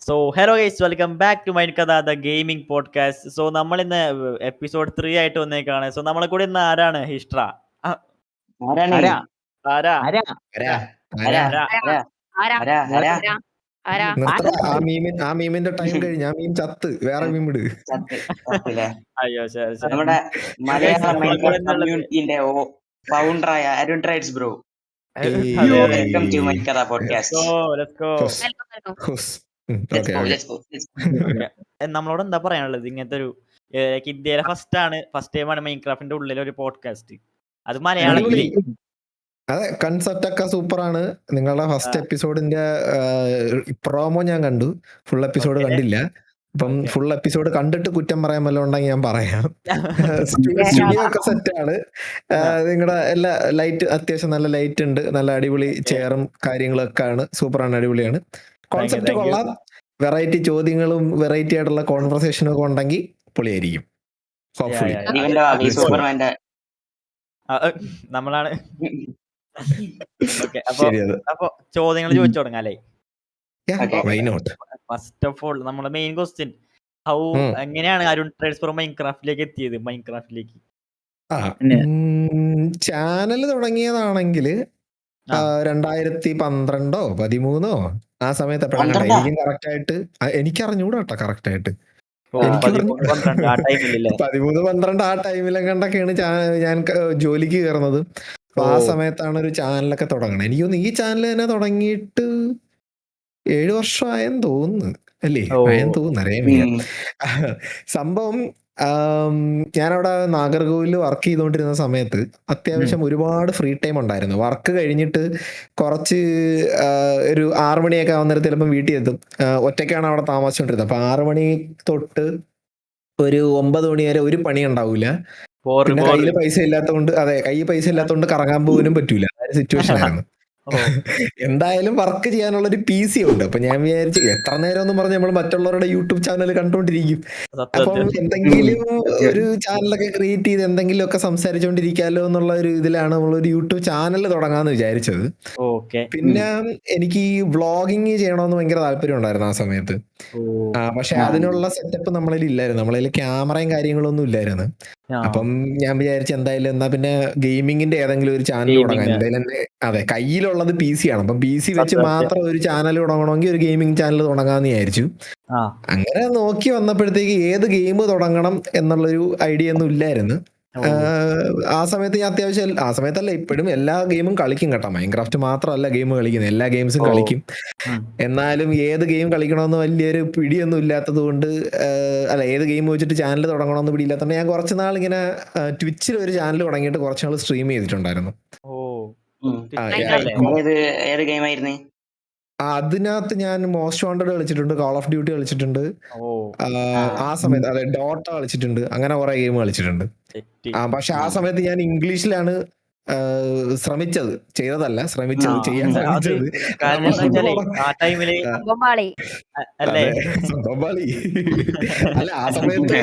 So hello guys, welcome back to Minecraft the gaming podcast. So നമ്മൾ ഇന്ന് episode 3 ആയിട്ട് വന്നേക്കാണ്. So നമ്മളെ കൂടെ ഇന്ന് ആരാണ്? ഹിസ്ട്ര. ആരാണ്? ആരാ ആരാ? ആരാ? ആരാ? ആരാ? ആരാ? ആരാ? ആരാ? ആരാ? ആരാ? നിർത്തടാ, ആ മീമിന്റെ ടൈം കഴിഞ്ഞ്. ആ മീം ചത്ത്, വേറെ മീം ഇട്. ചത്തില്ലേ? അയ്യോ ശരി ശരി. നമ്മുടെ മലയാള നമ്മളെ കൂടെ മൈൻക്രാഫ്റ്റ് എന്നുള്ളത്. കമ്മ്യൂണിറ്റിന്റെ ഫൗണ്ടറായ അരുൺ ട്രൈഡ്സ് ബ്രോ, അതെ, അതെ. വെൽക്കം ടു മൈൻ കഥ പോഡ്കാസ്റ്റ്. Let's go. നമ്മളോട് എന്താ പറയാനുള്ളത്? ഇങ്ങനത്തെ ഒരു ഇന്ത്യയിലെ ഫസ്റ്റ് ടൈമാണ് മൈൻക്രാഫ്റ്റിന്റെ ഉള്ളിൽ ഒരു പോഡ്കാസ്റ്റ്, അത് മലയാളത്തിൽ. അതെ, കൺസെപ്റ്റ് ഒക്കെ സൂപ്പറാണ്. നിങ്ങളുടെ ഫസ്റ്റ് എപ്പിസോഡിന്റെ പ്രോമോ ഞാൻ കണ്ടു, ഫുൾ എപ്പിസോഡ് കണ്ടില്ല. അപ്പം ഫുൾ എപ്പിസോഡ് കണ്ടിട്ട് കുറ്റം പറയാൻ വല്ലതും ഉണ്ടെങ്കിൽ ഞാൻ പറയാം. സ്റ്റുഡിയോ ഒക്കെ സെറ്റാണ്. നിങ്ങളുടെ എല്ലാ ലൈറ്റ് അത്യാവശ്യം നല്ല ലൈറ്റ് ഉണ്ട്, നല്ല അടിപൊളി ചെയറും കാര്യങ്ങളൊക്കെ ആണ്, സൂപ്പറാണ്, അടിപൊളിയാണ്. കോൺസെപ്റ്റ് കൊള്ളാം. വെറൈറ്റി ചോദ്യങ്ങളും വെറൈറ്റി ആയിട്ടുള്ള കോൺവെർസേഷനും ഒക്കെ ഉണ്ടെങ്കിൽ പൊളിയായിരിക്കും. നമ്മളാണ്. അപ്പൊ ചോദ്യങ്ങൾ ചോദിച്ചു തുടങ്ങാം അല്ലേ? ഫസ്റ്റ് ഓഫ് ഓൾ നമ്മുടെ മെയിൻ ക്വസ്റ്റ്യൻ, എങ്ങനെയാണ് അരുൺ ട്രേഡ്സ് ബ്രോ മൈൻക്രാഫ്റ്റിലേക്ക് എത്തിയത്? മൈൻക്രാഫ്റ്റിലേക്ക് ചാനൽ തുടങ്ങിയതാണെങ്കിൽ 2012 13 ആ സമയത്ത് എപ്പോഴാണ് എനിക്കും കറക്റ്റ് ആയിട്ട് എനിക്കറിഞ്ഞൂടാ കേട്ടോ. കറക്റ്റ് ആയിട്ട് 13-12 ആ ടൈമിലെങ്ങണ്ടൊക്കെയാണ് ഞാൻ ജോലിക്ക് കയറുന്നത്. അപ്പൊ ആ സമയത്താണ് ഒരു ചാനലൊക്കെ തുടങ്ങണം. എനിക്ക് തോന്നുന്നു ഈ ചാനൽ തന്നെ തുടങ്ങിയിട്ട് 7 വർഷമായെന്ന് തോന്നുന്നു, അല്ലേ? ആയെന്ന് തോന്നുന്നു, അറിയാൻ. സംഭവം ഞാനവിടെ നാഗർകോവിലിൽ വർക്ക് ചെയ്തുകൊണ്ടിരുന്ന സമയത്ത് അത്യാവശ്യം ഒരുപാട് ഫ്രീ ടൈം ഉണ്ടായിരുന്നു. വർക്ക് കഴിഞ്ഞിട്ട് കുറച്ച് ഒരു 6 മണിയൊക്കെ ആവുന്നേരം ചിലപ്പോൾ വീട്ടിൽ എത്തും. ഒറ്റയ്ക്കാണ് അവിടെ താമസിച്ചുകൊണ്ടിരുന്നത്. അപ്പൊ 6 മണി തൊട്ട് ഒരു 9 മണി വരെ ഒരു പണി ഉണ്ടാവില്ല. പിന്നെ കയ്യിൽ പൈസ ഇല്ലാത്തതുകൊണ്ട്, കയ്യിൽ പൈസ ഇല്ലാത്തതുകൊണ്ട് കറങ്ങാൻ പോകാനും പറ്റൂല. സിറ്റുവേഷൻ ആയിരുന്നു. എന്തായാലും വർക്ക് ചെയ്യാനുള്ള ഒരു PC ഉണ്ട്. അപ്പൊ ഞാൻ വിചാരിച്ചു, എത്ര നേരം എന്ന് പറഞ്ഞ് നമ്മൾ മറ്റുള്ളവരുടെ യൂട്യൂബ് ചാനൽ കണ്ടോണ്ടിരിക്കും. അപ്പം എന്തെങ്കിലും ഒരു ചാനലൊക്കെ ക്രിയേറ്റ് ചെയ്ത് എന്തെങ്കിലുമൊക്കെ സംസാരിച്ചോണ്ടിരിക്കാലോ എന്നുള്ള ഒരു ഇതിലാണ് നമ്മളൊരു യൂട്യൂബ് ചാനൽ തുടങ്ങാന്ന് വിചാരിച്ചത്. പിന്നെ എനിക്ക് ഈ വ്ളോഗിങ് ചെയ്യണമെന്ന് ഭയങ്കര താല്പര്യം ഉണ്ടായിരുന്നു ആ സമയത്ത്. പക്ഷെ അതിനുള്ള സെറ്റപ്പ് നമ്മളിൽ ഇല്ലായിരുന്നു. നമ്മളിൽ ക്യാമറയും കാര്യങ്ങളൊന്നും ഇല്ലായിരുന്നു. അപ്പം ഞാൻ വിചാരിച്ചു എന്തായാലും എന്നാ പിന്നെ ഗെയിമിങ്ങിന്റെ ഏതെങ്കിലും ഒരു ചാനൽ തുടങ്ങാം. എന്തായാലും അതെ, കയ്യിലുള്ളത് PC ആണ്. അപ്പം PC വെച്ച് മാത്രം ഒരു ചാനൽ തുടങ്ങണമെങ്കിൽ ഒരു ഗെയിമിംഗ് ചാനൽ തുടങ്ങാന്ന് വിചാരിച്ചു. അങ്ങനെ നോക്കി വന്നപ്പോഴത്തേക്ക് ഏത് ഗെയിം തുടങ്ങണം എന്നുള്ളൊരു ഐഡിയ ഒന്നും ഇല്ലായിരുന്നു. ആ സമയത്ത് ഞാൻ അത്യാവശ്യം, ആ സമയത്തല്ല ഇപ്പോഴും എല്ലാ ഗെയിമും കളിക്കും കേട്ടോ. മൈൻക്രാഫ്റ്റ് മാത്രമല്ല ഗെയിം കളിക്കുന്നത്, എല്ലാ ഗെയിംസും കളിക്കും. എന്നാലും ഏത് ഗെയിം കളിക്കണമെന്ന് വലിയൊരു പിടിയൊന്നും ഇല്ലാത്തത് കൊണ്ട്, ഏത് ഗെയിം വെച്ചിട്ട് ചാനൽ തുടങ്ങണമെന്ന് പിടിയില്ലാത്തതുകൊണ്ട് ഞാൻ കുറച്ച് നാൾ ഇങ്ങനെ ട്വിച്ചിൽ ഒരു ചാനൽ തുടങ്ങിയിട്ട് കുറച്ച് നാൾ സ്ട്രീം ചെയ്തിട്ടുണ്ടായിരുന്നു. അതിനകത്ത് ഞാൻ മോസ്റ്റ് വാണ്ടഡ് കളിച്ചിട്ടുണ്ട്, കോൾ ഓഫ് ഡ്യൂട്ടി കളിച്ചിട്ടുണ്ട്, ആ സമയത്ത് അതെ ഡോട്ട കളിച്ചിട്ടുണ്ട്, അങ്ങനെ കുറെ ഗെയിം കളിച്ചിട്ടുണ്ട്. പക്ഷെ ആ സമയത്ത് ഞാൻ ഇംഗ്ലീഷിലാണ് ശ്രമിച്ചത്, ചെയ്തതല്ല, ചെയ്യാൻ ശ്രമിച്ചത്. അല്ല, ആ സമയത്ത്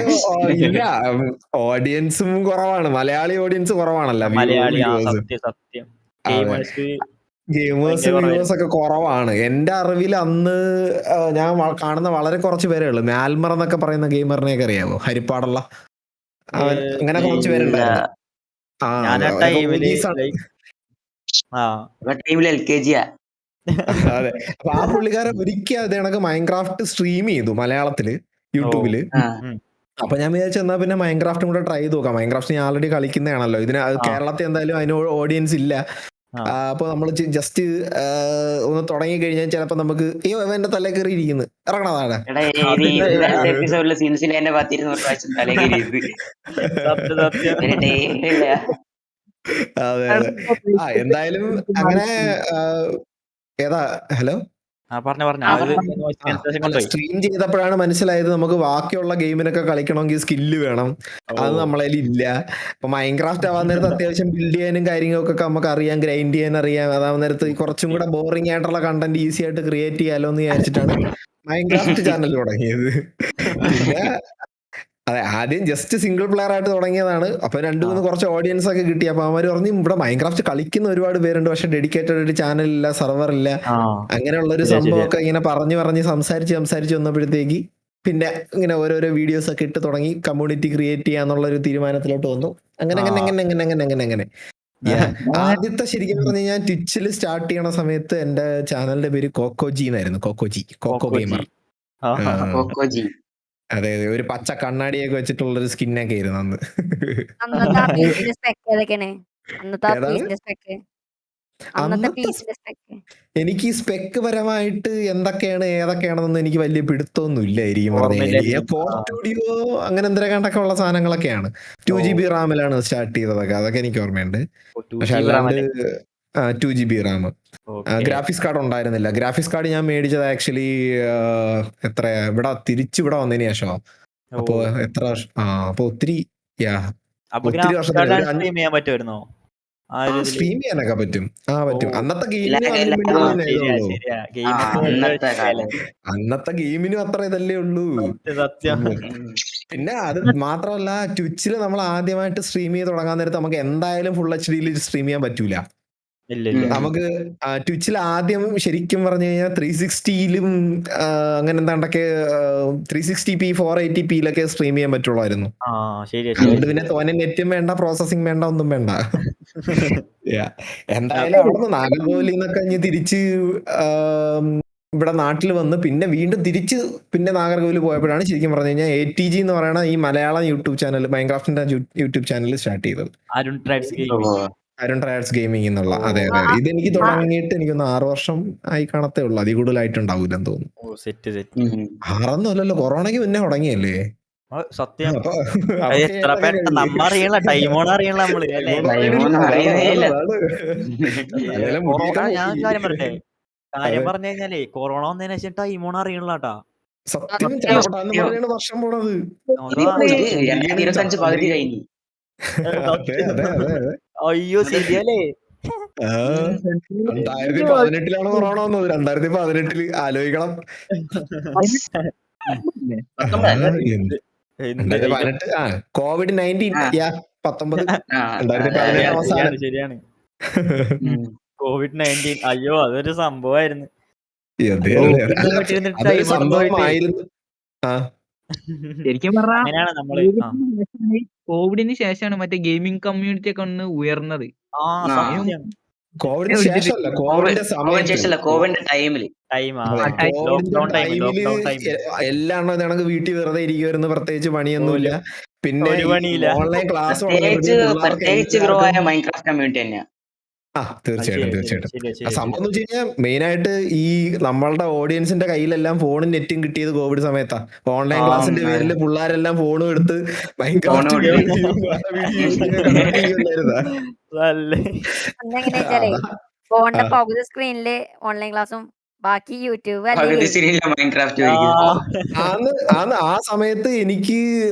ഇല്ല, ഓഡിയൻസും കുറവാണ്, മലയാളി ഓഡിയൻസ് കുറവാണല്ലോ, ഗെയിമേഴ്സ് വ്യൂവേഴ്സ് ഒക്കെ കുറവാണ്. എന്റെ അറിവിൽ അന്ന് ഞാൻ കാണുന്ന വളരെ കുറച്ച് പേരേ ഉള്ളൂ. മാൽമർ എന്നൊക്കെ പറയുന്ന ഗെയിമറിനെയൊക്കെ അറിയാമോ? ഹരിപ്പാടുള്ള അങ്ങനെ കുറച്ച് പേരുണ്ടായിരുന്നു. അതെ, അപ്പൊ ആ പുള്ളിക്കാരൻ ഒരിക്കൽ അത് കണക്ക് മൈൻക്രാഫ്റ്റ് സ്ട്രീം ചെയ്തു മലയാളത്തില് യൂട്യൂബില്. അപ്പൊ ഞാൻ വിചാരിച്ചു എന്നാ പിന്നെ മൈൻക്രാഫ്റ്റും കൂടെ ട്രൈ ചെയ്ത് നോക്കാം. മൈൻക്രാഫ്റ്റ് ഞാൻ ആൾറെഡി കളിക്കുന്നതാണല്ലോ. കേരളത്തിൽ എന്തായാലും അതിന് ഓഡിയൻസ് ഇല്ല. അപ്പൊ നമ്മൾ ജസ്റ്റ് ഒന്ന് തുടങ്ങി കഴിഞ്ഞാൽ ചിലപ്പോ നമുക്ക് എന്റെ തലേ കയറി ഇരിക്കുന്നു, ഇറങ്ങണതാണ്. അതെ അതെ. എന്തായാലും അങ്ങനെ ഏതാ ഹലോ സ്ട്രീം ചെയ്തപ്പോഴാണ് മനസ്സിലായത് നമുക്ക് ബാക്കിയുള്ള ഗെയിമിനൊക്കെ കളിക്കണമെങ്കിൽ സ്കില്ല് വേണം, അത് നമ്മളെ ഇല്ല. അപ്പൊ മൈൻക്രാഫ്റ്റ് ആവാൻ നേരത്ത് അത്യാവശ്യം ബിൽഡ് ചെയ്യാനും കാര്യങ്ങൾക്കൊക്കെ നമുക്ക് അറിയാം, ഗ്രൈൻഡ് ചെയ്യാൻ അറിയാം. അതാവുന്ന നേരത്ത് കുറച്ചും കൂടെ ബോറിംഗ് ആയിട്ടുള്ള കണ്ടന്റ് ഈസി ആയിട്ട് ക്രിയേറ്റ് ചെയ്യാലോ എന്ന് വിചാരിച്ചിട്ടാണ് മൈൻക്രാഫ്റ്റ് ചാനൽ തുടങ്ങിയത്. പിന്നെ അതെ, ആദ്യം ജസ്റ്റ് സിംഗിൾ പ്ലെയർ ആയിട്ട് തുടങ്ങിയതാണ്. അപ്പൊ രണ്ടു മൂന്ന് കുറച്ച് ഓഡിയൻസ് ഒക്കെ കിട്ടി. അപ്പൊ അവന്മാര് പറഞ്ഞു ഇവിടെ മൈൻക്രാഫ്റ്റ് കളിക്കുന്ന ഒരുപാട് പേരുണ്ട്, പക്ഷെ ഡെഡിക്കേറ്റഡ് ഒരു ചാനൽ ഇല്ല, സെർവർ ഇല്ല, അങ്ങനെയുള്ള ഒരു സംഭവമൊക്കെ ഇങ്ങനെ പറഞ്ഞ് സംസാരിച്ച് വന്നപ്പോഴത്തേക്ക് പിന്നെ ഇങ്ങനെ ഓരോരോ വീഡിയോസ് ഒക്കെ ഇട്ട് തുടങ്ങി, കമ്മ്യൂണിറ്റി ക്രിയേറ്റ് ചെയ്യാന്നുള്ള ഒരു തീരുമാനത്തിലോട്ട് വന്നു. അങ്ങനെ ആദ്യത്തെ ശരിക്കും പറഞ്ഞു കഴിഞ്ഞാൽ ട്വിച്ചിൽ സ്റ്റാർട്ട് ചെയ്യണ സമയത്ത് എന്റെ ചാനലിന്റെ പേര് കോക്കോജി എന്നായിരുന്നു. Koko gamer. അതെ, ഒരു പച്ച കണ്ണാടിയൊക്കെ വെച്ചിട്ടുള്ള ഒരു സ്കിന്നൊക്കെ ആയിരുന്നു അന്ന്. എനിക്ക് സ്പെക്ക് പരമായിട്ട് എന്തൊക്കെയാണ് ഏതൊക്കെയാണെന്നൊന്നും എനിക്ക് വലിയ പിടുത്തമൊന്നും ഇല്ലായിരിക്കും പറഞ്ഞു. ഫോർ സ്റ്റുഡിയോ അങ്ങനെ എന്തൊക്കെ ഉള്ള സാധനങ്ങളൊക്കെയാണ്. 2GB റാമിലാണ് സ്റ്റാർട്ട് ചെയ്തതൊക്കെ, അതൊക്കെ എനിക്ക് ഓർമ്മയുണ്ട്. പക്ഷെ അല്ലാണ്ട് 2GB റാം. ഗ്രാഫിക്സ് കാർഡ് ഉണ്ടായിരുന്നില്ല. ഗ്രാഫിക്സ് കാർഡ് ഞാൻ മേടിച്ചത് ആക്ച്വലി എത്രയാ, ഇവിടെ വന്നതിന് ശേഷം. അപ്പൊ എത്ര വർഷം, അപ്പൊ ഒത്തിരി പറ്റുമായിരുന്നോ? സ്ട്രീം ചെയ്യാനൊക്കെ പറ്റും. അന്നത്തെ ഗെയിമിനും അത്ര ഇതല്ലേ ഉള്ളൂ. പിന്നെ അത് മാത്രമല്ല, ട്വിച്ചില് നമ്മൾ ആദ്യമായിട്ട് സ്ട്രീം ചെയ്ത് തുടങ്ങാൻ നേരത്ത് നമുക്ക് എന്തായാലും ഫുൾ HD സ്ട്രീം ചെയ്യാൻ പറ്റൂല. നമുക്ക് ട്വിച്ചിൽ ആദ്യം ശരിക്കും പറഞ്ഞു കഴിഞ്ഞാൽ 360യിലും അങ്ങനെ എന്താണ്ടൊക്കെ 360p 480pയിലൊക്കെ സ്ട്രീം ചെയ്യാൻ പറ്റുള്ളായിരുന്നു. അതുകൊണ്ട് പിന്നെ തോനെ നെറ്റും വേണ്ട, പ്രോസസിങ് വേണ്ട, ഒന്നും വേണ്ട. എന്തായാലും അവിടുന്ന് നാഗർകോവിലിൽ നിന്നൊക്കെ കഴിഞ്ഞ് തിരിച്ച് ഇവിടെ നാട്ടിൽ വന്ന് പിന്നെ വീണ്ടും തിരിച്ച് പിന്നെ നാഗർകോവിൽ പോയപ്പോഴാണ് ശരിക്കും പറഞ്ഞു കഴിഞ്ഞാൽ ATG എന്ന് പറയുന്ന ഈ മലയാളം യൂട്യൂബ് ചാനൽ, മൈൻക്രാഫ്റ്റിന്റെ യൂട്യൂബ് ചാനൽ സ്റ്റാർട്ട് ചെയ്തത്. അരുൺ ട്രയഡ്സ് ഗെയിമിംഗ് എന്നുള്ള. അതെ, ഇതെനിക്ക് തുടങ്ങിയിട്ട് എനിക്കൊന്ന് 6 വർഷം ആയി കാണത്തേ ഉള്ളൂ. അതിൽ കൂടുതലായിട്ടുണ്ടാവൂലെന്ന് തോന്നുന്നു. 6 അല്ലല്ലോ, കൊറോണയ്ക്ക് മുന്നേ തുടങ്ങിയല്ലേ? കാര്യം പറഞ്ഞു കഴിഞ്ഞാലേ കൊറോണ വന്നതിന് ശേഷം ടൈമോൺ അറിയണല്ലാട്ടാ. സത്യം വർഷം പോണത്. അയ്യോ ശരിയല്ലേ. 2018 കൊറോണ വന്നത്. 2018 ആലോചിക്കണം. 2018 COVID-19 2018 അവസാനം. ശരിയാണ്, COVID-19. അയ്യോ അതൊരു സംഭവമായിരുന്നു. ശരിക്കും പറഞ്ഞാൽ കോവിഡിന് ശേഷമാണ് മറ്റേ ഗെയിമിംഗ് കമ്മ്യൂണിറ്റി ഒക്കെ ഒന്ന് ഉയർന്നത്. കോവിഡിന് ശേഷമല്ല, കോവിഡിന്റെ ടൈമില് എല്ലാം കണക്ക് വീട്ടിൽ വെറുതെ ഇരിക്കുവായിരുന്നു, പ്രത്യേകിച്ച് പണിയൊന്നുമില്ല. പിന്നെ ഓൺലൈൻ ക്ലാസ് തീർച്ചയായിട്ടും സംഭവം എന്ന് വെച്ച് കഴിഞ്ഞാൽ മെയിൻ ആയിട്ട് ഈ നമ്മളുടെ ഓഡിയൻസിന്റെ കയ്യിലെല്ലാം ഫോണും നെറ്റും കിട്ടിയത് കോവിഡ് സമയത്താ. ഓൺലൈൻ ക്ലാസിന്റെ പേരിൽ പിള്ളേരെല്ലാം ഫോണും എടുത്ത് ഫോണിന്റെ പകുതി സ്ക്രീനില് ഓൺലൈൻ ക്ലാസ്സും ബാക്കി യൂട്യൂബ് ആ സമയത്ത് എനിക്ക്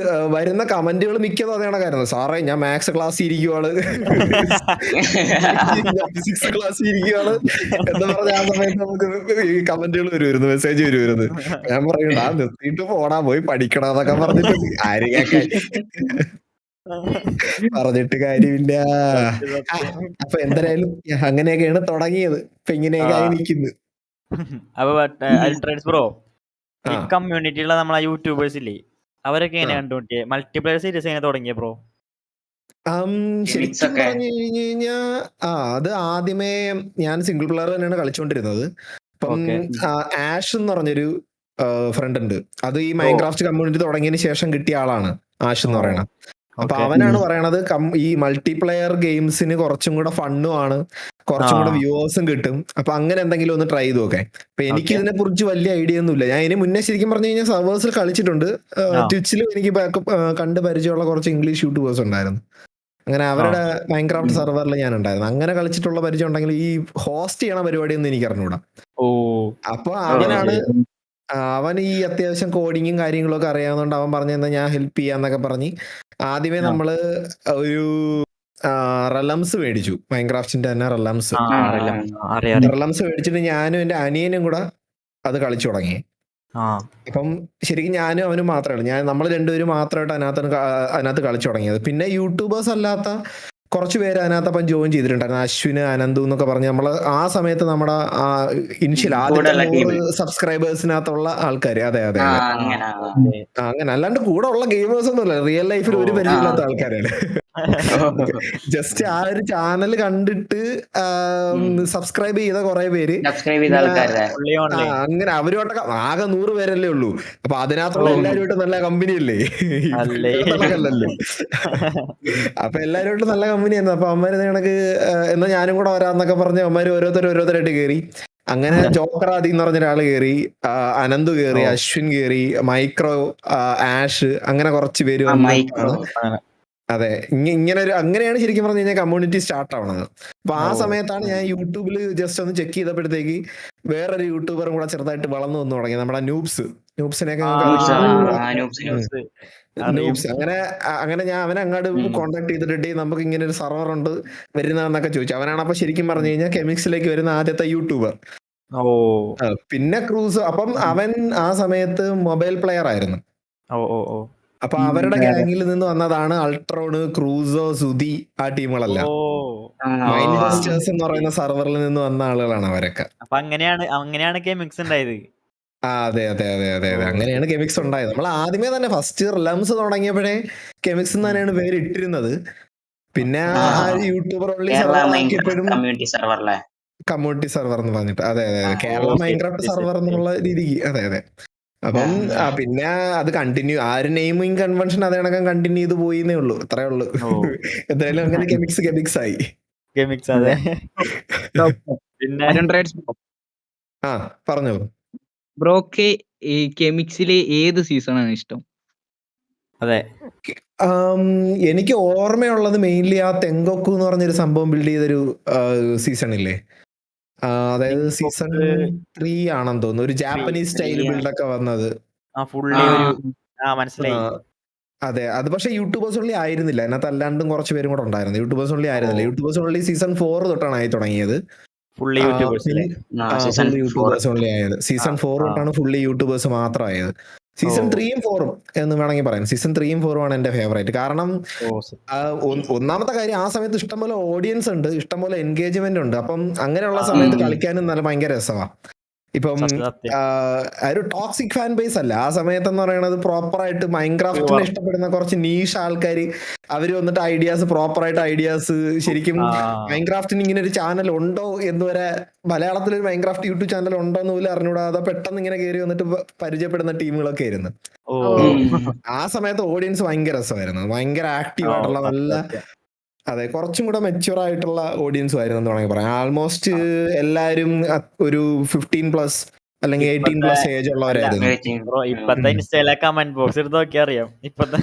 വരുന്ന കമന്റുകൾ മിക്കതും അതേ കണക്കായിരുന്നു. സാറേ ഞാൻ മാത്സ് ക്ലാസ്സിൽ ഇരിക്കുവാണ്, ഫിസിക്സ് ക്ലാസ്സിൽ ഇരിക്കുവാണ് എന്ന് പറഞ്ഞ ആ സമയത്ത് നമുക്ക് ഈ കമന്റുകൾ വരുമായിരുന്നു, മെസ്സേജ് വരുമായിരുന്നു. ഞാൻ പറയണ്ട, നിർത്തിയിട്ട് പോടാ, പോയി പഠിക്കണം എന്നൊക്കെ പറഞ്ഞിട്ട് ആര് കേൾക്കാൻ, പറഞ്ഞിട്ട് കാര്യമില്ല. അപ്പൊ എന്തായാലും അങ്ങനെയൊക്കെയാണ് തുടങ്ങിയത്. ഇപ്പൊ ഇങ്ങനെയൊക്കെ ആയി നിൽക്കുന്നു. അപ്പൊ ബ്രോ, ഈ കമ്മ്യൂണിറ്റിയിലുള്ള നമ്മളെ യൂട്യൂബേഴ്സ് ഇല്ലേ, അവരൊക്കെ എങ്ങനെ കണ്ടുപിടിച്ചേ? മൾട്ടിപ്ലെയർ സീരീസ് എങ്ങനെ തുടങ്ങിയ ബ്രോ? ശരിക്കും പറഞ്ഞു കഴിഞ്ഞു കഴിഞ്ഞാ അത് ആദ്യമേ ഞാൻ സിംഗിൾ പ്ലെയർ തന്നെയാണ് കളിച്ചോണ്ടിരുന്നത്. അപ്പം ആഷ് എന്ന് പറഞ്ഞൊരു ഫ്രണ്ട് ഉണ്ട്. അത് ഈ മൈൻക്രാഫ്റ്റ് കമ്മ്യൂണിറ്റി തുടങ്ങിയതിന് ശേഷം കിട്ടിയ ആളാണ് ആഷ് എന്ന് പറയണത്. അപ്പൊ അവനാണ് പറയണത് ഈ മൾട്ടിപ്ലെയർ ഗെയിംസിന് കുറച്ചും കൂടെ ഫണ്ണും ആണ്, കുറച്ചും കൂടെ വ്യൂവേഴ്സും കിട്ടും. അപ്പൊ അങ്ങനെ എന്തെങ്കിലും ഒന്ന് ട്രൈ ചെയ്ത് നോക്കെ. അപ്പൊ എനിക്ക് ഇതിനെ കുറിച്ച് വലിയ ഐഡിയ ഒന്നുമില്ല. ഞാൻ ഇതിന് മുന്നേ ശരിക്കും പറഞ്ഞു കഴിഞ്ഞാൽ സർവേഴ്സിൽ കളിച്ചിട്ടുണ്ട്. ട്വിച്ചിലും എനിക്ക് കണ്ട് പരിചയമുള്ള കുറച്ച് ഇംഗ്ലീഷ് യൂട്യൂബേഴ്സ് ഉണ്ടായിരുന്നു. അങ്ങനെ അവരുടെ മൈൻക്രാഫ്റ്റ് സെർവറിൽ ഞാൻ ഉണ്ടായിരുന്നു. അങ്ങനെ കളിച്ചിട്ടുള്ള പരിചയം ഉണ്ടെങ്കിൽ ഈ ഹോസ്റ്റ് ചെയ്യണ പരിപാടിയൊന്നും എനിക്ക് അറിഞ്ഞൂടാ. അപ്പൊ അവൻ ഈ അത്യാവശ്യം കോഡിങ്ങും കാര്യങ്ങളും ഒക്കെ അറിയാവുന്നതുകൊണ്ട് അവൻ പറഞ്ഞു തന്നെ ഞാൻ ഹെൽപ്പ് ചെയ്യാന്നൊക്കെ പറഞ്ഞ് ആദ്യമേ നമ്മള് ഒരു റെലംസ് മേടിച്ചു. മൈൻക്രാഫ്റ്റിന്റെ തന്നെ റെലംസ് മേടിച്ചിട്ട് ഞാനും എന്റെ അനിയനും കൂടെ അത് കളിച്ചു തുടങ്ങി. ആ അപ്പം ശരിക്കും ഞാനും അവനും മാത്രമേ ഉള്ളൂ. നമ്മൾ രണ്ടുപേരും മാത്രമായിട്ട് അതിനകത്ത് കളിച്ചു തുടങ്ങിയത്. പിന്നെ യൂട്യൂബേഴ്സ് അല്ലാത്ത കുറച്ച് പേര് അതിനകത്ത് അപ്പം ജോയിൻ ചെയ്തിട്ടുണ്ടായിരുന്നു. അശ്വിന്, അനന്തു എന്നൊക്കെ പറഞ്ഞ് നമ്മൾ ആ സമയത്ത് നമ്മുടെ ഇനിഷ്യൽ ആദ്യത്തെ കൂടെയുള്ള 100 ടീം. അസബ്സ്ക്രൈബേഴ്സിനകത്തുള്ള ആൾക്കാർ. അതെ അതെ ആ അതെ അങ്ങനെ ഓക്കെ. അങ്ങനെ അല്ലാണ്ട് കൂടെ ഉള്ള ഗെയിമേഴ്സ് ഒന്നുമല്ല, റിയൽ ലൈഫിൽ ഒരു ഓ. പരിചയമില്ലാത്ത ആ. ആൾക്കാരാണ്. ജസ്റ്റ് ആ ഒരു ചാനൽ കണ്ടിട്ട് സബ്സ്ക്രൈബ് ചെയ്ത കുറെ പേര്, സബ്സ്ക്രൈബ് ചെയ്ത പിന്നെ ആൾക്കാരുടെ പുള്ളി ഓൺലൈൻ. അങ്ങനെ അവരുമായിട്ടൊക്കെ ആകെ 100 പേരല്ലേ ഉള്ളൂ. അപ്പൊ അതിനകത്തുള്ള ഓ. എല്ലാവരുമായിട്ട് നല്ല കമ്പനി അല്ലേ, അല്ലേ. കണക്കല്ലല്ലോ. അപ്പൊ എല്ലാവരുമായിട്ട് നല്ല കമ്പനി ആയിരുന്നു. അപ്പൊ അമ്മമാര് കണക്ക് എന്നാ ഞാനും കൂടെ വരാന്നൊക്കെ പറഞ്ഞ് അമ്മമാര് ഓരോരുത്തരായിട്ട് കയറി. അങ്ങനെ ജോക്കറാദി എന്ന് പറഞ്ഞ ഒരാൾ കയറി, അനന്ത് കയറി, ഓ. അശ്വിൻ കയറി, മൈക്രോ, ആഷ്, അങ്ങനെ കുറച്ച് പേര് മൈക്രോ. വന്നിട്ടാണ്. അതെ, അങ്ങനെയാണ് ശരിക്കും പറഞ്ഞു കഴിഞ്ഞാൽ കമ്മ്യൂണിറ്റി സ്റ്റാർട്ട് ആവണത്. അപ്പൊ ആ ഓ. സമയത്താണ് ഞാൻ യൂട്യൂബിൽ ജസ്റ്റ് ഒന്ന് ചെക്ക് ചെയ്തപ്പോഴത്തേക്ക് വേറൊരു യൂട്യൂബറും കൂടെ ചെറുതായിട്ട് വളർന്നു വന്നു തുടങ്ങി, നമ്മുടെ നൂബ്സിനെയൊക്കെ ന്യൂസ്. നൂബ്സ്. അങ്ങനെ ഞാൻ അവനെ അങ്ങോട്ട് കോൺടാക്ട് ചെയ്തിട്ട് നമുക്ക് ഇങ്ങനെ ഒരു സർവർ ഉണ്ട് വരുന്നതെന്നൊക്കെ ചോദിച്ചു. അവനാണ് അപ്പൊ ശരിക്കും പറഞ്ഞു കഴിഞ്ഞാൽ കെമിക്സിലേക്ക് വരുന്ന ആദ്യത്തെ യൂട്യൂബർ. ഓ പിന്നെ ക്രൂസ്. അപ്പം അവൻ ആ സമയത്ത് മൊബൈൽ പ്ലെയർ ആയിരുന്നു. ഓ ഓ ഓ അപ്പൊ അവരുടെ ഗ്യാങ്ങിൽ നിന്ന് വന്നതാണ് അൾട്രോണ്, ക്രൂസോ, സുധി, ആ ടീമുകളെല്ലാം. മൈൻഡ് ബസ്റ്റേഴ്സ് എന്ന് പറയുന്ന സർവറിൽ നിന്ന് വന്ന ആളുകളാണ് അവരൊക്കെ. അപ്പൊ അങ്ങനെയാണ് കെമിക്സ് ഉണ്ടായത്. അതെ. അങ്ങനെയാണ് കെമിക്സ് ഉണ്ടായത്. നമ്മൾ ആദ്യമേ തന്നെ ഫസ്റ്റ് റിലംസ് തുടങ്ങിയപ്പോഴേ കെമിക്സ് തന്നെയാണ് പേര് ഇട്ടിരുന്നത്. പിന്നെ ആ യൂട്യൂബർ ഓൺലി സർവർ ആക്കിയപ്പോഴും കമ്മ്യൂണിറ്റി സർവർ എന്ന് പറഞ്ഞിട്ട്. അതെ കേരള മൈൻക്രാഫ്റ്റ് സർവർ എന്നുള്ള രീതിക്ക്. അതെ. അപ്പം പിന്നെ അത് കണ്ടിന്യൂ, ആ ഒരു നെയിമിങ് കൺവെൻഷൻ അതേ കണക്കാൻ കണ്ടിന്യൂ ചെയ്ത് പോയിന്നേ ഉള്ളൂ, അത്രേ ഉള്ളൂ. എന്തായാലും അങ്ങനെ കെമിക്സ് ആയി. കെമിക്സ് അതെ. പിന്നെ ആ പറഞ്ഞോ ബ്രോക്ക്. ഈ കെമിക്സിലെ ഏത് സീസണാണ് ഇഷ്ടം? അതെ, എനിക്ക് ഓർമ്മയുള്ളത് മെയിൻലി ആ തെങ്കോക്കു എന്ന് പറഞ്ഞൊരു സംഭവം ബിൽഡ് ചെയ്തൊരു സീസൺ ഇല്ലേ, അതായത് സീസൺ 3 ആണെന്ന് തോന്നുന്നു. ഒരു ജാപ്പനീസ് സ്റ്റൈൽ ബിൽഡൊക്കെ വന്നത്. മനസ്സിലായി. അതെ, അത് പക്ഷെ യൂട്യൂബേഴ്സ് ഉള്ളി ആയിരുന്നില്ല, അതിനകത്ത് അല്ലാണ്ടും കുറച്ച് പേരും കൂടെ ഉണ്ടായിരുന്നു. യൂട്യൂബേഴ്സ് ഉള്ളി ആയിരുന്നില്ല. യൂട്യൂബേഴ്സ് ഉള്ളി സീസൺ 4 തൊട്ടാണ് ആയി തുടങ്ങിയത്. ഫുള്ളി യൂട്യൂബേഴ്സ് ഓൺലി ആയത്. സീസൺ 4 തൊട്ടാണ് ഫുള്ളി യൂട്യൂബേഴ്സ് മാത്രമായത്. സീസൺ 3ഉം 4ഉം എന്ന് വേണമെങ്കിൽ പറയാം. സീസൺ 3ഉം 4ഉം ആണ് എന്റെ ഫേവറേറ്റ്. കാരണം ഒന്നാമത്തെ കാര്യം, ആ സമയത്ത് ഇഷ്ടംപോലെ ഓഡിയൻസ് ഉണ്ട്, ഇഷ്ടംപോലെ എൻഗേജ്മെന്റ് ഉണ്ട്. അപ്പം അങ്ങനെയുള്ള സമയത്ത് കളിക്കാനും നല്ല ഭയങ്കര രസമാണ്. ഇപ്പം ഒരു ടോക്സിക് ഫാൻ ബേസ് അല്ല ആ സമയത്ത് എന്ന് പറയുന്നത്. പ്രോപ്പറായിട്ട് മൈൻക്രാഫ്റ്റിനെ ഇഷ്ടപ്പെടുന്ന കുറച്ച് നീഷ് ആൾക്കാർ, അവര് വന്നിട്ട് ഐഡിയാസ് ശരിക്കും മൈൻക്രാഫ്റ്റിന് ഇങ്ങനെ ഒരു ചാനൽ ഉണ്ടോ എന്ന് വരെ, മലയാളത്തിലൊരു മൈൻക്രാഫ്റ്റ് യൂട്യൂബ് ചാനൽ ഉണ്ടോ എന്ന് പോലും അറിഞ്ഞൂടാതെ പെട്ടെന്ന് ഇങ്ങനെ കയറി വന്നിട്ട് പരിചയപ്പെടുന്ന ടീമുകളൊക്കെ ആയിരുന്നു. ആ സമയത്ത് ഓഡിയൻസ് ഭയങ്കര രസമായിരുന്നു, ഭയങ്കര ആക്റ്റീവ് ആയിട്ടുള്ള നല്ല. അതെ, കുറച്ചും കൂടെ മെച്യൂർ ആയിട്ടുള്ള ഓഡിയൻസ് ആയിരുന്നു എന്ന് വേണമെങ്കിൽ പറയാം. ആൾമോസ്റ്റ് എല്ലാരും ഒരു 15+ അല്ലെങ്കിൽ 18+ ഏജ് ഉള്ളവരായിരുന്നു. ഇപ്പത്തെ ഇൻസ്റ്റയിലെ കമന്റ് ബോക്സ് എടുത്ത് നോക്കി അറിയാം. ഇപ്പത്തെ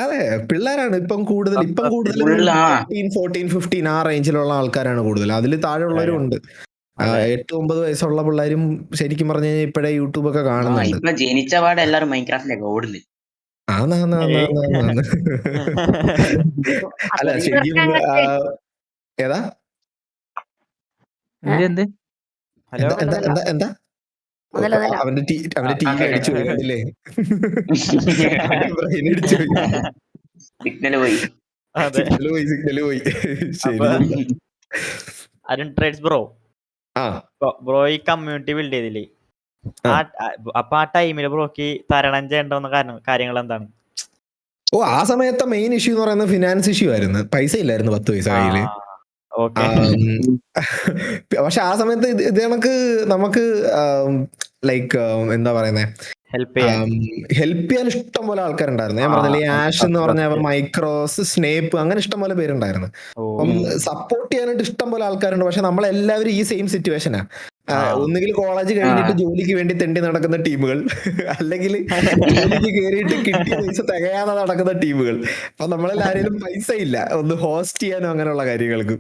അതെ പിള്ളേരാണ് ഇപ്പം കൂടുതൽ 13, 14, 15 ആ റേഞ്ചിലുള്ള ആൾക്കാരാണ് കൂടുതൽ. അതിൽ താഴെയുള്ളവരും ഉണ്ട്. 8-9 വയസ്സുള്ള പിള്ളേരും ശരിക്കും പറഞ്ഞു കഴിഞ്ഞാൽ ഇപ്പോഴേ യൂട്യൂബ് ഒക്കെ കാണുന്നുണ്ട്. ജനിച്ച പാടെ എല്ലാവരും മൈൻക്രാഫ്റ്റിലേക്ക് ഓടുന്നു. അല്ല ശരിക്കും ഏതാ എന്താ അവന്റെ ടീവി അടിച്ചു പോയി കണ്ടില്ലേ, ബ്രെയിൻ അടിച്ചു പോയി, സിഗ്നൽ പോയി. ശരി. അരുൺ ട്രേഡ്സ് ബ്രോ ഈ കമ്മ്യൂണിറ്റി ബിൽഡ് ചെയ്തില്ലേ, അപ്പൊ ആ ടൈമില് ബ്രോക്ക് തരണം ചെയ്യേണ്ട കാര്യങ്ങൾ എന്താണ്? ആ സമയത്തെ മെയിൻ ഇഷ്യൂ എന്ന് പറയുന്നത് ഫിനാൻസ് ഇഷ്യൂ ആയിരുന്നു. പൈസ ഇല്ലായിരുന്നു 10 പൈസ കയ്യില്. പക്ഷെ ആ സമയത്ത് ഇത് നമുക്ക് ലൈക്ക് എന്താ പറയുന്നേ, ഹെൽപ്പ് ചെയ്യാൻ ഇഷ്ടം പോലെ ആൾക്കാരുണ്ടായിരുന്നു. ഞാൻ പറഞ്ഞില്ലേ, ഈ ആഷ് എന്ന് പറഞ്ഞ മൈക്രോസ്, സ്നേപ്പ്, അങ്ങനെ ഇഷ്ടം പോലെ പേരുണ്ടായിരുന്നു. അപ്പം സപ്പോർട്ട് ചെയ്യാനായിട്ട് ഇഷ്ടം പോലെ ആൾക്കാരുണ്ട്. പക്ഷെ നമ്മളെല്ലാവരും ഈ സെയിം സിറ്റുവേഷനാ. ഒന്നുകിൽ കോളേജ് കഴിഞ്ഞിട്ട് ജോലിക്ക് വേണ്ടി തെണ്ടി നടക്കുന്ന ടീമുകൾ, അല്ലെങ്കിൽ ജോലിക്ക് കയറിയിട്ട് കിട്ടിയ പൈസ തികയാതെ നടക്കുന്ന ടീമുകൾ. അപ്പൊ നമ്മളെല്ലാവരും പൈസ ഇല്ല ഒന്ന് ഹോസ്റ്റ് ചെയ്യാനോ അങ്ങനെയുള്ള കാര്യങ്ങൾക്ക്.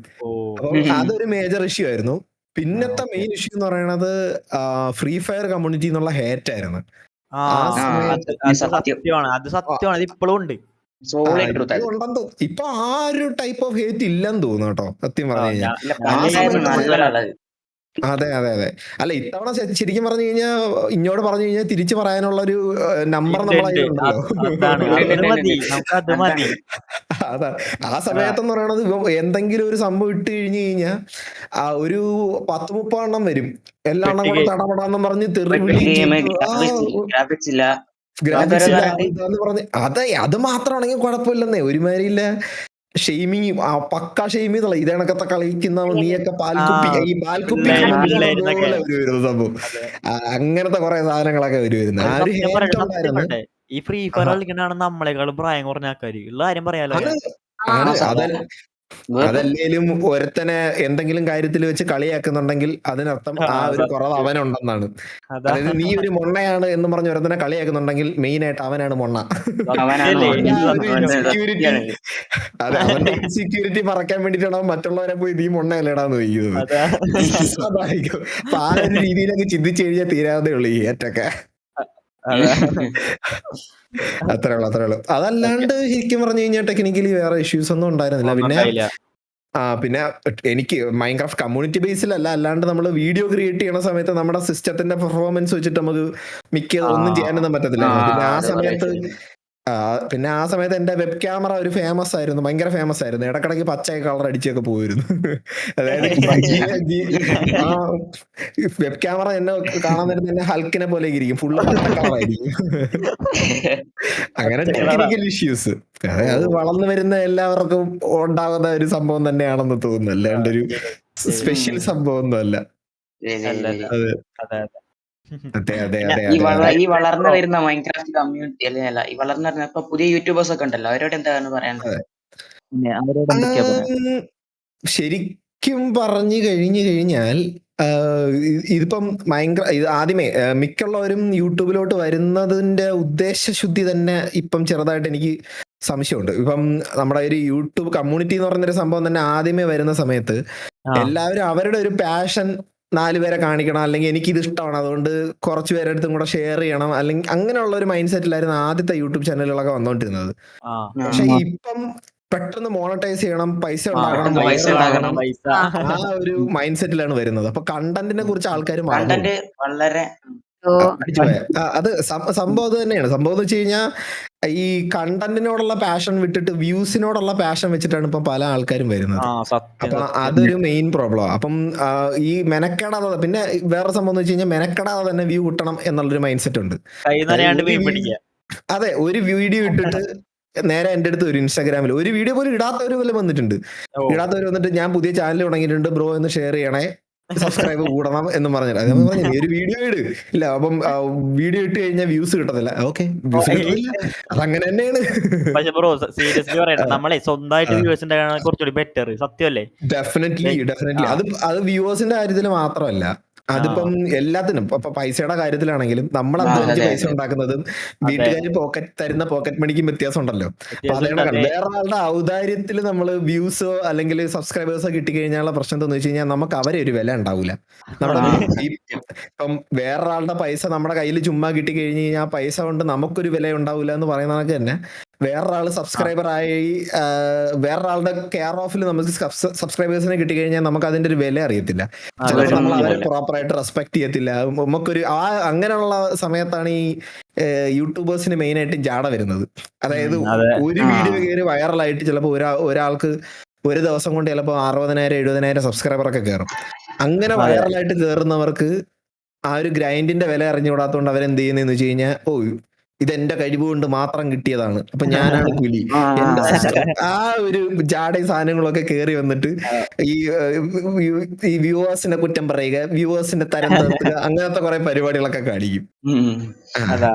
അപ്പം അതൊരു മേജർ ഇഷ്യൂ ആയിരുന്നു. പിന്നത്തെ മെയിൻ ഇഷ്യൂ എന്ന് പറയുന്നത് ഫ്രീ ഫയർ കമ്മ്യൂണിറ്റി എന്നുള്ള ഹേറ്റ് ആയിരുന്നു. ഇപ്പൊ ആ ഒരു ടൈപ്പ് ഓഫ് ഹേറ്റ് ഇല്ലെന്ന് തോന്നുന്നു കേട്ടോ, സത്യം പറഞ്ഞു കഴിഞ്ഞാൽ. അതെ അതെ അതെ. അല്ല ഇത്തവണ ശരിക്കും പറഞ്ഞു കഴിഞ്ഞാൽ ഇങ്ങോട്ട് പറഞ്ഞു കഴിഞ്ഞാൽ തിരിച്ചു പറയാനുള്ള ഒരു നമ്പർ ഉണ്ട് നമ്മളെ ഉണ്ട്. കയ്യിലുണ്ടല്ലോ. അതാണ് അത് മതി, നമുക്ക് അത് മതി. അതാ ആ സമയത്തെന്ന് പറയണത് എന്തെങ്കിലും ഒരു സംഭവം ഇട്ട് കഴിഞ്ഞു കഴിഞ്ഞാൽ ഒരു 10-30 വരും. എല്ലാ എണ്ണം കൂടെ വെട്ടുകയും തടപടാന്നും പറഞ്ഞ് തെറിവിളി ഗെയിം ഗ്രാഫിക്സ് ഇല്ല ഗ്രാഫിക്സ് ഇല്ല പറഞ്ഞിട്ട് ഇതാന്ന് പറഞ്ഞ് അതെ അത് മാത്രമാണെങ്കിൽ കുഴപ്പമില്ലെന്നേ ഒരുമാതിരിയില്ല ഷെയ്മിങ് പക്ക ഷെയ്മി ഇത് കണക്കത്തെ കളിക്കുന്ന നീയൊക്കെ പാൽക്കുപ്പി ഈ പാൽക്കുപ്പി പിള്ളേരെന്നൊക്കെ. പോലെ ഒരു വരുന്ന സംഭവം അതെ. അങ്ങനത്തെ കുറെ സാധനങ്ങളൊക്കെ വരുമായിരുന്നു. ആ ഒരു സത്യം ഹേറ്റ് ഉണ്ടായിരുന്നു. പറയട്ടെ, ഈ ഫ്രീ ഫയർ കളിക്കണാണ് നമ്മളെക്കാളും പ്രായം കുറഞ്ഞ ആൾക്കാര് ഉള്ള കാര്യം പറയാലോ. ആണ് അതല്ലേലും ഒരുത്തനെ എന്തെങ്കിലും കാര്യത്തിൽ വെച്ച് കളിയാക്കുന്നുണ്ടെങ്കിൽ അതിനർത്ഥം ആ ഒരു കുറവ് അവനുണ്ടെന്നാണ്. അതായത് നീ ഒരു മൊണ്ണയാണ് എന്ന് പറഞ്ഞ് ഒരുത്തനെ കളിയാക്കുന്നുണ്ടെങ്കിൽ മെയിൻ ആയിട്ട് അവനാണ് മൊണ്ണ. അതെ അവന്റെ ഇൻസെക്യൂരിറ്റി മറക്കാൻ വേണ്ടിട്ടാണ് മറ്റുള്ളവരെ പോയി നീ മൊണ്ണയല്ലേടാന്ന് ചോദിക്കുന്നത്. സ്വാഭാവികം. അപ്പൊ ആ ഒരു രീതിയിലൊക്കെ ചിന്തിച്ചു കഴിഞ്ഞാൽ തീരാതെ ഉള്ളു ഈ ഏറ്റൊക്കെ. അത്രേ ഉള്ളൂ. അതല്ലാണ്ട് ശരിക്കും പറഞ്ഞു കഴിഞ്ഞാൽ ടെക്നിക്കലി വേറെ ഇഷ്യൂസ് ഒന്നും ഉണ്ടായിരുന്നില്ല. പിന്നെ എനിക്ക് മൈൻക്രാഫ്റ്റ് കമ്മ്യൂണിറ്റി ബേസിലല്ല, അല്ലാണ്ട് നമ്മൾ വീഡിയോ ക്രിയേറ്റ് ചെയ്യണ സമയത്ത് നമ്മുടെ സിസ്റ്റത്തിന്റെ പെർഫോമൻസ് വെച്ചിട്ട് നമുക്ക് ഒന്നും ചെയ്യാനൊന്നും പറ്റത്തില്ലായിരുന്നു. പിന്നെ ആ സമയത്ത് എന്റെ വെബ് ക്യാമറ ഒരു ഫേമസ് ആയിരുന്നു, ഭയങ്കര ഫേമസ് ആയിരുന്നു. ഇടക്കിടക്ക് പച്ച കളർ അടിച്ചൊക്കെ പോയിരുന്നു. അതായത് ആ വെബ് ക്യാമറ എന്നെ കാണാൻ നേരത്തെ എന്നെ ഹൽക്കിനെ പോലെ ഇരിക്കും, ഫുള്ള് പച്ച കളറായിരിക്കും. അങ്ങനെ ടെക്നിക്കൽ ഇഷ്യൂസ് അത് വളർന്നു വരുന്ന എല്ലാവർക്കും ഉണ്ടാകുന്ന ഒരു സംഭവം തന്നെയാണെന്ന് തോന്നുന്നു, അല്ലാണ്ട് ഒരു സ്പെഷ്യൽ സംഭവം ഒന്നും അല്ല. ഈ വളർന്നു വരുന്ന മൈൻക്രാഫ്റ്റ് കമ്മ്യൂണിറ്റി അല്ല ഈ വളർന്നു വരുന്ന ഇപ്പൊ പുതിയ യൂട്യൂബേഴ്സ് ഒക്കെ ഉണ്ടല്ലോ, അവരോട് എന്താണ് പറയാനുള്ളത്? ശരിക്കും പറഞ്ഞു കഴിഞ്ഞു കഴിഞ്ഞാൽ ഇതിപ്പം ഇത് ആദ്യമേ മിക്കുള്ളവരും യൂട്യൂബിലോട്ട് വരുന്നതിന്റെ ഉദ്ദേശശുദ്ധി തന്നെ ഇപ്പം ചെറുതായിട്ട് എനിക്ക് സംശയമുണ്ട്. ഇപ്പം നമ്മുടെ ഒരു യൂട്യൂബ് കമ്മ്യൂണിറ്റി എന്ന് പറഞ്ഞൊരു സംഭവം തന്നെ ആദ്യമേ വരുന്ന സമയത്ത് എല്ലാവരും അവരുടെ ഒരു പാഷൻ 4 പേരെ കാണിക്കണം, അല്ലെങ്കിൽ എനിക്ക് ഇത് ഇഷ്ടമാണ് അതുകൊണ്ട് കുറച്ച് പേരുടെ അടുത്തും കൂടെ ഷെയർ ചെയ്യണം, അല്ലെങ്കിൽ അങ്ങനെയുള്ള ഒരു മൈൻഡ് സെറ്റിലായിരുന്നു ആദ്യത്തെ യൂട്യൂബ് ചാനലുകളൊക്കെ വന്നുകൊണ്ടിരുന്നത്. പക്ഷെ ഇപ്പം പെട്ടെന്ന് മോണറ്റൈസ് ചെയ്യണം, പൈസ ഉണ്ടാക്കണം, ആ ഒരു മൈൻഡ് സെറ്റിലാണ് വരുന്നത്. അപ്പൊ കണ്ടന്റിനെ കുറിച്ച് ആൾക്കാർ വളരെ അത് സംഭവം അത് തന്നെയാണ്. സംഭവം എന്ന് വെച്ച് കഴിഞ്ഞാൽ ഈ കണ്ടന്റിനോടുള്ള പാഷൻ വിട്ടിട്ട് വ്യൂസിനോടുള്ള പാഷൻ വെച്ചിട്ടാണ് ഇപ്പൊ പല ആൾക്കാരും വരുന്നത്. അപ്പൊ അതൊരു മെയിൻ പ്രോബ്ലം. അപ്പം ഈ മെനക്കെടാതെ, പിന്നെ വേറെ സംഭവം എന്ന് വെച്ച് കഴിഞ്ഞാൽ മെനക്കെടാതെ തന്നെ വ്യൂ കിട്ടണം എന്നുള്ളൊരു മൈൻഡ് സെറ്റ് ഉണ്ട്. അതെ, ഒരു വീഡിയോ ഇട്ടിട്ട് നേരെ എന്റെ അടുത്ത് ഒരു ഇൻസ്റ്റാഗ്രാമിൽ ഒരു വീഡിയോ പോലും ഇടാത്തവര് പോലും വന്നിട്ടുണ്ട്. വന്നിട്ട് ഞാൻ പുതിയ ചാനൽ തുടങ്ങിയിട്ടുണ്ട് ബ്രോ എന്ന് ഷെയർ ചെയ്യണേ, സബ്സ്ക്രൈബ് കൂടണം എന്ന് പറഞ്ഞിട്ട് അത് പറഞ്ഞു നീ ഒരു വീഡിയോ ഇട്. ഇല്ല അപ്പം വീഡിയോ ഇട്ട് കഴിഞ്ഞാൽ വ്യൂസ് കിട്ടത്തില്ല. ഓക്കെ, വ്യൂസ് കിട്ടുന്നില്ല, അതങ്ങനെ തന്നെയാണ്. പക്ഷെ ബ്രോ സീരിയസ്ലി പറയട്ടെ, നമ്മളെ സ്വന്തമായിട്ട് വ്യൂവേഴ്സ് ഉണ്ടാകാൻ കുറച്ചുകൂടി ബെറ്റർ, സത്യമല്ലേ? ഡെഫിനറ്റ്ലി. അത് വ്യൂവേഴ്സിന്റെ കാര്യത്തിൽ മാത്രമല്ല, അതിപ്പം എല്ലാത്തിനും. ഇപ്പൊ പൈസയുടെ കാര്യത്തിലാണെങ്കിലും നമ്മൾ അധ്വാനിച്ച് പൈസ ഉണ്ടാക്കുന്നതും വീട്ടുകാർ തരുന്ന പോക്കറ്റ് മണിക്കും വ്യത്യാസം ഉണ്ടല്ലോ. അപ്പൊ അതേപോലെ വേറെ ആളുടെ ഔദാര്യത്തിൽ നമ്മൾ വ്യൂസോ അല്ലെങ്കിൽ സബ്സ്ക്രൈബേഴ്സോ കിട്ടിക്കഴിഞ്ഞാലുള്ള പ്രശ്നം എന്താണെന്ന് വെച്ച് കഴിഞ്ഞാൽ നമുക്ക് അവരെ ഒരു വില ഉണ്ടാവില്ല. നമ്മുടെ ഇപ്പം വേറൊരാളുടെ പൈസ നമ്മുടെ കയ്യിൽ ചുമ്മാ കിട്ടിക്കഴിഞ്ഞ് കഴിഞ്ഞാൽ ആ പൈസ കൊണ്ട് നമുക്കൊരു വില ഉണ്ടാവില്ല എന്ന് പറയുന്നതൊക്കെ തന്നെ വേറൊരാൾ സബ്സ്ക്രൈബർ ആയി വേറൊരാളുടെ കെയർ ഓഫിൽ നമുക്ക് സബ്സ്ക്രൈബേഴ്സിനെ കിട്ടിക്കഴിഞ്ഞാൽ നമുക്ക് അതിന്റെ ഒരു വില അറിയത്തില്ല. ചിലപ്പോൾ നമ്മൾ അവരെ പ്രോപ്പറായിട്ട് റെസ്പെക്ട് ചെയ്യത്തില്ല. നമുക്കൊരു അങ്ങനെയുള്ള സമയത്താണ് ഈ യൂട്യൂബേഴ്സിന് മെയിൻ ആയിട്ട് ജാട വരുന്നത്. അതായത് ഒരു വീഡിയോ കയറി വൈറലായിട്ട് ചിലപ്പോൾ ഒരാൾക്ക് ഒരു ദിവസം കൊണ്ട് ചിലപ്പോൾ 60,000-70,000 സബ്സ്ക്രൈബർ ഒക്കെ കയറും. അങ്ങനെ വൈറലായിട്ട് കയറുന്നവർക്ക് ആ ഒരു ഗ്രൈൻഡിന്റെ വില അറിഞ്ഞുകൂടാത്തതുകൊണ്ട് അവരെന്ത് ചെയ്യുന്നതെന്ന് വെച്ച് കഴിഞ്ഞാൽ ഇതെന്റെ കഴിവ് കൊണ്ട് മാത്രം കിട്ടിയതാണ്, അപ്പൊ ഞാനാണ് പുലി, ആ ഒരു ജാടയും സാധനങ്ങളൊക്കെ കയറി വന്നിട്ട് ഈ വ്യൂവേഴ്സിനെ കുറ്റം പറയുക, വ്യൂവേഴ്സിന്റെ തരം നിർത്തുക, അങ്ങനത്തെ കുറെ പരിപാടികളൊക്കെ കാണിക്കും.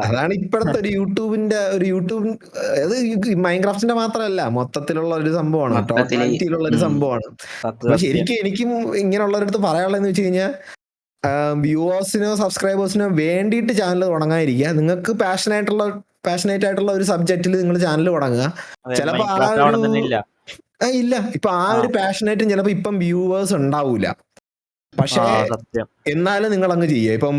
അതാണ് ഇപ്പോഴത്തെ ഒരു യൂട്യൂബ് അത് മൈൻക്രാഫ്റ്റിന്റെ മാത്രമല്ല മൊത്തത്തിലുള്ള ഒരു സംഭവമാണ്, ടോട്ടാലിറ്റിയിലുള്ള ഒരു സംഭവമാണ്. അപ്പൊ ശരിക്കും എനിക്കും ഇങ്ങനെയുള്ളവരടുത്ത് പറയാനുള്ളതെന്ന് വെച്ച് കഴിഞ്ഞാൽ വ്യൂവേഴ്സിനോ സബ്സ്ക്രൈബേഴ്സിനോ വേണ്ടിയിട്ട് ചാനൽ തുടങ്ങാതിരിക്കുക. നിങ്ങൾക്ക് പാഷനേറ്റ് ആയിട്ടുള്ള ഒരു സബ്ജക്റ്റിൽ നിങ്ങൾ ചാനൽ തുടങ്ങുക. ചിലപ്പോ ഇല്ല, ഇപ്പൊ ആ ഒരു പാഷനേറ്റും ചിലപ്പോ ഇപ്പം വ്യൂവേഴ്സ് ഉണ്ടാവൂല. പക്ഷേ സത്യം. എന്നാലും നിങ്ങൾ അങ്ങ് ചെയ്യുക.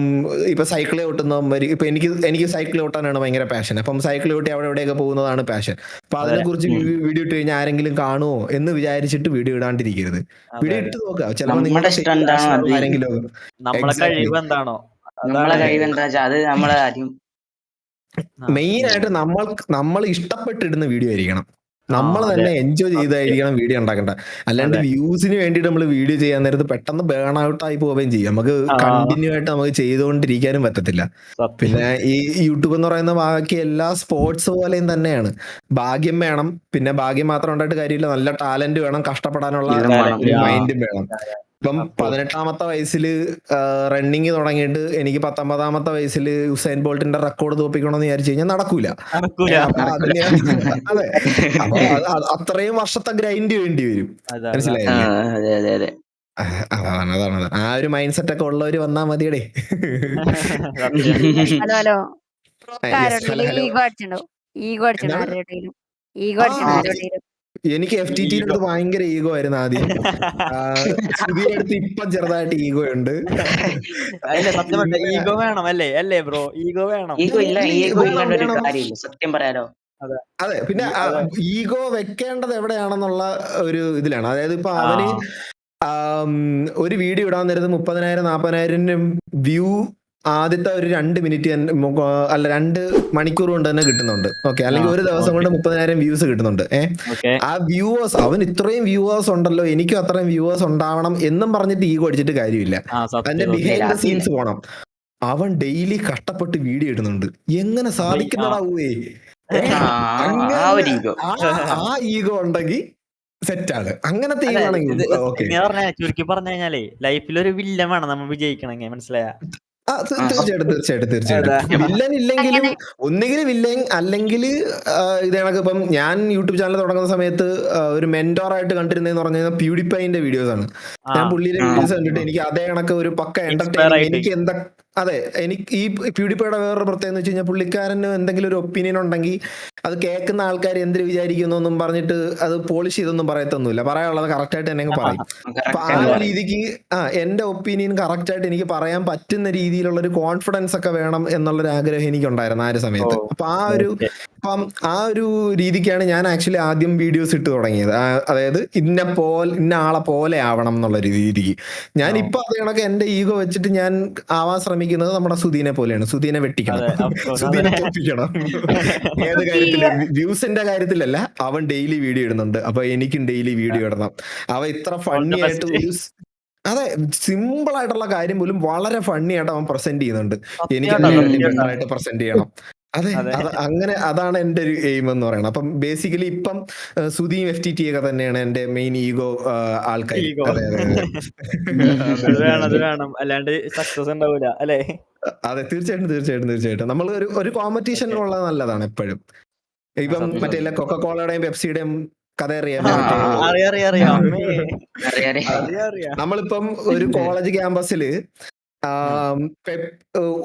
ഇപ്പൊ സൈക്കിൾ ഓട്ടുന്നവര്, ഇപ്പൊ എനിക്ക് സൈക്കിൾ ഓട്ടാനാണ് ഭയങ്കര പാഷൻ. അപ്പം സൈക്കിൾ ഓട്ടി അവിടെ എവിടെയൊക്കെ പോകുന്നതാണ് പാഷൻ. അപ്പൊ അതിനെക്കുറിച്ച് വീഡിയോ ഇട്ട് കഴിഞ്ഞാൽ ആരെങ്കിലും കാണുമോ എന്ന് വിചാരിച്ചിട്ട് വീഡിയോ ഇടാണ്ടിരിക്കരുത്. വീഡിയോ ഇട്ട് നോക്കുക. ചിലപ്പോൾ നിങ്ങളുടെ ആരെങ്കിലും നമ്മളെ കഴിവ് എന്താണോ നമ്മളെ കഴിവ് എന്താ വെച്ചാൽ അത് നമ്മളെ ആദ്യം മെയിൻ ആയിട്ട് നമ്മൾ ഇഷ്ടപ്പെട്ടിടുന്ന വീഡിയോ ആയിരിക്കണം. നമ്മൾ തന്നെ എൻജോയ് ചെയ്തായിരിക്കണം വീഡിയോ ഉണ്ടാക്കേണ്ട. അല്ലാണ്ട് വ്യൂസിന് വേണ്ടിയിട്ട് നമ്മൾ വീഡിയോ ചെയ്യാൻ നേരത്ത് പെട്ടെന്ന് ബേൺ ഔട്ട് ആയി പോവുകയും ചെയ്യും. നമുക്ക് കണ്ടിന്യൂ ആയിട്ട് നമുക്ക് ചെയ്തുകൊണ്ടിരിക്കാനും പറ്റത്തില്ല. പിന്നെ ഈ യൂട്യൂബ് എന്ന് പറയുന്ന ബാക്കി എല്ലാ സ്പോർട്സ് പോലെയും തന്നെയാണ്. ഭാഗ്യം വേണം. പിന്നെ ഭാഗ്യം മാത്രം ഉണ്ടായിട്ട് കാര്യമില്ല. നല്ല ടാലന്റ് വേണം. കഷ്ടപ്പെടാനുള്ള മൈൻഡും വേണം. ഇപ്പം 18ാമത്തെ വയസ്സിൽ റണ്ണിങ് തുടങ്ങിയിട്ട് എനിക്ക് 19ാമത്തെ വയസ്സിൽ ഉസൈൻ ബോൾട്ടിന്റെ റെക്കോർഡ് തോപ്പിക്കണമെന്ന് വിചാരിച്ചു കഴിഞ്ഞാൽ നടക്കൂല. അതെ, അത്രയും വർഷത്തെ ഗ്രൈൻഡ് വേണ്ടി വരും. മനസ്സിലായില്ലേ? അതാണ് ആ ഒരു മൈൻഡ് സെറ്റ് ഒക്കെ ഉള്ളവര് വന്നാ മതിയടേ. എനിക്ക് FTT അടുത്ത് ഭയങ്കര ഈഗോ ആയിരുന്നു ആദ്യം. സുധീരുടെ അടുത്ത് ഇപ്പം ചെറുതായിട്ട് ഈഗോ ഉണ്ട്. ഈഗോ വേണം അല്ലേ ബ്രോ? ഈഗോ വേണം. സത്യം പറയാലോ. അതെ, പിന്നെ ഈഗോ വെക്കേണ്ടത് എവിടെയാണെന്നുള്ള ഒരു ഇതിലാണ്. അതായത് ഇപ്പൊ അവന് ഒരു വീഡിയോ ഇടാൻ നേരത്ത് 30,000-40,000 വ്യൂ ആദ്യത്തെ ഒരു 2 മിനിറ്റ് അല്ല 2 മണിക്കൂർ കൊണ്ട് തന്നെ കിട്ടുന്നുണ്ട്. ഓക്കെ, അല്ലെങ്കിൽ ഒരു ദിവസം കൊണ്ട് 30,000 വ്യൂസ് കിട്ടുന്നുണ്ട്. ആ വ്യൂവേഴ്സ്, അവൻ ഇത്രയും വ്യൂവേഴ്സ് ഉണ്ടല്ലോ, എനിക്കും അത്രയും വ്യൂവേഴ്സ് ഉണ്ടാവണം എന്നും പറഞ്ഞിട്ട് ഈഗോ അടിച്ചിട്ട് കാര്യമില്ല. അതിന്റെ ബിഹൈൻഡ് ദ സീൻസ് പോണം. അവൻ ഡെയിലി കഷ്ടപ്പെട്ട് വീഡിയോ ഇടുന്നുണ്ട്. എങ്ങനെ സാധിക്കുന്നതാവേ? ആ ഈഗോ ഉണ്ടെങ്കിൽ സെറ്റാണ്. അങ്ങനത്തെ ഈഗോ ആണെങ്കിൽ ചുരുക്കി പറഞ്ഞു കഴിഞ്ഞാലേ ലൈഫിലൊരു വില്ലൻ വേണം നമ്മൾ വിജയിക്കണമെങ്കിൽ. മനസ്സിലായ? തീർച്ചയായിട്ടും വില്ലൻ ഇല്ലെങ്കിലും ഒന്നുകിൽ വില്ലൻ അല്ലെങ്കിൽ ഇത് കണക്ക്. ഇപ്പം ഞാൻ യൂട്യൂബ് ചാനൽ തുടങ്ങുന്ന സമയത്ത് ഒരു മെന്റോർ ആയിട്ട് കണ്ടിരുന്നതെന്ന് പറഞ്ഞു കഴിഞ്ഞാൽ പ്യൂഡിഫൈന്റെ വീഡിയോസ് ആണ്. ഞാൻ പുള്ളിയുടെ വീഡിയോസ് കണ്ടിട്ട് എനിക്ക് അതേ കണക്ക് ഒരു പക്ക എന്റർടൈനിങ് എനിക്ക് എനിക്ക് ഈ പ്യൂഡിഫൈയുടെ വേറൊരു പ്രത്യേകത എന്ന് വെച്ച് കഴിഞ്ഞാൽ പുള്ളിക്കാരന് എന്തെങ്കിലും ഒരു ഒപ്പീനിയൻ ഉണ്ടെങ്കിൽ അത് കേൾക്കുന്ന ആൾക്കാർ എന്ത് വിചാരിക്കുന്നു എന്നും പറഞ്ഞിട്ട് അത് പോളിഷ് ചെയ്തൊന്നും പറയത്തൊന്നുമില്ല. പറയാനുള്ളത് കറക്റ്റായിട്ട് തന്നെ പറയും. അപ്പൊ ആ ഒരു രീതിക്ക് എന്റെ ഒപ്പീനിയൻ കറക്റ്റായിട്ട് എനിക്ക് പറയാൻ പറ്റുന്ന രീതിയിലുള്ള ഒരു കോൺഫിഡൻസ് ഒക്കെ വേണം എന്നുള്ളൊരു ആഗ്രഹം എനിക്കുണ്ടായിരുന്നു ആ ഒരു സമയത്ത്. അപ്പൊ ആ ഒരു രീതിക്കാണ് ഞാൻ ആക്ച്വലി ആദ്യം വീഡിയോസ് ഇട്ട് തുടങ്ങിയത്. അതായത് ഇന്ന ആളെ പോലെ ആവണം എന്നുള്ള രീതിക്ക്. ഞാൻ ഇപ്പൊ അതേ കണക്ക് എന്റെ ഈഗോ വെച്ചിട്ട് ഞാൻ ആവാൻ ശ്രമിക്കുന്നത് നമ്മുടെ സുധീനെ പോലെയാണ്. സുധീനെ വെട്ടിക്കണം, സുധീനെ തോപ്പിക്കണം. ഏത് കാര്യത്തില്? വ്യൂസിന്റെ കാര്യത്തിലല്ല, അവൻ ഡെയിലി വീഡിയോ ഇടുന്നുണ്ട്. അപ്പൊ എനിക്കും ഡെയിലി വീഡിയോ ഇടണം. അവൻ ഇത്ര ഫണ്ണി ആയിട്ട് അതെ, സിമ്പിൾ ആയിട്ടുള്ള കാര്യം പോലും വളരെ ഫണ്ണി ആയിട്ട് അവൻ പ്രസന്റ് ചെയ്യുന്നുണ്ട്. എനിക്ക് ബെറ്റർ ആയിട്ട് പ്രസന്റ് ചെയ്യണം. അതെ, അങ്ങനെ അതാണ് എന്റെ ഒരു എയിം എന്ന് പറയുന്നത്. അപ്പം ബേസിക്കലി ഇപ്പം സുധീം FTT ഒക്കെ തന്നെയാണ് എന്റെ മെയിൻ ഈഗോ ആൾക്കാർ. അല്ലാണ്ട് സക്സസ് ഉണ്ടാവില്ല അല്ലേ? അതെ, തീർച്ചയായിട്ടും നമ്മൾ ഒരു കോമ്പറ്റീഷൻ ഉള്ളത് നല്ലതാണ് എപ്പോഴും. ഇപ്പം മറ്റേ കൊക്കക്കോളയുടെയും പെപ്സിയുടെയും കഥ അറിയാം. നമ്മളിപ്പം ഒരു കോളേജ് ക്യാമ്പസിൽ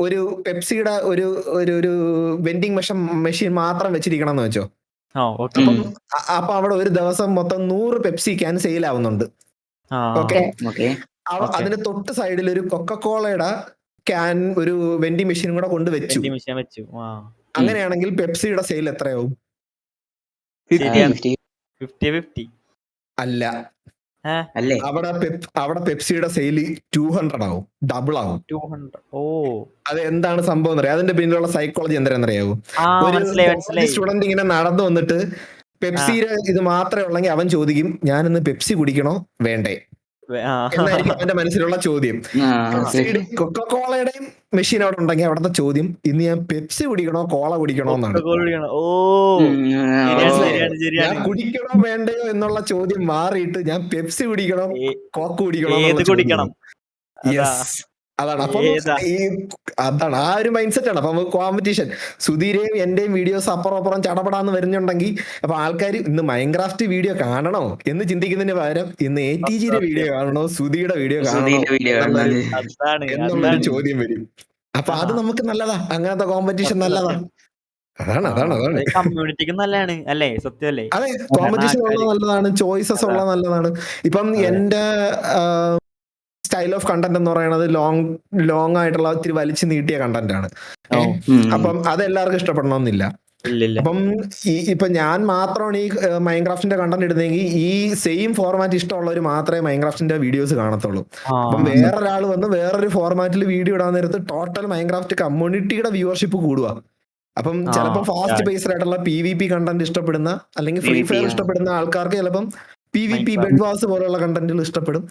ഒരു പെപ്സിയുടെ ഒരു വെൻഡിങ് മെഷീൻ മാത്രം വെച്ചിരിക്കണം എന്ന് വെച്ചോ. അപ്പൊ അവിടെ ഒരു ദിവസം മൊത്തം 100 പെപ്സി ക്യാൻ സെയിൽ ആവുന്നുണ്ട്. ഓക്കെ, അതിന് തൊട്ട് സൈഡിൽ ഒരു കൊക്കക്കോളയുടെ ക്യാൻ ഒരു വെൻഡിങ് മെഷീൻ കൂടെ കൊണ്ടുവച്ചു. അങ്ങനെയാണെങ്കിൽ പെപ്സിയുടെ സെയിൽ എത്രയാവും? 50-50 അല്ല, അവിടെ പെപ്സിയുടെ സെയിൽ 200 ആവും, ഡബിൾ ആവും. അത് എന്താണ് സംഭവം എന്നറിയാം? അതിന്റെ പിന്നിലുള്ള സൈക്കോളജി എന്താണെന്നറിയാവോ? ഒരു സ്റ്റുഡന്റ് ഇങ്ങനെ നടന്നു വന്നിട്ട് പെപ്സിയുടെ ഇത് മാത്രമേ ഉള്ളെങ്കിൽ അവൻ ചോദിക്കും, ഞാനിന്ന് പെപ്സി കുടിക്കണോ വേണ്ടേ എന്നായിരിക്കും അവന്റെ മനസ്സിലുള്ള ചോദ്യം. കൊക്കക്കോളയുടെയും മെഷീൻ അവിടെ ഉണ്ടെങ്കിൽ അവിടുത്തെ ചോദ്യം, ഇന്ന് ഞാൻ പെപ്സി കുടിക്കണോ കോള കുടിക്കണോ എന്നാണ്. ഞാൻ കുടിക്കണോ വേണ്ടയോ എന്നുള്ള ചോദ്യം മാറിയിട്ട് ഞാൻ പെപ്സി കുടിക്കണോ കോക്ക് കുടിക്കണോ. യെസ്, അതാണ്. അപ്പം അതാണ് ആ ഒരു മൈൻഡ് സെറ്റ് ആണ്. അപ്പൊ കോമ്പറ്റീഷൻ സുധീരെയും എന്റെയും വീഡിയോസ് അപ്പുറം ചടപടാന്ന് വരുന്നുണ്ടെങ്കിൽ അപ്പൊ ആൾക്കാർ ഇന്ന് മൈൻക്രാഫ്റ്റ് വീഡിയോ കാണണോ എന്ന് ചിന്തിക്കുന്നതിന് പകരം ഇന്ന് ATGയുടെ വീഡിയോ കാണണോ സുധിയുടെ വീഡിയോ കാണണോ എന്നുള്ളൊരു ചോദ്യം വരും. അപ്പൊ അത് നമുക്ക് നല്ലതാ, അങ്ങനത്തെ കോമ്പറ്റീഷൻ നല്ലതാ. അതാണ് കമ്മ്യൂണിറ്റിക്ക് നല്ലതാണ് അല്ലേ? സത്യമല്ലേ? അതെ, കോമ്പറ്റീഷൻ ഉള്ളത് നല്ലതാണ്, ചോയ്സസ് ഉള്ളത് നല്ലതാണ്. ഇപ്പം എന്റെ സ്റ്റൈൽ ഓഫ് കണ്ടന്റ് എന്ന് പറയുന്നത് ലോങ് ആയിട്ടുള്ള ഇത്തിരി വലിച്ചു നീട്ടിയ കണ്ടന്റ് ആണ്. അപ്പം അത് എല്ലാവർക്കും ഇഷ്ടപ്പെടണമെന്നില്ല. അപ്പം ഇപ്പൊ ഞാൻ മാത്രമാണ് ഈ മൈൻക്രാഫ്റ്റിന്റെ കണ്ടന്റ് ഇടുന്നെങ്കിൽ ഈ സെയിം ഫോർമാറ്റ് ഇഷ്ടമുള്ളവർ മാത്രമേ മൈൻക്രാഫ്റ്റിന്റെ വീഡിയോസ് കാണത്തുള്ളൂ. അപ്പം വേറൊരാൾ വന്ന് വേറൊരു ഫോർമാറ്റിൽ വീഡിയോ ഇടാൻ നേരത്ത് ടോട്ടൽ മൈൻക്രാഫ്റ്റ് കമ്മ്യൂണിറ്റിയുടെ വ്യൂവർഷിപ്പ് കൂടുക. അപ്പം ചിലപ്പോൾ ഫാസ്റ്റ് പേസ്ഡ് ആയിട്ടുള്ള PvP കണ്ടന്റ് ഇഷ്ടപ്പെടുന്ന അല്ലെങ്കിൽ ഫ്രീ ഫയർ ഇഷ്ടപ്പെടുന്ന ആൾക്കാർക്ക് ചിലപ്പം PvP ബെഡ് വാസ് പോലുള്ള കണ്ടന്റുകൾ ഇഷ്ടപ്പെടും.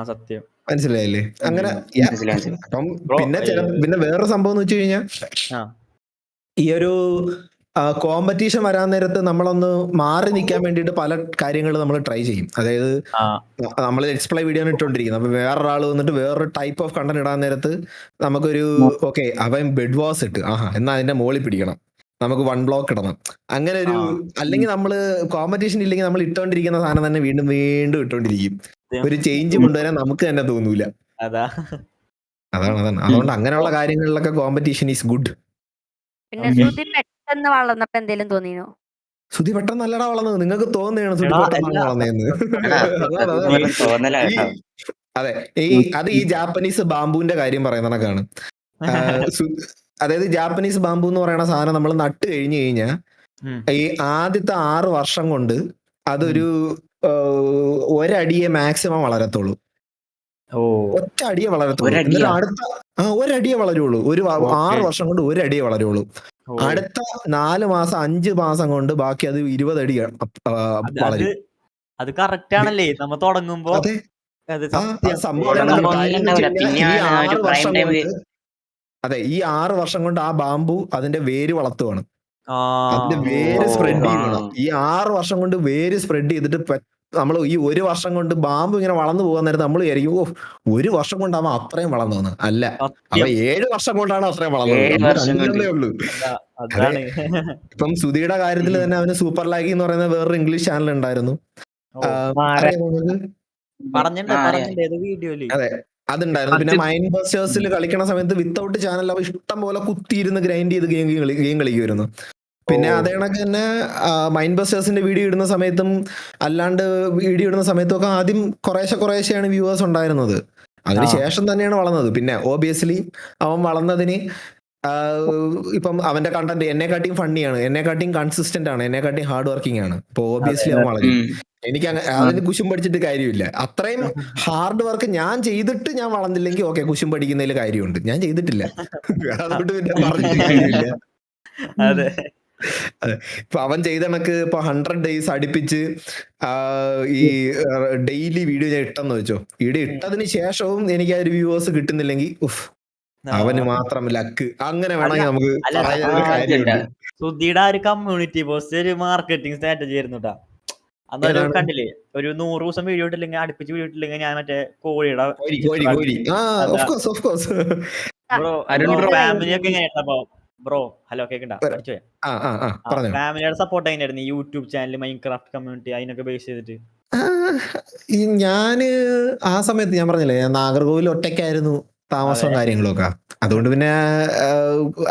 സത്യം, മനസ്സിലായില്ലേ? അങ്ങനെ അപ്പം പിന്നെ വേറൊരു സംഭവം എന്ന് വെച്ച് കഴിഞ്ഞാൽ ഈ ഒരു കോമ്പറ്റീഷൻ വരാൻ നേരത്ത് നമ്മളൊന്ന് മാറി നിൽക്കാൻ വേണ്ടിയിട്ട് പല കാര്യങ്ങൾ നമ്മൾ ട്രൈ ചെയ്യും. അതായത് നമ്മൾ ലെറ്റ്സ് പ്ലേ വീഡിയോ ഇട്ടുകൊണ്ടിരിക്കുന്നത്, അപ്പൊ വേറൊരാൾ വന്നിട്ട് വേറൊരു ടൈപ്പ് ഓഫ് കണ്ടന്റ് ഇടാൻ നേരത്ത് നമുക്കൊരു ഓക്കെ അവൻ ബെഡ് വാസ് ഇട്ട് എന്നാ അതിന്റെ മോളിൽ പിടിക്കണം, നമുക്ക് 1 ബ്ലോക്ക് ഇടണം, അങ്ങനെ ഒരു അല്ലെങ്കിൽ നമ്മള് കോമ്പറ്റീഷൻ ഇല്ലെങ്കിൽ നമ്മൾ ഇട്ടോണ്ടിരിക്കുന്ന സാധനം തന്നെ വീണ്ടും വീണ്ടും ഇട്ടോണ്ടിരിക്കും. ഒരു ചേഞ്ച് കൊണ്ടുവരാൻ നമുക്ക് തന്നെ തോന്നൂല. അതാണ് അതുകൊണ്ട് അങ്ങനെയുള്ള കാര്യങ്ങളിലൊക്കെ കോമ്പറ്റീഷൻ ഈസ് ഗുഡ്. പിന്നെ ശ്രുതി പെട്ടെന്ന് വളർന്നപ്പോ എന്തെങ്കിലും തോന്നിയോ? ശ്രുതി പെട്ടെന്ന് നല്ലടാ വളർന്നത്. നിങ്ങൾക്ക് തോന്നുകയാണ് ശ്രുതി പെട്ടെന്നാണ് വളർന്നതെന്ന്. അതെ, അത് ഈ ജാപ്പനീസ് ബാമ്പുവിന്റെ കാര്യം പറയുന്നതൊക്കെയാണ്. അതായത് ജാപ്പനീസ് ബാമ്പു എന്ന് പറയുന്ന സാധനം നമ്മൾ നട്ട് കഴിഞ്ഞു കഴിഞ്ഞാൽ ഈ ആദ്യത്തെ 6 വർഷം കൊണ്ട് അതൊരു 1 അടിയെ മാക്സിമം വളരത്തുള്ളൂ. ഒറ്റ അടിയെ വളരത്തുള്ളൂ. എന്നിട്ട് അടുത്ത 1 അടിയെ വളരുള്ളൂ. ഒരു 6 വർഷം കൊണ്ട് 1 അടിയെ വളരുള്ളൂ. അടുത്ത 4 മാസം 5 മാസം കൊണ്ട് ബാക്കി അത് 20 അടി വളരും. അത് കറക്റ്റ് ആണല്ലേ നമ്മ തുടങ്ങുമ്പോ. അതെ, ഈ 6 വർഷം കൊണ്ട് ആ ബാമ്പു അതിന്റെ വേര് വളർത്തുവാണ്. അതിന്റെ വേര് സ്പ്രെഡ് ചെയ്യണം. ഈ 6 വർഷം കൊണ്ട് വേര് സ്പ്രെഡ് ചെയ്തിട്ട് നമ്മൾ ഈ 1 വർഷം കൊണ്ട് ബാമ്പു ഇങ്ങനെ വളർന്നു പോകാൻ നേരത്ത് നമ്മൾ വിചാരിക്കും 1 വർഷം കൊണ്ട് അവൻ അത്രയും വളർന്നു വന്ന്. അല്ല, അവൻ 7 വർഷം കൊണ്ടാണ് അത്രയും വളർന്നത്. ഉള്ളൂ. ഇപ്പം സുധിയുടെ കാര്യത്തിൽ തന്നെ അവന് സൂപ്പർ ലാഗി എന്ന് പറയുന്ന വേറൊരു ഇംഗ്ലീഷ് ചാനൽ ഉണ്ടായിരുന്നു. അതെ, അതുണ്ടായിരുന്നു. പിന്നെ മൈൻഡ് ബസ്റ്റേഴ്സിൽ കളിക്കണ സമയത്ത് വിത്തൗട്ട് ചാനൽ അവ ഇഷ്ടം പോലെ കുത്തിയിരുന്ന് ഗ്രൈൻഡ് ചെയ്ത് ഗെയിം കളിക്കുമായിരുന്നു. പിന്നെ അതേ കണക്ക് തന്നെ മൈൻഡ് ബസ്റ്റേഴ്സിന്റെ വീഡിയോ ഇടുന്ന സമയത്തും അല്ലാണ്ട് വീഡിയോ ഇടുന്ന സമയത്തും ഒക്കെ ആദ്യം കുറേശ്ശെയാണ് വ്യൂവേഴ്സ് ഉണ്ടായിരുന്നത്. അതിനുശേഷം തന്നെയാണ് വളർന്നത്. പിന്നെ ഓബിയസ്ലി അവൻ വളർന്നതിന് ഇപ്പം അവന്റെ കണ്ടന്റ് എന്നെക്കാട്ടിയും ഫണ്ണിയാണ്, എന്നെക്കാട്ടിയും കൺസിസ്റ്റന്റ് ആണ്, എന്നെക്കാട്ടിയും ഹാർഡ് വർക്കിംഗ് ആണ്. അപ്പൊ ഓബിയസ്ലി അവൻ വളരും. എനിക്ക് അതിന് കുശും പഠിച്ചിട്ട് കാര്യമില്ല. അത്രയും ഹാർഡ് വർക്ക് ഞാൻ ചെയ്തിട്ട് ഞാൻ വളർന്നില്ലെങ്കിൽ ഓക്കെ, കുശും പഠിക്കുന്നതിൽ കാര്യമുണ്ട്. ഞാൻ ചെയ്തിട്ടില്ല, അതുകൊണ്ട് പിന്നെ പറഞ്ഞിട്ട് കാര്യമില്ല. അതെ, ഇപ്പൊ അവൻ ചെയ്ത കണക്ക് ഇപ്പൊ 100 days അടുപ്പിച്ച് ഈ ഡെയിലി വീഡിയോ ഞാൻ ഇട്ടെന്ന് വെച്ചോ, ഇട്ടതിന് ശേഷവും എനിക്ക് ആ ഒരു വ്യൂവേഴ്സ് കിട്ടുന്നില്ലെങ്കിൽ അവന് മാത്രം ലക്ക്. അങ്ങനെ വേണമെങ്കിൽ നമുക്ക് സുധിയുടെ ഒരു കമ്മ്യൂണിറ്റി പോസ്റ്റ് ഒരു മാർക്കറ്റിംഗ് സ്ട്രാറ്റജി ആയിരുന്നു കേട്ടാ. അന്നൊരു കണ്ടില്ലേ, ഒരു 100 ദിവസം വീഡിയോ ഇട്ടില്ലെങ്കിൽ അടുപ്പിച്ച് വീഡിയോ ഇട്ടില്ലെങ്കിൽ ഞാൻ മറ്റേ കോഴിയുടെ ഫാമിലിയൊക്കെ എങ്ങനെയാ ബ്രോ? ഹലോ, കേക്കണ്ടാ? ഫാമിലിയുടെ സപ്പോർട്ട് എങ്ങനെയായിരുന്നു യൂട്യൂബ് ചാനൽ, മൈൻക്രാഫ്റ്റ് കമ്മ്യൂണിറ്റി അതിനൊക്കെ ബേസ് ചെയ്തിട്ട്? ഞാന് ആ സമയത്ത് ഞാൻ പറഞ്ഞില്ലേ, ഞാൻ നാഗർകോവിൽ ഒറ്റയ്ക്കായിരുന്നു താമസവും കാര്യങ്ങളൊക്കെ. അതുകൊണ്ട് പിന്നെ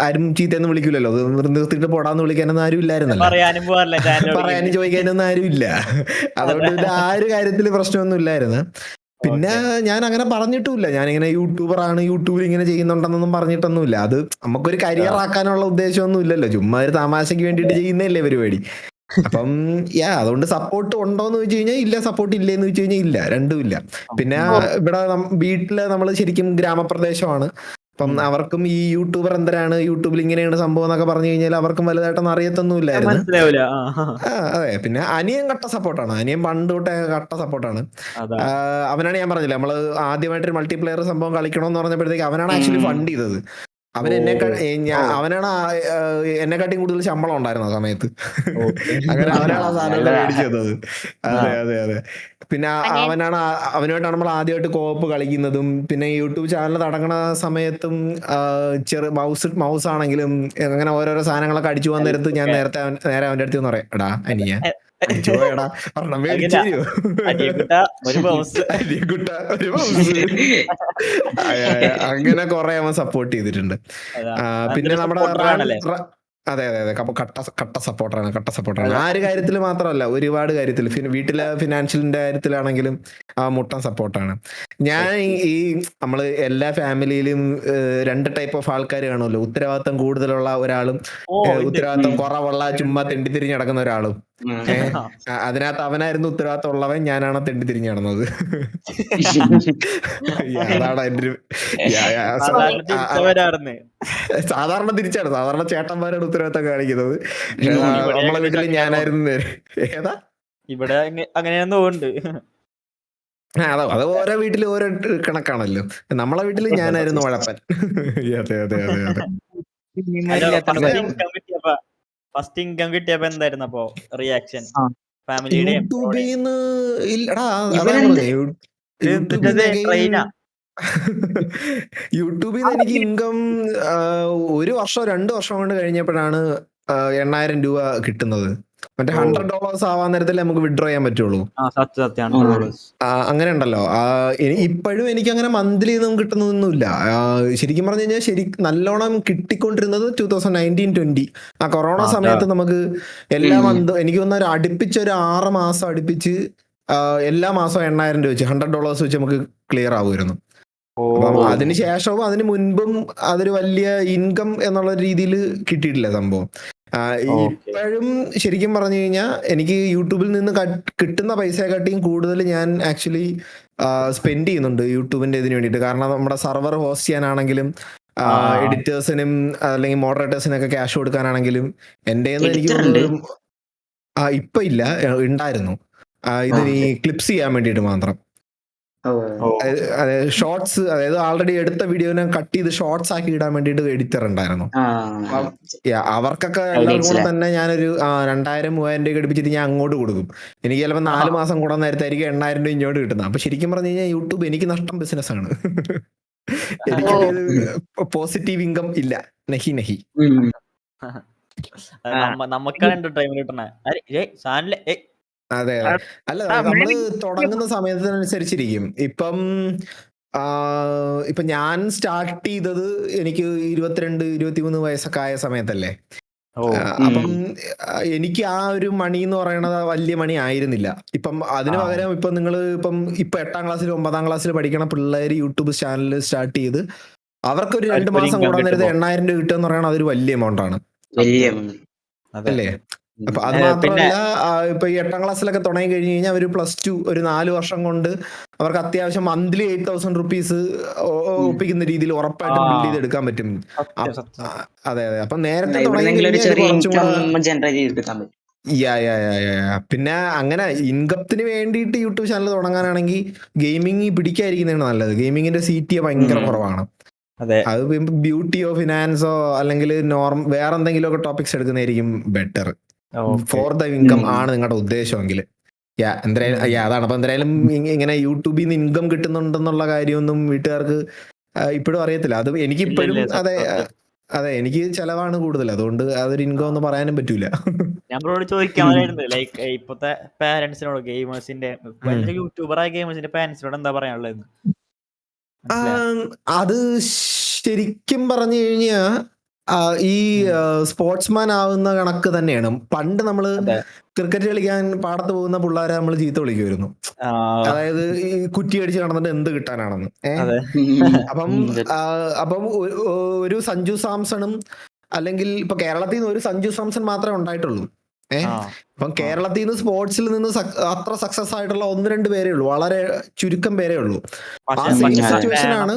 ആരും ചീത്തയൊന്നും വിളിക്കൂലല്ലോ, നിർത്തിയിട്ട് പോടാന്ന് വിളിക്കാനൊന്നും ആരും ഇല്ലായിരുന്നല്ലോ, പറയാനും ചോദിക്കാനൊന്നും ആരും ഇല്ല. അതുകൊണ്ട് പിന്നെ ആ ഒരു കാര്യത്തിൽ പ്രശ്നമൊന്നും ഇല്ലായിരുന്നു. പിന്നെ ഞാൻ അങ്ങനെ പറഞ്ഞിട്ടുമില്ല, ഞാനിങ്ങനെ യൂട്യൂബറാണ്, യൂട്യൂബിൽ ഇങ്ങനെ ചെയ്യുന്നുണ്ടെന്നൊന്നും പറഞ്ഞിട്ടൊന്നുമില്ല. അത് നമുക്കൊരു കരിയർ ആക്കാനുള്ള ഉദ്ദേശമൊന്നും ഇല്ലല്ലോ, ചുമ്മാ ഒരു തമാശക്ക് വേണ്ടിയിട്ട് ചെയ്യുന്നതല്ലേ പരിപാടി. അപ്പം അതുകൊണ്ട് സപ്പോർട്ട് ഉണ്ടോന്ന് ചോദിച്ചു കഴിഞ്ഞാൽ ഇല്ല, സപ്പോർട്ട് ഇല്ലേന്ന് ചോദിച്ചു കഴിഞ്ഞാൽ ഇല്ല, രണ്ടും ഇല്ല. പിന്നെ ഇവിടെ വീട്ടില് നമ്മള് ശരിക്കും ഗ്രാമപ്രദേശമാണ്. അപ്പം അവർക്കും ഈ യൂട്യൂബർ എന്തരാണ്, യൂട്യൂബിൽ ഇങ്ങനെയാണ് സംഭവം എന്നൊക്കെ പറഞ്ഞു കഴിഞ്ഞാൽ അവർക്കും വലുതായിട്ടൊന്നും അറിയത്തൊന്നും ഇല്ലായിരുന്നു. അതെ, പിന്നെ അനിയൻ കട്ട സപ്പോർട്ടാണ്, അനിയൻ പണ്ട് തൊട്ടേ കട്ട സപ്പോർട്ടാണ്. അവനാണ് ഞാൻ പറഞ്ഞില്ല, നമ്മള് ആദ്യമായിട്ടൊരു മൾട്ടിപ്ലെയർ സംഭവം കളിക്കണമെന്ന് പറഞ്ഞപ്പോഴത്തേക്ക് അവനാണ് ആക്ച്വലി ഫണ്ട് ചെയ്തത്. അവനാണ് എന്നെക്കാട്ടിയും കൂടുതൽ ശമ്പളം ഉണ്ടായിരുന്നു ആ സമയത്ത്. അങ്ങനെ അവനാണ് ആ സാധനം മേടിച്ചു തന്നത്. അതെ. പിന്നെ അവനുമായിട്ടാണ് നമ്മൾ ആദ്യമായിട്ട് കോപ്പ് കളിക്കുന്നതും. പിന്നെ യൂട്യൂബ് ചാനൽ തുടങ്ങണ സമയത്തും മൗസ് ആണെങ്കിലും അങ്ങനെ ഓരോരോ സാധനങ്ങളൊക്കെ അടിച്ചു പോകാൻ നേരത്ത് ഞാൻ നേരെ അവന്റെ അടുത്ത് പറയാം, എടാ അനിയ അടിച്ചു പോയടാ, ഒരെണ്ണം മേടിച്ചു തരുമോ? അങ്ങനെ കുറെ അവൻ സപ്പോർട്ട് ചെയ്തിട്ടുണ്ട്. പിന്നെ നമ്മുടെ അതെ അതെ അതെ കട്ട സപ്പോർട്ടറാണ്. ആ ഒരു കാര്യത്തിൽ മാത്രമല്ല, ഒരുപാട് കാര്യത്തിൽ വീട്ടിലെ ഫിനാൻഷ്യലിന്റെ കാര്യത്തിലാണെങ്കിലും മുട്ടൻ സപ്പോർട്ടാണ്. ഞാൻ ഈ നമ്മള് എല്ലാ ഫാമിലിയിലും 2 ടൈപ്പ് ഓഫ് ആൾക്കാർ കാണുമല്ലോ. ഉത്തരവാദിത്തം കൂടുതലുള്ള ഒരാളും ഉത്തരവാദിത്തം കുറവുള്ള ചുമ്മാ തെണ്ടിത്തിരിഞ്ഞ് നടക്കുന്ന ഒരാളും. അതിനകത്ത് അവനായിരുന്നു ഉത്തരവാദിത്തം ഉള്ളവൻ, ഞാനാണ് തെണ്ടിത്തിരിഞ്ഞ് നടന്നത്. അതാണ് എന്റെ ഒരു സാധാരണ തിരിച്ചാണ്. സാധാരണ ചേട്ടന്മാരാണ് ഉത്തരവാദിത്തം കാണിക്കുന്നത്. നമ്മളെ വീട്ടില് ഞാനായിരുന്നു. ഏതാ ഇവിടെ അങ്ങനെയാന്ന് തോന്നുന്നുണ്ട്. അത് ഓരോ വീട്ടിലും ഓരോ കണക്കാണല്ലോ. നമ്മളെ വീട്ടില് ഞാനായിരുന്നു ഉഴപ്പൻ. അതെ അതെ അതെ അതെ. ഫസ്റ്റ് ഇൻകം കിട്ടിയപ്പോ എന്തായിരുന്നു അപ്പൊ റിയാക്ഷൻ ഫാമിലിയുടെ? യൂട്യൂബിന്ന് ഇല്ലടാ, അതാ പറഞ്ഞേ, യൂട്യൂബിന്ന് യൂട്യൂബിൽ നിന്ന് എനിക്ക് ഇൻകം 1 വർഷം 2 വർഷം കൊണ്ട് കഴിഞ്ഞപ്പോഴാണ് 8,000 രൂപ കിട്ടുന്നത്. മറ്റേ $100 ആവാൻ നേരത്തല്ലേ നമുക്ക് വിഡ്രോ ചെയ്യാൻ പറ്റുള്ളൂ. അങ്ങനെ ഉണ്ടല്ലോ. ഇപ്പോഴും എനിക്ക് അങ്ങനെ മന്ത്ലി ഒന്നും കിട്ടുന്നതൊന്നുമില്ല. ശരിക്കും പറഞ്ഞു കഴിഞ്ഞാൽ നല്ലോണം കിട്ടിക്കൊണ്ടിരുന്നത് 2019-20 ആ കൊറോണ സമയത്ത് നമുക്ക് എല്ലാ മന്തും എനിക്ക് തോന്നുന്ന അടുപ്പിച്ച് ഒരു 6 മാസം അടുപ്പിച്ച് എല്ലാ മാസവും 8,000 രൂപ വെച്ച് $100 വെച്ച് നമുക്ക് ക്ലിയർ ആവുമായിരുന്നു. അപ്പം അതിനുശേഷവും അതിന് മുൻപും അതൊരു വലിയ ഇൻകം എന്നുള്ള രീതിയിൽ കിട്ടിയിട്ടില്ല സംഭവം. ഇപ്പോഴും ശരിക്കും പറഞ്ഞു കഴിഞ്ഞാൽ എനിക്ക് യൂട്യൂബിൽ നിന്ന് കിട്ടുന്ന പൈസയെക്കാട്ടിയും കൂടുതൽ ഞാൻ ആക്ച്വലി സ്പെൻഡ് ചെയ്യുന്നുണ്ട് യൂട്യൂബിന്റെ ഇതിന് വേണ്ടിയിട്ട്. കാരണം നമ്മുടെ സർവർ ഹോസ്റ്റ് ചെയ്യാനാണെങ്കിലും എഡിറ്റേഴ്സിനും അല്ലെങ്കിൽ മോഡറേറ്റേഴ്സിനൊക്കെ ക്യാഷ് കൊടുക്കാനാണെങ്കിലും എൻ്റെ എനിക്ക് ഇപ്പൊ ഇല്ല, ഉണ്ടായിരുന്നു. ഇതിന് ക്ലിപ്സ് ചെയ്യാൻ വേണ്ടിയിട്ട് മാത്രം. അതായത് ഷോർട്സ്, അതായത് ആൾറെഡി എടുത്ത വീഡിയോനെ കട്ട് ചെയ്ത് ഷോർട്സ് ആക്കി ഇടാൻ വേണ്ടിയിട്ട് എഡിറ്റർ ഉണ്ടായിരുന്നു. അവർക്കൊക്കെ എല്ലാവർക്കും കൂടെ തന്നെ ഞാനൊരു 2,000-3,000 രൂപ ഘടിപ്പിച്ചിട്ട് ഞാൻ അങ്ങോട്ട് കൊടുക്കും. എനിക്ക് ചിലപ്പോൾ 4 മാസം കൂടെ നേരത്തായിരിക്കും 8,000 രൂപ ഇങ്ങോട്ട് കിട്ടുന്നത്. അപ്പൊ ശരിക്കും പറഞ്ഞു കഴിഞ്ഞാൽ യൂട്യൂബ് എനിക്ക് നഷ്ടം ബിസിനസ്സാണ്. എനിക്ക് പോസിറ്റീവ് ഇൻകം ഇല്ല. നഹി നമുക്കാണ് എന്റർടൈൻമെന്റ് കിട്ടണേ. അതെ അതെ. അല്ല, നമ്മള് തുടങ്ങുന്ന സമയത്തിനനുസരിച്ചിരിക്കും. ഇപ്പൊ ഞാൻ സ്റ്റാർട്ട് ചെയ്തത് എനിക്ക് 22-23 വയസ്സൊക്കെ ആയ സമയത്തല്ലേ. അപ്പം എനിക്ക് ആ ഒരു മണി എന്ന് പറയണത് വലിയ മണി ആയിരുന്നില്ല. ഇപ്പം അതിന് പകരം ഇപ്പൊ നിങ്ങൾ ഇപ്പം 8ാം ക്ലാസ്സിൽ 9ാം ക്ലാസ്സിൽ പഠിക്കണ പിള്ളേർ യൂട്യൂബ് ചാനൽ സ്റ്റാർട്ട് ചെയ്ത് അവർക്ക് ഒരു 2 മാസം കൂടാൻ നേരത്തെ 8,000 രൂപ കിട്ടുക എന്ന് പറയുന്നത് അതൊരു വലിയ എമൗണ്ട് ആണ് അല്ലേ. അപ്പൊ അത് മാത്രമല്ല, ഇപ്പൊ ഈ 8ാം ക്ലാസ്സിലൊക്കെ തുടങ്ങി കഴിഞ്ഞ് കഴിഞ്ഞാൽ അവർ +2 ഒരു 4 വർഷം കൊണ്ട് അവർക്ക് അത്യാവശ്യം മന്ത്ലി 8,000 റുപ്പീസ് ഒപ്പിക്കുന്ന രീതിയിൽ ഉറപ്പായിട്ടും ബിൽഡ് ചെയ്തെടുക്കാൻ പറ്റും. അതെ അതെ. അപ്പൊ നേരത്തെ തുടങ്ങി പിന്നെ അങ്ങനെ ഇൻകത്തിന് വേണ്ടിയിട്ട് യൂട്യൂബ് ചാനൽ തുടങ്ങാനാണെങ്കിൽ ഗെയിമിംഗ് പിടിക്കാതിരിക്കുന്നതാണ് നല്ലത്. ഗെയിമിങ്ങിന്റെ CTA ഭയങ്കര കുറവാണ്. അത് ബ്യൂട്ടിയോ ഫിനാൻസോ അല്ലെങ്കിൽ വേറെ എന്തെങ്കിലുമൊക്കെ ടോപ്പിക്സ് എടുക്കുന്നതായിരിക്കും ബെറ്റർ ഫോർ ദ ഇൻകം ആണ് നിങ്ങളുടെ ഉദ്ദേശമെങ്കിൽ. അതാണ്. അപ്പൊ എന്തായാലും ഇങ്ങനെ യൂട്യൂബിൽ നിന്ന് ഇൻകം കിട്ടുന്നുണ്ടെന്നുള്ള കാര്യമൊന്നും വീട്ടുകാർക്ക് ഇപ്പോഴും അറിയത്തില്ല. അത് എനിക്കിപ്പോഴും അതെ എനിക്ക് ചെലവാണ് കൂടുതൽ, അതുകൊണ്ട് അതൊരു ഇൻകം ഒന്നും പറയാനും പറ്റൂല. ഞാൻ ബ്രോയോട് ചോദിക്കാമായിരുന്നു, ലൈക്ക് ഇപ്പത്തെ പാരന്റ്സിനോട് ഗെയിമേഴ്സിന്റെ യൂട്യൂബറായ ഗെയിമേഴ്സിന്റെ പാരന്റ്സിനോട് എന്താ പറയാനുള്ളത്? അത് ശരിക്കും പറഞ്ഞു കഴിഞ്ഞാ ഈ സ്പോർട്സ്മാൻ ആവുന്ന കണക്ക് തന്നെയാണ്. പണ്ട് നമ്മള് ക്രിക്കറ്റ് കളിക്കാൻ പാടത്ത് പോകുന്ന പിള്ളേരെ നമ്മൾ ചീത്ത വിളിക്കുമായിരുന്നു. അതായത് ഈ കുറ്റി അടിച്ച് നടന്നിട്ട് എന്ത് കിട്ടാനാണെന്ന്. അപ്പം ഒരു സഞ്ജു സാംസണും, അല്ലെങ്കിൽ ഇപ്പൊ കേരളത്തിൽ നിന്ന് ഒരു സഞ്ജു സാംസൺ മാത്രമേ ഉണ്ടായിട്ടുള്ളൂ. അപ്പം കേരളത്തിൽ നിന്ന് സ്പോർട്സിൽ നിന്ന് അത്ര സക്സസ് ആയിട്ടുള്ള 1-2 പേരേ ഉള്ളൂ, വളരെ ചുരുക്കം പേരേ ഉള്ളൂ. ആ സെയിം സിറ്റുവേഷൻ ആണ്.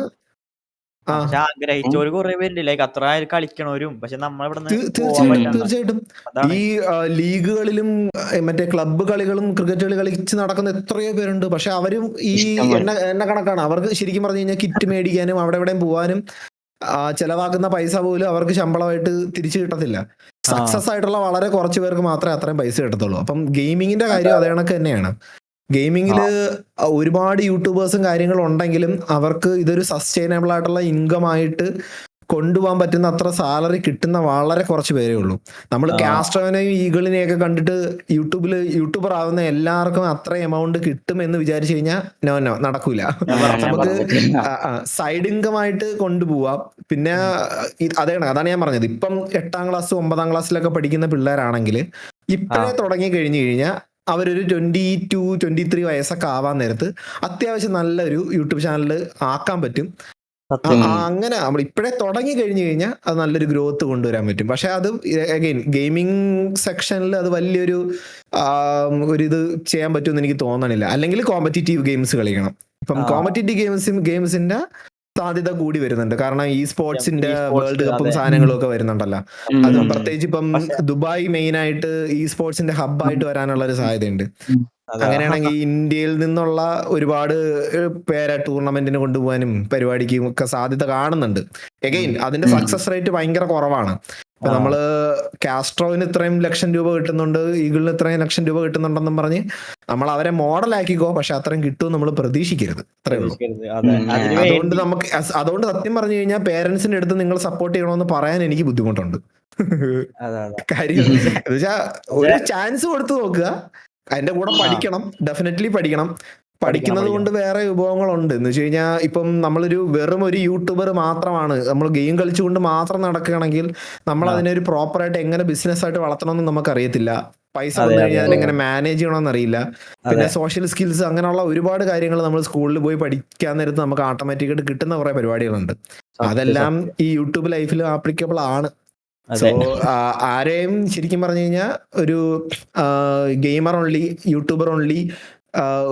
ആഗ്രഹിച്ചവര് കുറെ പേരുണ്ട്, ലൈക്ക് അത്ര കളിക്കണവരും. പക്ഷെ തീർച്ചയായിട്ടും ഈ ലീഗുകളിലും മറ്റേ ക്ലബ്ബ് കളികളും ക്രിക്കറ്റ് കളി കളിച്ച് നടക്കുന്ന എത്രയോ പേരുണ്ട്. പക്ഷെ അവരും ഈ എണ്ണ കണക്കാണ്. അവർക്ക് ശരിക്കും പറഞ്ഞു കഴിഞ്ഞാൽ കിറ്റ് മേടിക്കാനും അവിടെ എവിടെയും പോവാനും ചെലവാക്കുന്ന പൈസ പോലും അവർക്ക് ശമ്പളമായിട്ട് തിരിച്ചു കിട്ടത്തില്ല. സക്സസ് ആയിട്ടുള്ള വളരെ കുറച്ച് പേർക്ക് മാത്രമേ അത്രയും പൈസ കിട്ടത്തുള്ളൂ. അപ്പം ഗെയിമിങ്ങിന്റെ കാര്യം അതേ കണക്ക് തന്നെയാണ്. ഗെയിമിങ്ങിൽ ഒരുപാട് യൂട്യൂബേഴ്സും കാര്യങ്ങളും ഉണ്ടെങ്കിലും അവർക്ക് ഇതൊരു സസ്റ്റൈനബിൾ ആയിട്ടുള്ള ഇൻകം ആയിട്ട് കൊണ്ടുപോകാൻ പറ്റുന്ന അത്ര സാലറി കിട്ടുന്ന വളരെ കുറച്ച് പേരേ ഉള്ളൂ. നമ്മൾ കാസ്ട്രോനെയും ഈഗിളിനെയൊക്കെ കണ്ടിട്ട് യൂട്യൂബർ ആവുന്ന എല്ലാവർക്കും അത്ര എമൗണ്ട് കിട്ടും എന്ന് വിചാരിച്ചു കഴിഞ്ഞാൽ നോ നടക്കൂല. നമുക്ക് സൈഡ് ഇൻകം ആയിട്ട് കൊണ്ടുപോവാം. പിന്നെ അതാണ് ഞാൻ പറഞ്ഞത്, ഇപ്പം 8ാം ക്ലാസ് 9ാം ക്ലാസ്സിലൊക്കെ പഠിക്കുന്ന പിള്ളേരാണെങ്കിൽ ഇപ്പോഴേ തുടങ്ങി കഴിഞ്ഞു കഴിഞ്ഞാൽ അവരൊരു 22-23 വയസ്സൊക്കെ ആവാൻ നേരത്ത് അത്യാവശ്യം നല്ലൊരു യൂട്യൂബ് ചാനൽ ആക്കാൻ പറ്റും. അങ്ങനെ നമ്മൾ ഇപ്പോഴേ തുടങ്ങി കഴിഞ്ഞു കഴിഞ്ഞാൽ അത് നല്ലൊരു ഗ്രോത്ത് കൊണ്ടുവരാൻ പറ്റും. പക്ഷെ അത് അഗൈൻ ഗെയിമിംഗ് സെക്ഷനിൽ അത് വലിയൊരു ഇത് ചെയ്യാൻ പറ്റുമെന്ന് എനിക്ക് തോന്നണില്ല. അല്ലെങ്കിൽ കോമ്പറ്റീറ്റീവ് ഗെയിംസ് കളിക്കണം. ഇപ്പം കോമ്പറ്റീറ്റീവ് ഗെയിംസിന്റെ സാധ്യത കൂടി വരുന്നുണ്ട്. കാരണം ഈ സ്പോർട്സിന്റെ വേൾഡ് കപ്പും സാധനങ്ങളും ഒക്കെ വരുന്നുണ്ടല്ലോ. അതും പ്രത്യേകിച്ച് ഇപ്പം ദുബായ് മെയിൻ ആയിട്ട് ഈ സ്പോർട്സിന്റെ ഹബ്ബായിട്ട് വരാനുള്ള ഒരു സാധ്യതയുണ്ട്. അങ്ങനെയാണെങ്കിൽ ഇന്ത്യയിൽ നിന്നുള്ള ഒരുപാട് പേരെ ടൂർണമെന്റിന് കൊണ്ടുപോകാനും പരിപാടിക്കും ഒക്കെ സാധ്യത കാണുന്നുണ്ട്. എഗെയിൻ അതിന്റെ സക്സസ് റേറ്റ് ഭയങ്കര കുറവാണ്. ഇപ്പൊ നമ്മള് കാസ്ട്രോവിന് ഇത്രയും ലക്ഷം രൂപ കിട്ടുന്നുണ്ട്, ഈഗിളിന് ഇത്രയും ലക്ഷം രൂപ കിട്ടുന്നുണ്ടെന്നും പറഞ്ഞ് നമ്മൾ അവരെ മോഡലാക്കിക്കോ, പക്ഷെ അത്രയും കിട്ടും നമ്മൾ പ്രതീക്ഷിക്കരുത്. അത്രേ ഉള്ളൂ. അതുകൊണ്ട് സത്യം പറഞ്ഞു കഴിഞ്ഞാൽ പേരൻസിന്റെ അടുത്ത് നിങ്ങൾ സപ്പോർട്ട് ചെയ്യണമെന്ന് പറയാൻ എനിക്ക് ബുദ്ധിമുട്ടുണ്ട്. കാര്യം എന്നുവെച്ചാ ഒരു ചാൻസ് കൊടുത്തു നോക്കുക, അതിന്റെ കൂടെ പഠിക്കണം, ഡെഫിനറ്റ്ലി പഠിക്കണം. പഠിക്കുന്നത് കൊണ്ട് വേറെ വിഭവങ്ങളുണ്ട്. എന്ന് വെച്ച് കഴിഞ്ഞാൽ ഇപ്പം നമ്മളൊരു വെറും ഒരു യൂട്യൂബർ മാത്രമാണ്, നമ്മൾ ഗെയിം കളിച്ചുകൊണ്ട് മാത്രം നടക്കുകയാണെങ്കിൽ നമ്മൾ അതിനെ ഒരു പ്രോപ്പറായിട്ട് എങ്ങനെ ബിസിനസ് ആയിട്ട് വളർത്തണമെന്ന് നമുക്ക് അറിയത്തില്ല. പൈസ വന്നു കഴിഞ്ഞാൽ അതിനെങ്ങനെ മാനേജ് ചെയ്യണമെന്ന് അറിയില്ല. പിന്നെ സോഷ്യൽ സ്കിൽസ് അങ്ങനെയുള്ള ഒരുപാട് കാര്യങ്ങൾ നമ്മൾ സ്കൂളിൽ പോയി പഠിക്കാൻ നേരത്ത് നമുക്ക് ഓട്ടോമാറ്റിക്കായിട്ട് കിട്ടുന്ന കുറെ പരിപാടികളുണ്ട്. അതെല്ലാം ഈ യൂട്യൂബ് ലൈഫിൽ ആപ്ലിക്കബിൾ ആണ്. സോ ആരെയും ശരിക്കും പറഞ്ഞു കഴിഞ്ഞാൽ ഒരു ഗെയിമർ ഓൺലി, യൂട്യൂബർ ഓൺലി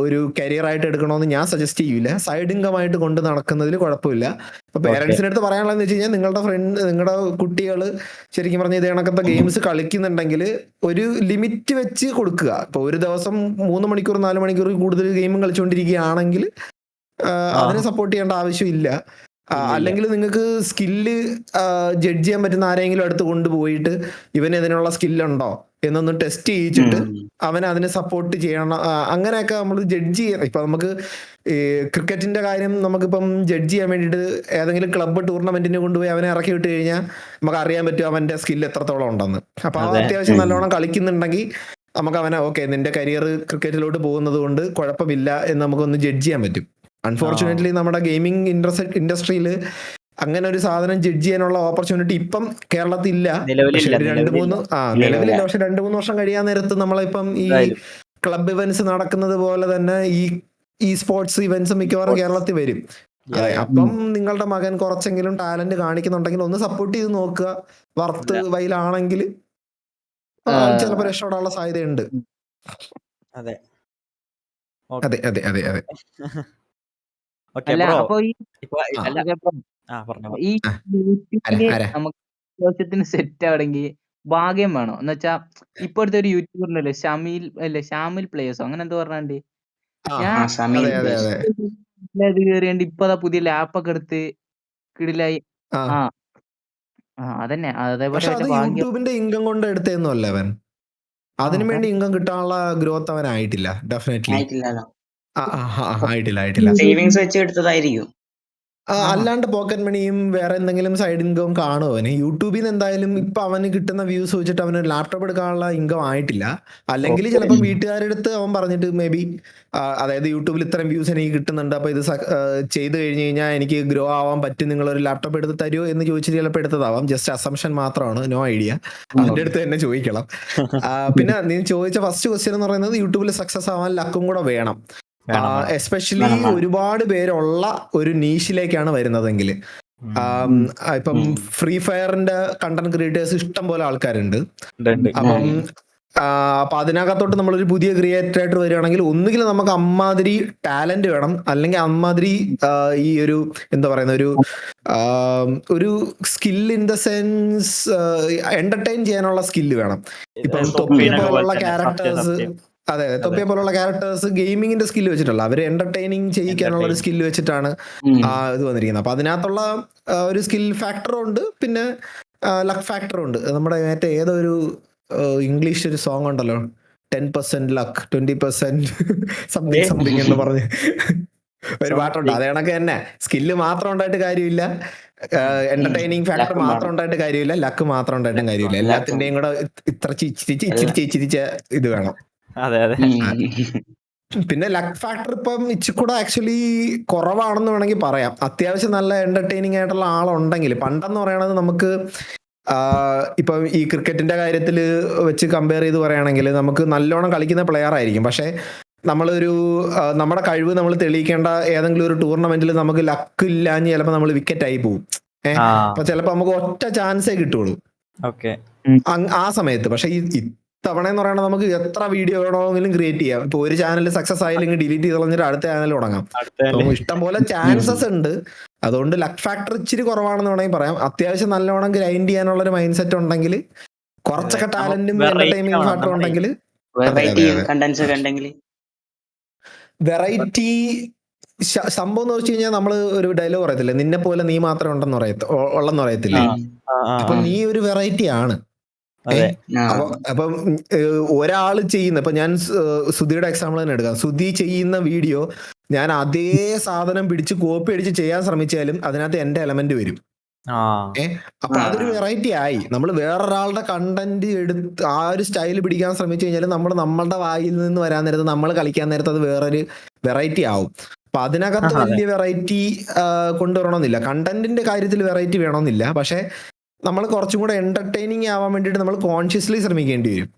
ഒരു കരിയർ ആയിട്ട് എടുക്കണമെന്ന് ഞാൻ സജസ്റ്റ് ചെയ്യൂല. സൈഡ് ഇൻകം ആയിട്ട് കൊണ്ട് നടക്കുന്നതിൽ കുഴപ്പമില്ല. ഇപ്പൊ പേരൻസിന്റെ അടുത്ത് പറയാനുള്ളതെന്ന് വെച്ച് കഴിഞ്ഞാൽ നിങ്ങളുടെ കുട്ടികൾ ശരിക്കും പറഞ്ഞ ഇത് കണക്കത്തെ ഗെയിംസ് കളിക്കുന്നുണ്ടെങ്കിൽ ഒരു ലിമിറ്റ് വെച്ച് കൊടുക്കുക. ഇപ്പൊ ഒരു ദിവസം 3 മണിക്കൂർ 4 മണിക്കൂർ കൂടുതൽ ഗെയിമും കളിച്ചുകൊണ്ടിരിക്കുകയാണെങ്കിൽ അതിനെ സപ്പോർട്ട് ചെയ്യേണ്ട ആവശ്യമില്ല. അല്ലെങ്കിൽ നിങ്ങൾക്ക് സ്കില്ല് ജഡ്ജ് ചെയ്യാൻ പറ്റുന്ന ആരെങ്കിലും അടുത്ത് കൊണ്ടുപോയിട്ട് ഇവന് ഇതിനുള്ള സ്കില്ലുണ്ടോ എന്നൊന്ന് ടെസ്റ്റ് ചെയ്യിച്ചിട്ട് അവനെ അതിനെ സപ്പോർട്ട് ചെയ്യണം. അങ്ങനെയൊക്കെ നമ്മൾ ജഡ്ജ് ചെയ്യണം. ഇപ്പൊ നമുക്ക് ക്രിക്കറ്റിന്റെ കാര്യം നമുക്കിപ്പം ജഡ്ജ് ചെയ്യാൻ വേണ്ടിയിട്ട് ഏതെങ്കിലും ക്ലബ്ബ് ടൂർണമെന്റിന് കൊണ്ടുപോയി അവനെ ഇറക്കി വിട്ട് കഴിഞ്ഞാൽ നമുക്ക് അറിയാൻ പറ്റും അവന്റെ സ്കില്ല് എത്രത്തോളം ഉണ്ടെന്ന്. അപ്പൊ അത്യാവശ്യം നല്ലോണം കളിക്കുന്നുണ്ടെങ്കിൽ നമുക്ക് അവനെ ഓക്കെ നിന്റെ കരിയർ ക്രിക്കറ്റിലോട്ട് പോകുന്നത് കൊണ്ട് കുഴപ്പമില്ല എന്ന് നമുക്കൊന്ന് ജഡ്ജ് ചെയ്യാൻ പറ്റും. അൺഫോർച്ചുനേറ്റ്ലി നമ്മുടെ ഗെയിമിംഗ് ഇൻഡസ്ട്രിയിൽ അങ്ങനെ ഒരു സാധനം ജഡ്ജ് ചെയ്യാനുള്ള ഓപ്പർച്യൂണിറ്റി ഇപ്പം കേരളത്തിൽ ഇല്ല. നിലവിലില്ല. പക്ഷെ 2-3 വർഷം കഴിയാൻ നേരത്ത് നമ്മളിപ്പം ഈ ക്ലബ് ഇവന്റ്സ് നടക്കുന്നത് പോലെ തന്നെ ഈ സ്പോർട്സ് ഇവന്റ്സ് മിക്കവാറും കേരളത്തിൽ വരും. അപ്പം നിങ്ങളുടെ മകൻ കുറച്ചെങ്കിലും ടാലന്റ് കാണിക്കുന്നുണ്ടെങ്കിൽ ഒന്ന് സപ്പോർട്ട് ചെയ്ത് നോക്കുക. വർത്ത് വൈലാണെങ്കിൽ ചിലപ്പോൾ രക്ഷപ്പെടാനുള്ള സാധ്യതയുണ്ട്. അതെ അതെ അതെ അതെ അതെ. അല്ല അപ്പൊ ഈ നമുക്ക് ആവശ്യത്തിന് സെറ്റ് ആവണമെങ്കിൽ ഭാഗ്യം വേണം. എന്ന് വെച്ചാ ഇപ്പോഴത്തെ ഒരു യൂട്യൂബറിനല്ലേ ഷാമിൽ പ്ലേയേഴ്സോ അങ്ങനെ എന്തോ പറഞ്ഞാണ്ട് ഇത് കേറിയാണ്ട് ഇപ്പതാ പുതിയ ലാപ്പൊക്കെ എടുത്ത് കിടിലായി. അതന്നെ. അതേപോലെ യൂട്യൂബിന്റെ ഇൻകം കൊണ്ട് എടുത്തേന്നും അല്ല അവൻ. അതിനു വേണ്ടി ഇൻകം കിട്ടാനുള്ള ഗ്രോത്ത് അവൻ ആയിട്ടില്ല. ഡെഫിനറ്റ്ലി ആയിട്ടില്ല. സേവിങ്സ് വെച്ച് എടുത്തതായിരിക്കും. അല്ലാണ്ട് പോക്കറ്റ് മണിയും വേറെ എന്തെങ്കിലും സൈഡ് ഇൻകം കാണും അവന്. യൂട്യൂബിൽ നിന്ന് എന്തായാലും ഇപ്പൊ അവന് കിട്ടുന്ന വ്യൂസ് വെച്ചിട്ട് അവന് ലാപ്ടോപ്പ് എടുക്കാനുള്ള ഇൻകം ആയിട്ടില്ല. അല്ലെങ്കിൽ ചിലപ്പോൾ വീട്ടുകാരുടെ അടുത്ത് അവൻ പറഞ്ഞിട്ട് മേ ബി അതായത് യൂട്യൂബിൽ ഇത്രയും വ്യൂസ് എനിക്ക് കിട്ടുന്നുണ്ട്, അപ്പൊ ഇത് ചെയ്ത് കഴിഞ്ഞ് കഴിഞ്ഞാൽ എനിക്ക് ഗ്രോ ആവാൻ പറ്റും, നിങ്ങളൊരു ലാപ്ടോപ്പ് എടുത്ത് തരുമോ എന്ന് ചോദിച്ചിട്ട് ചിലപ്പോൾ എടുത്തതാവാം. ജസ്റ്റ് അസംഷൻ മാത്രമാണ്, നോ ഐഡിയ. അവന്റെ അടുത്ത് തന്നെ ചോദിക്കണം. പിന്നെ നീ ചോദിച്ച ഫസ്റ്റ് ക്വസ്റ്റ്യൻ എന്ന് പറയുന്നത് യൂട്യൂബിൽ സക്സസ് ആവാൻ ലക്കും കൂടെ വേണം. എസ്പെഷ്യലി ഒരുപാട് പേരുള്ള ഒരു നീഷിലേക്കാണ് വരുന്നതെങ്കിൽ. ഇപ്പം ഫ്രീ ഫയറിന്റെ കണ്ടന്റ് ക്രിയേറ്റേഴ്സ് ഇഷ്ടം പോലെ ആൾക്കാരുണ്ട്. അപ്പൊ അതിനകത്തോട്ട് നമ്മളൊരു പുതിയ ക്രിയേറ്റർ വരികയാണെങ്കിൽ ഒന്നുകിൽ നമുക്ക് അമ്മാതിരി ടാലന്റ് വേണം, അല്ലെങ്കിൽ അമ്മാതിരി ഈ ഒരു എന്താ പറയുന്ന ഒരു skill in the sense entertain ചെയ്യാനുള്ള സ്കില്ല് വേണം. ഇപ്പം തൊപ്പിയെ പോലുള്ള ക്യാരക്ടേഴ്സ് തൊപ്പിയെ പോലുള്ള ക്യാരക്ടേഴ്സ് ഗെയിമിങ്ങിന്റെ സ്കില്ല് വെച്ചിട്ടുള്ള അവര് എന്റർടൈനിങ് ചെയ്യിക്കാനുള്ള ഒരു സ്കില്ല് വെച്ചിട്ടാണ് ഇത് വന്നിരിക്കുന്നത്. അപ്പൊ അതിനകത്തുള്ള ഒരു സ്കിൽ ഫാക്ടറും ഉണ്ട്, പിന്നെ ലക്ക് ഫാക്ടറും ഉണ്ട്. നമ്മുടെ മറ്റേ ഏതൊരു ഇംഗ്ലീഷ് ഒരു സോങ് ഉണ്ടല്ലോ, 10% ലക്ക് 20% സംതിങ് എന്ന് പറഞ്ഞ് ഒരു പാട്ടുണ്ട്. അത് കണക്ക് തന്നെ സ്കില്ല് മാത്രം ഉണ്ടായിട്ട് കാര്യമില്ല, എന്റർടൈനിങ് ഫാക്ടർ Luck മാത്രം വേണം. ഉണ്ടായിട്ട് കാര്യമില്ല, ലക്ക് മാത്രം ഉണ്ടായിട്ടും കാര്യമില്ല. Luck എല്ലാത്തിന്റെയും കൂടെ ഇച്ചിരിച്ച ഇത് വേണം. അതെ അതെ. പിന്നെ ലക്ക് ഫാക്ടർ ഇപ്പം ഇച്ചിക്കൂടെ ആക്ച്വലി കുറവാണെന്ന് വേണമെങ്കിൽ പറയാം. അത്യാവശ്യം നല്ല എന്റർടൈനിങ് ആയിട്ടുള്ള ആളുണ്ടെങ്കിൽ, പണ്ടെന്ന് പറയണത് നമുക്ക് ഇപ്പം ഈ ക്രിക്കറ്റിന്റെ കാര്യത്തിൽ വെച്ച് കമ്പയർ ചെയ്ത് പറയുകയാണെങ്കിൽ നമുക്ക് നല്ലോണം കളിക്കുന്ന പ്ലെയർ ആയിരിക്കും, പക്ഷെ നമ്മളൊരു നമ്മുടെ കഴിവ് നമ്മൾ തെളിയിക്കേണ്ട ഏതെങ്കിലും ഒരു ടൂർണമെന്റിൽ നമുക്ക് ലക്ക് ഇല്ലാഞ്ഞ് ചിലപ്പോൾ നമ്മൾ വിക്കറ്റ് ആയി പോകും. അപ്പൊ ചിലപ്പോൾ നമുക്ക് ഒറ്റ ചാൻസേ കിട്ടുള്ളൂ ഓക്കെ. ആ സമയത്ത്. പക്ഷെ ഇത്തവണ എന്ന് പറയുന്നത് നമുക്ക് എത്ര വീഡിയോ വേണമെങ്കിലും ക്രിയേറ്റ് ചെയ്യാം. ഇപ്പൊ ഒരു ചാനൽ സക്സസ് ആയില്ലെങ്കിൽ ഡിലീറ്റ് ചെയ്ത് കളഞ്ഞിട്ട് അടുത്ത ചാനൽ തുടങ്ങാം. ഇഷ്ടം പോലെ ചാൻസസ് ഉണ്ട്. അതുകൊണ്ട് ലക്ക് ഫാക്ടർ ഇച്ചിരി കുറവാണെന്ന് വേണമെങ്കിൽ പറയാം. അത്യാവശ്യം നല്ലോണം ഗ്രൈൻഡ് ചെയ്യാനുള്ള ഒരു മൈൻഡ് സെറ്റ് ഉണ്ടെങ്കിൽ, കുറച്ചൊക്കെ ടാലന്റും എന്റർടൈൻമെന്റ് ഫാക്ടർ ഉണ്ടെങ്കിൽ, വെറൈറ്റി സംഭവം എന്ന് വെച്ച് കഴിഞ്ഞാൽ നമ്മള് ഒരു ഡയലോഗ് പറയത്തില്ലേ, നിന്നെ പോലെ നീ മാത്രം ഉള്ളെന്ന് പറയത്തില്ലേ. അപ്പൊ നീ ഒരു വെറൈറ്റി ആണ്. അപ്പം ഒരാള് ചെയ്യുന്ന, ഇപ്പൊ ഞാൻ സുധിയുടെ എക്സാമ്പിൾ തന്നെ എടുക്കാം. സുധി ചെയ്യുന്ന വീഡിയോ ഞാൻ അതേ സാധനം പിടിച്ച് കോപ്പി അടിച്ച് ചെയ്യാൻ ശ്രമിച്ചാലും അതിനകത്ത് എന്റെ എലമെന്റ് വരും. അപ്പൊ അതൊരു വെറൈറ്റി ആയി. നമ്മൾ വേറൊരാളുടെ കണ്ടന്റ് എടുത്ത് ആ ഒരു സ്റ്റൈൽ പിടിക്കാൻ ശ്രമിച്ചു കഴിഞ്ഞാൽ നമ്മളുടെ വായിൽ നിന്ന് വരാൻ നേരത്ത്, നമ്മൾ കളിക്കാൻ നേരത്ത് അത് വേറൊരു വെറൈറ്റി ആവും. അപ്പൊ അതിനകത്ത് വലിയ വെറൈറ്റി കൊണ്ടുവരണമെന്നില്ല. കണ്ടന്റിന്റെ കാര്യത്തിൽ വെറൈറ്റി വേണമെന്നില്ല. പക്ഷെ നമ്മൾ കുറച്ചും കൂടെ എന്റർടൈനിങ് ആവാൻ വേണ്ടിയിട്ട് നമ്മൾ കോൺഷ്യസ്ലി ശ്രമിക്കേണ്ടി വരും.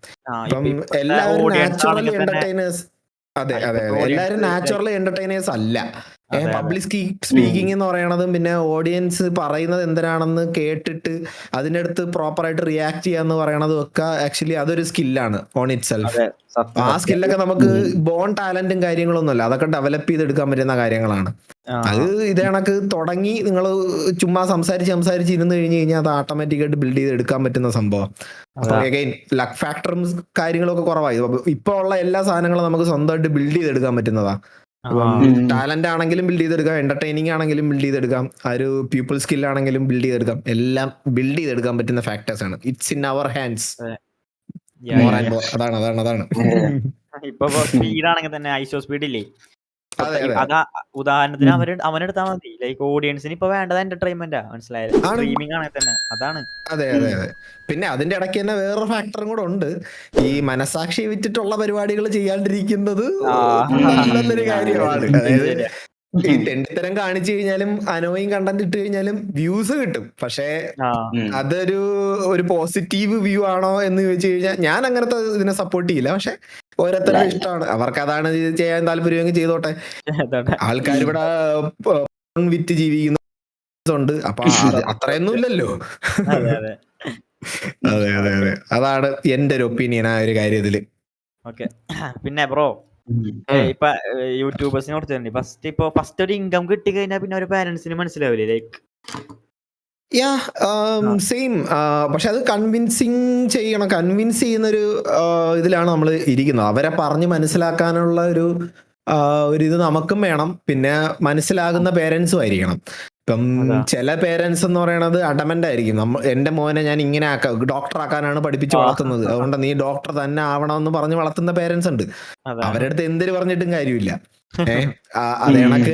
ഇപ്പം എല്ലാവരും നാച്ചുറലി എന്റർടൈനേഴ്സ്, അതെ അതെ അതെ, എല്ലാവരും നാച്ചുറലി എന്റർടൈനേഴ്സ് അല്ല. പബ്ലിക് സ്പീക്കിംഗ് എന്ന് പറയണതും പിന്നെ ഓഡിയൻസ് പറയുന്നത് എന്തിനാണെന്ന് കേട്ടിട്ട് അതിൻ്റെ അടുത്ത് പ്രോപ്പറായിട്ട് റിയാക്ട് ചെയ്യാന്ന് പറയണതും ഒക്കെ ആക്ച്വലി അതൊരു സ്കില്ലാണ് ഓൺ ഇറ്റ് സെൽഫ്. ആ സ്കില്ലൊക്കെ നമുക്ക് ബോൺ ടാലന്റും കാര്യങ്ങളൊന്നും അല്ല, അതൊക്കെ ഡെവലപ്പ് ചെയ്തെടുക്കാൻ പറ്റുന്ന കാര്യങ്ങളാണ്. അത് ഇത് കണക്ക് തുടങ്ങി നിങ്ങൾ ചുമ്മാ സംസാരിച്ച് ഇരുന്ന് കഴിഞ്ഞ് കഴിഞ്ഞാൽ അത് ഓട്ടോമാറ്റിക്കായിട്ട് ബിൽഡ് ചെയ്ത് എടുക്കാൻ പറ്റുന്ന സംഭവം. അപ്പൊ അഗൈൻ ലക്ക് ഫാക്ടറും കാര്യങ്ങളൊക്കെ കുറവായി. ഇപ്പൊ ഉള്ള എല്ലാ സാധനങ്ങളും നമുക്ക് സ്വന്തമായിട്ട് ബിൽഡ് ചെയ്തെടുക്കാൻ പറ്റുന്നതാ. ടാലന്റ് ആണെങ്കിലും ബിൽഡ് ചെയ്തെടുക്കാം, എന്റർടൈനിങ് ആണെങ്കിലും ബിൽഡ് ചെയ്തെടുക്കാം, ആ ഒരു പീപ്പിൾ സ്കിൽ ആണെങ്കിലും ബിൽഡ് ചെയ്തെടുക്കാം. എല്ലാം ബിൽഡ് ചെയ്തെടുക്കാൻ പറ്റുന്ന ഫാക്ടേഴ്സ് ആണ്. It's in our hands. അതാണ് ഇപ്പൊ സ്പീഡ് ആണെങ്കിൽ തന്നെ ഐസോ സ്പീഡ് ഇല്ലേ, അതാ ഉദാഹരണത്തിന് അവനെടുത്താൽ മതി. ലൈക്ക് ഓഡിയൻസിന് ഇപ്പൊ വേണ്ടത് എന്റർടൈൻമെന്റാ, മനസ്സിലായത്? സ്ട്രീമിംഗ് ആണെങ്കിൽ തന്നെ അതാണ്. അതെ അതെ അതെ. പിന്നെ അതിന്റെ ഇടയ്ക്ക് തന്നെ വേറൊരു ഫാക്ടറും കൂടെ ഉണ്ട്. ഈ മനസാക്ഷി വിറ്റിട്ടുള്ള പരിപാടികൾ ചെയ്യാണ്ടിരിക്കുന്നത് നല്ലൊരു കാര്യമാണ്. അതായത് ഈ തെണ്ടിത്തരം കാണിച്ചു കഴിഞ്ഞാലും അനോയിങ് കണ്ടന്റ് ഇട്ട് കഴിഞ്ഞാലും വ്യൂസ് കിട്ടും. പക്ഷെ അതൊരു പോസിറ്റീവ് വ്യൂ ആണോ എന്ന് ചോദിച്ചു കഴിഞ്ഞാൽ ഞാൻ അങ്ങനത്തെ ഇതിനെ സപ്പോർട്ട് ചെയ്യില്ല. പക്ഷെ ഓരോരുത്തരുടെ ഇഷ്ടമാണ്, അവർക്ക് അതാണ് ചെയ്യാൻ താല്പര്യമെങ്കിൽ ചെയ്തോട്ടെ. ആൾക്കാർ ഇവിടെ വിറ്റ് ജീവിക്കുന്നുണ്ട്, അപ്പൊ അത്രയൊന്നും ഇല്ലല്ലോ. അതെ അതെ അതെ, അതാണ് എന്റെ ഒരു ഒപ്പീനിയൻ ആ ഒരു കാര്യത്തില്. ഓക്കെ. പിന്നെ ബ്രോ, ഇപ്പൊ യൂട്യൂബേഴ്സിനെ കുറിച്ച് ഫസ്റ്റ് ഒരു ഇൻകം കിട്ടി കഴിഞ്ഞാൽ പിന്നെ ഒരു പാരന്റ്സിന് മനസ്സിലാവില്ലേ, ലൈക്ക് സെയിം. പക്ഷെ അത് കൺവിൻസ് ചെയ്യുന്നൊരു ഇതിലാണ് നമ്മൾ ഇരിക്കുന്നത്. അവരെ പറഞ്ഞ് മനസ്സിലാക്കാനുള്ള ഒരു ഇത് നമുക്കും വേണം. പിന്നെ മനസ്സിലാകുന്ന പേരൻസും ആയിരിക്കണം. ഇപ്പം ചില പേരൻസ് എന്ന് പറയണത് അഡമന്റ് ആയിരിക്കും. എന്റെ മോനെ ഞാൻ ഇങ്ങനെ ഡോക്ടർ ആക്കാനാണ് പഠിപ്പിച്ച് വളർത്തുന്നത്, അതുകൊണ്ട് നീ ഡോക്ടർ തന്നെ ആവണമെന്ന് പറഞ്ഞ് വളർത്തുന്ന പേരൻസ് ഉണ്ട്. അവരുടെ അടുത്ത് എന്തിനു പറഞ്ഞിട്ടും കാര്യമില്ല. അത് കണക്ക്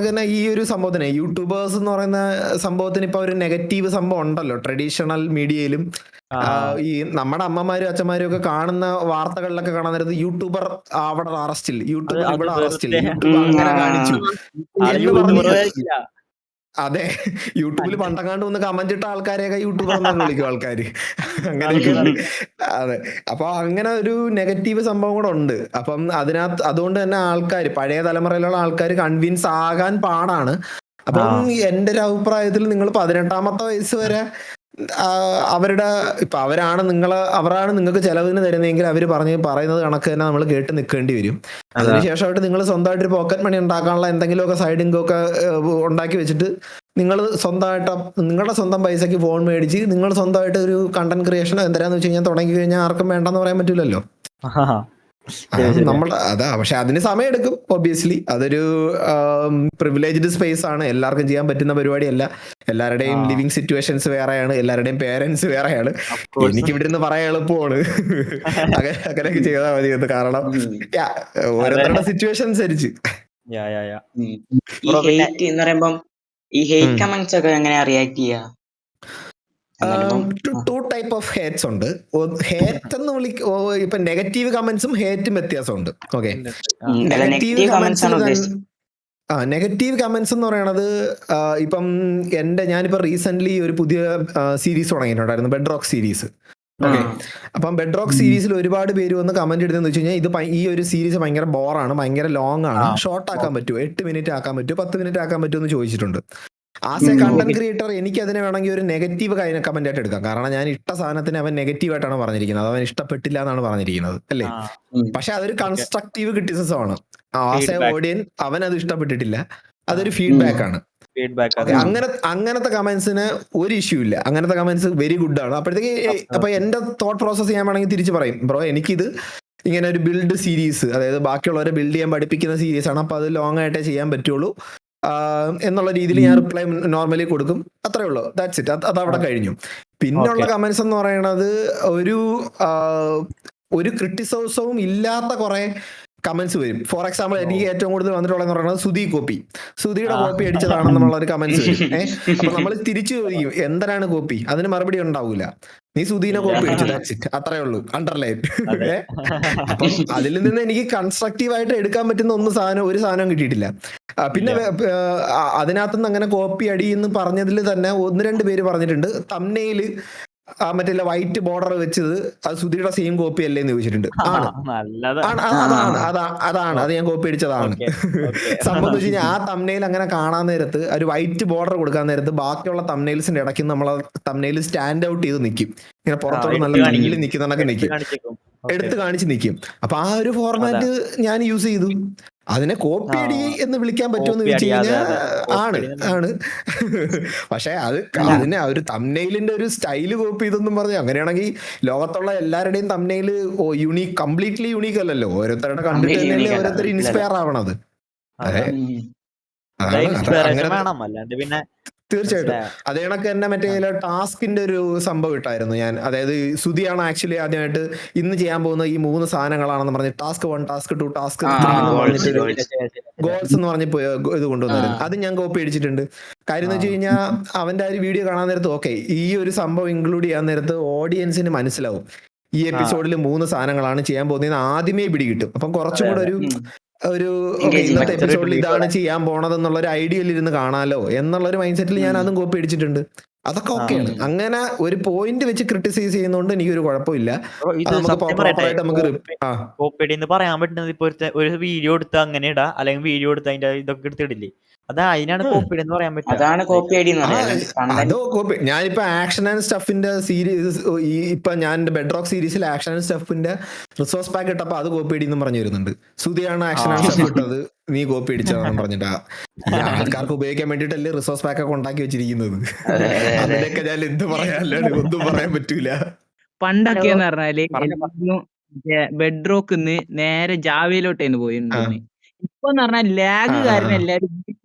തന്നെ ഈ ഒരു സംഭവത്തിന് യൂട്യൂബേഴ്സ് എന്ന് പറയുന്ന സംഭവത്തിന് ഇപ്പൊ ഒരു നെഗറ്റീവ് സംഭവം ഉണ്ടല്ലോ ട്രഡീഷണൽ മീഡിയയിലും. ഈ നമ്മുടെ അമ്മമാരും അച്ഛന്മാരും ഒക്കെ കാണുന്ന വാർത്തകളിലൊക്കെ കാണാൻ നേരത്ത് യൂട്യൂബർ അവിടെ അറസ്റ്റിൽ, യൂട്യൂബർ ഇവിടെ അറസ്റ്റിൽ, യൂട്യൂബ് അങ്ങനെ കാണിച്ചു എന്ന് പറഞ്ഞു. അതെ, യൂട്യൂബിൽ പണ്ടങ്ങാണ്ട് ഒന്ന് കമന്റ് ഇട്ട ആൾക്കാരെയൊക്കെ യൂട്യൂബർ എന്നൊക്കെ വിളിക്കും ആൾക്കാര്. അങ്ങനെയൊക്കെ. അതെ, അപ്പൊ അങ്ങനെ ഒരു നെഗറ്റീവ് സംഭവം കൂടെ ഉണ്ട്. അപ്പം അതുകൊണ്ട് തന്നെ ആൾക്കാർ, പഴയ തലമുറയിലുള്ള ആൾക്കാർ കൺവിൻസ് ആകാൻ പാടാണ്. അപ്പം എന്റെ ഒരു അഭിപ്രായത്തിൽ നിങ്ങൾ 18-ാമത്തെ വയസ്സ് വരെ ഇപ്പൊ അവരാണ് നിങ്ങൾക്ക് ചെലവിന് തരുന്നതെങ്കിൽ അവര് പറയുന്നത് കണക്ക് തന്നെ നമ്മൾ കേട്ട് നിൽക്കേണ്ടി വരും. അതിനുശേഷമായിട്ട് നിങ്ങൾ സ്വന്തമായിട്ട് പോക്കറ്റ് മണി ഉണ്ടാക്കാനുള്ള എന്തെങ്കിലുമൊക്കെ സൈഡ് ഇൻകം ഒക്കെ ഉണ്ടാക്കി വെച്ചിട്ട് നിങ്ങൾ സ്വന്തമായിട്ട് നിങ്ങളുടെ സ്വന്തം പൈസക്ക് ഫോൺ മേടിച്ച് നിങ്ങൾ സ്വന്തമായിട്ട് ഒരു കണ്ടന്റ് ക്രിയേഷൻ എന്തിനാന്ന് വെച്ച് കഴിഞ്ഞാൽ തുടങ്ങി കഴിഞ്ഞാൽ ആർക്കും വേണ്ടെന്ന് പറയാൻ പറ്റില്ലല്ലോ. പക്ഷെ അതിന് സമയം എടുക്കും ഒബ്വിയസ്ലി. അതൊരു പ്രിവിലേജ്ഡ് സ്പേസ് ആണ്, എല്ലാവർക്കും ചെയ്യാൻ പറ്റുന്ന പരിപാടിയല്ല. എല്ലാവരുടെയും ലിവിങ് സിറ്റുവേഷൻസ് വേറെയാണ്, എല്ലാവരുടെയും പേരൻസ് വേറെയാണ്. എനിക്ക് ഇവിടെ നിന്ന് പറയാൻ എളുപ്പമാണ് അങ്ങനെയൊക്കെ ചെയ്താൽ മതി എന്ന്. കാരണം ഓരോരുത്തരുടെ സിറ്റുവേഷൻ അനുസരിച്ച് ഈ ബ്രോ പിന്നെ ഹെയ്റ്റ് എന്ന് പറയുമ്പം ഈ ഹെയ്റ്റ് കമന്റ്സ് ഒക്കെ എങ്ങനെയാ റിയാക്ട് ചെയ്യാ? ടു ടൈപ്പ് ഓഫ് ഹേറ്റ്സ് ഉണ്ട്. ഹേറ്റ് എന്ന് ഇപ്പൊ നെഗറ്റീവ് കമന്റ്സും ഹേറ്റും വ്യത്യാസമുണ്ട്. ഓക്കെ, നെഗറ്റീവ് കമന്റ്സിൽ നെഗറ്റീവ് കമന്റ്സ് എന്ന് പറയണത് ഇപ്പം ഞാനിപ്പോ റീസെന്റ് ഒരു പുതിയ സീരീസ് തുടങ്ങിയിട്ടുണ്ടായിരുന്നു, ബെഡ് റോക്ക് സീരീസ്. ഓക്കെ, അപ്പം ബെഡ് റോക്ക് സീരീസിൽ ഒരുപാട് പേര് വന്ന് കമന്റ് ഇടുന്നതെന്ന് വെച്ച് കഴിഞ്ഞാൽ ഇത് ഈ ഒരു സീരീസ് ഭയങ്കര ബോറാണ്, ഭയങ്കര ലോങ് ആണ്, ഷോർട്ട് ആക്കാൻ പറ്റുമോ, 8 മിനിറ്റ് ആക്കാൻ പറ്റുമോ, 10 മിനിറ്റ് ആക്കാൻ പറ്റുമോ എന്ന് ചോദിച്ചിട്ടുണ്ട്. ആസ് എ കണ്ടന്റ് ക്രിയേറ്റർ എനിക്ക് അതിനെ വേണമെങ്കിൽ ഒരു നെഗറ്റീവ് കമന്റ് ആയിട്ട് എടുക്കാം. കാരണം ഞാൻ ഇട്ട സാധനത്തിന് അവൻ നെഗറ്റീവ് ആയിട്ടാണ് പറഞ്ഞിരിക്കുന്നത്, അവൻ ഇഷ്ടപ്പെട്ടില്ല എന്നാണ് പറഞ്ഞിരിക്കുന്നത് അല്ലേ. പക്ഷെ അതൊരു കൺസ്ട്രക്റ്റീവ് ക്രിറ്റിസിസം ആണ്. ആസ് എ ഓഡിയൻസ് അവൻ അത് ഇഷ്ടപ്പെട്ടിട്ടില്ല, അതൊരു ഫീഡ്ബാക്ക് ആണ്. അങ്ങനത്തെ കമന്റ്സിന് ഒരു ഇഷ്യൂ ഇല്ല, അങ്ങനത്തെ കമന്റ്സ് വെരി ഗുഡ് ആണ്. അപ്പോഴത്തേക്ക് അപ്പൊ എന്റെ തോട്ട് പ്രോസസ് ചെയ്യാൻ വേണമെങ്കിൽ തിരിച്ചു പറയും, ബ്രോ എനിക്കിത് ഇങ്ങനെ ഒരു ബിൽഡ് സീരീസ്, അതായത് ബാക്കിയുള്ളവരെ ബിൽഡ് ചെയ്യാൻ പഠിപ്പിക്കുന്ന സീരീസ് ആണ്, അപ്പൊ അത് ലോങ് ആയിട്ടേ ചെയ്യാൻ പറ്റുള്ളൂ എന്നുള്ള രീതിയിൽ ഞാൻ റിപ്ലൈ നോർമലി കൊടുക്കും. അത്രേ ഉള്ളൂ, ദാറ്റ്സ് ഇറ്റ്. അത് അവിടെ കഴിഞ്ഞു. പിന്നുള്ള കമന്റ്സ് എന്ന് പറയുന്നത് ഒരു ക്രിറ്റിസിസവും ഇല്ലാത്ത കുറെ കമന്റ്സ് വരും. ഫോർ എക്സാമ്പിൾ എനിക്ക് ഏറ്റവും കൂടുതൽ വന്നിട്ടുള്ളതെന്ന് പറയുന്നത് സുധിയുടെ കോപ്പി അടിച്ചതാണെന്നുള്ള ഒരു കമന്റ്സ് വരും. അപ്പൊ നമ്മൾ തിരിച്ചു ചോദിക്കും എന്തിനാണ് കോപ്പി, അതിന് മറുപടി ഉണ്ടാവൂല, നീ സുധീനെ കോപ്പി അടിച്ചു, ദാറ്റ്സ് ഇറ്റ്, അത്രേ ഉള്ളൂ, അണ്ടർലൈൻ. അപ്പം അതിൽ നിന്ന് എനിക്ക് കൺസ്ട്രക്റ്റീവ് ആയിട്ട് എടുക്കാൻ പറ്റുന്ന ഒരു സാധനം കിട്ടിയിട്ടില്ല. പിന്നെ അതിനകത്തുനിന്ന് അങ്ങനെ കോപ്പി അടി എന്ന് പറഞ്ഞതിൽ തന്നെ 1-2 പേര് പറഞ്ഞിട്ടുണ്ട്, തംബ്നെയില് മറ്റേ വൈറ്റ് ബോർഡർ വെച്ചത് അത് സുധിയുടെ സെയിം കോപ്പി അല്ലേ എന്ന് ചോദിച്ചിട്ടുണ്ട്. അതാണ് അത് ഞാൻ കോപ്പി അടിച്ചതാണ്. സംഭവം എന്ന് വെച്ച് കഴിഞ്ഞാൽ ആ തംബ്നെയിൽ അങ്ങനെ കാണാൻ നേരത്ത് ഒരു വൈറ്റ് ബോർഡർ കൊടുക്കാൻ നേരത്ത് ബാക്കിയുള്ള തംബ്നെയിൽസിന്റെ ഇടയ്ക്ക് നമ്മൾ തംബ്നെയിൽ സ്റ്റാൻഡ് ഔട്ട് ചെയ്ത് നിൽക്കും, ഇങ്ങനെ പുറത്തോട്ട് നല്ല തള്ളിൽ നിൽക്കുന്നതൊക്കെ നിൽക്കും, എടുത്ത് കാണിച്ച് നിൽക്കും. അപ്പൊ ആ ഒരു ഫോർമാറ്റ് ഞാൻ യൂസ് ചെയ്തു. അതിനെ കോപ്പി അടി എന്ന് വിളിക്കാൻ പറ്റുമെന്ന് ചോദിച്ചു കഴിഞ്ഞാൽ ആണ്. പക്ഷെ അതിനെ ഒരു തംബ്നെയിലിന്റെ ഒരു സ്റ്റൈല് കോപ്പി ചെയ്തെന്നും പറഞ്ഞു അങ്ങനെയാണെങ്കിൽ ലോകത്തുള്ള എല്ലാവരുടെയും തംബ്നെയിൽ കംപ്ലീറ്റ്ലി യൂണീക്ക് അല്ലല്ലോ, ഓരോരുത്തരുടെ കണ്ടിട്ട് തന്നെയല്ലേ ഓരോരുത്തർ ഇൻസ്പയർ ആവണത്. അതെ, പിന്നെ തീർച്ചയായിട്ടും. അതേ കണക്ക് തന്നെ മറ്റേ ടാസ്കിന്റെ ഒരു സംഭവം ഇട്ടായിരുന്നു ഞാൻ. അതായത് സുധിയാണ് ആക്ച്വലി ആദ്യമായിട്ട് ഇന്ന് ചെയ്യാൻ പോകുന്ന ഈ 3 സാധനങ്ങളാണെന്ന് പറഞ്ഞ് ടാസ്ക് 1, ടാസ്ക് 2, ടാസ്ക് 3 എന്ന് പറഞ്ഞിട്ട് ഗോൾസ് എന്ന് പറഞ്ഞ് ഇത് കൊണ്ടുവന്നായിരുന്നു. അത് ഞാൻ കോപ്പി അടിച്ചിട്ടുണ്ട്. കാര്യം എന്ന് വെച്ച് കഴിഞ്ഞാൽ അവന്റെ ആ ഒരു വീഡിയോ കാണാൻ നേരത്ത് ഓക്കെ ഈ ഒരു സംഭവം ഇൻക്ലൂഡ് ചെയ്യാൻ നേരത്ത് ഓഡിയൻസിന് മനസ്സിലാവും ഈ എപ്പിസോഡിൽ 3 സാധനങ്ങളാണ് ചെയ്യാൻ പോകുന്നതെന്ന് ആദ്യമേ പിടികിട്ടും. അപ്പം കുറച്ചും കൂടെ ഒരു ഇന്നത്തെ എപ്പിസോഡിൽ ഇതാണ് ചെയ്യാൻ പോണതെന്നുള്ള ഒരു ഐഡിയയിൽ ഇരുന്ന് കാണാലോ എന്നുള്ളൊരു മൈൻഡ് സെറ്റിൽ ഞാൻ അതും കോപ്പി അടിച്ചിട്ടുണ്ട്. അതൊക്കെ ഓക്കെയാണ്. അങ്ങനെ ഒരു പോയിന്റ് വെച്ച് ക്രിട്ടിസൈസ് ചെയ്യുന്നതുകൊണ്ട് എനിക്കൊരു കുഴപ്പമില്ല. കോപ്പി എന്ന് പറയാൻ പറ്റുന്നത് ഇപ്പൊ ഒരു വീഡിയോ എടുത്ത് അങ്ങനെ ഇടാ, അല്ലെങ്കിൽ വീഡിയോ എടുത്ത് അതിന്റെ ഇതൊക്കെ എടുത്തിടില്ലേ, അതിനാണ് കോപ്പി എന്ന് പറയാൻ പറ്റുക. ഞാനിപ്പോ ആക്ഷൻ ആൻഡ് സ്റ്റഫിന്റെ സീരീസ് ഇപ്പൊ ഞാൻ ബെഡ് റോക്ക് സീരീസിൽ ആക്ഷൻ ആൻഡ് സ്റ്റഫിന്റെ റിസോഴ്സ് പാക്ക് ഇട്ടപ്പോ അത് കോപ്പി അടിയെന്നും പറഞ്ഞു വരുന്നുണ്ട്. സുധിയാണ് ആക്ഷൻ ആൻഡ് സ്റ്റഫ് ഇട്ടത്, നീ കോപ്പി അടിച്ചതാണെന്ന് പറഞ്ഞിട്ടാ. ആൾക്കാർക്ക് ഉപയോഗിക്കാൻ വേണ്ടിട്ടല്ലേ റിസോഴ്സ് പാക്ക് ഒക്കെ ഉണ്ടാക്കി വെച്ചിരിക്കുന്നത്. അതിനൊക്കെ ഞാൻ എന്ത് പറയാനല്ലാണ്ട് ഒന്നും പറയാൻ പറ്റൂല. പണ്ടൊക്കെ എന്ന് പറഞ്ഞാല് ബെഡ്റോക്കിന്ന് നേരെ ജാവയിലോട്ടേന്ന് പോയിട്ടുണ്ട്. ഇപ്പൊ എന്ന് പറഞ്ഞാൽ ലാഗ് കാരണം എല്ലാരും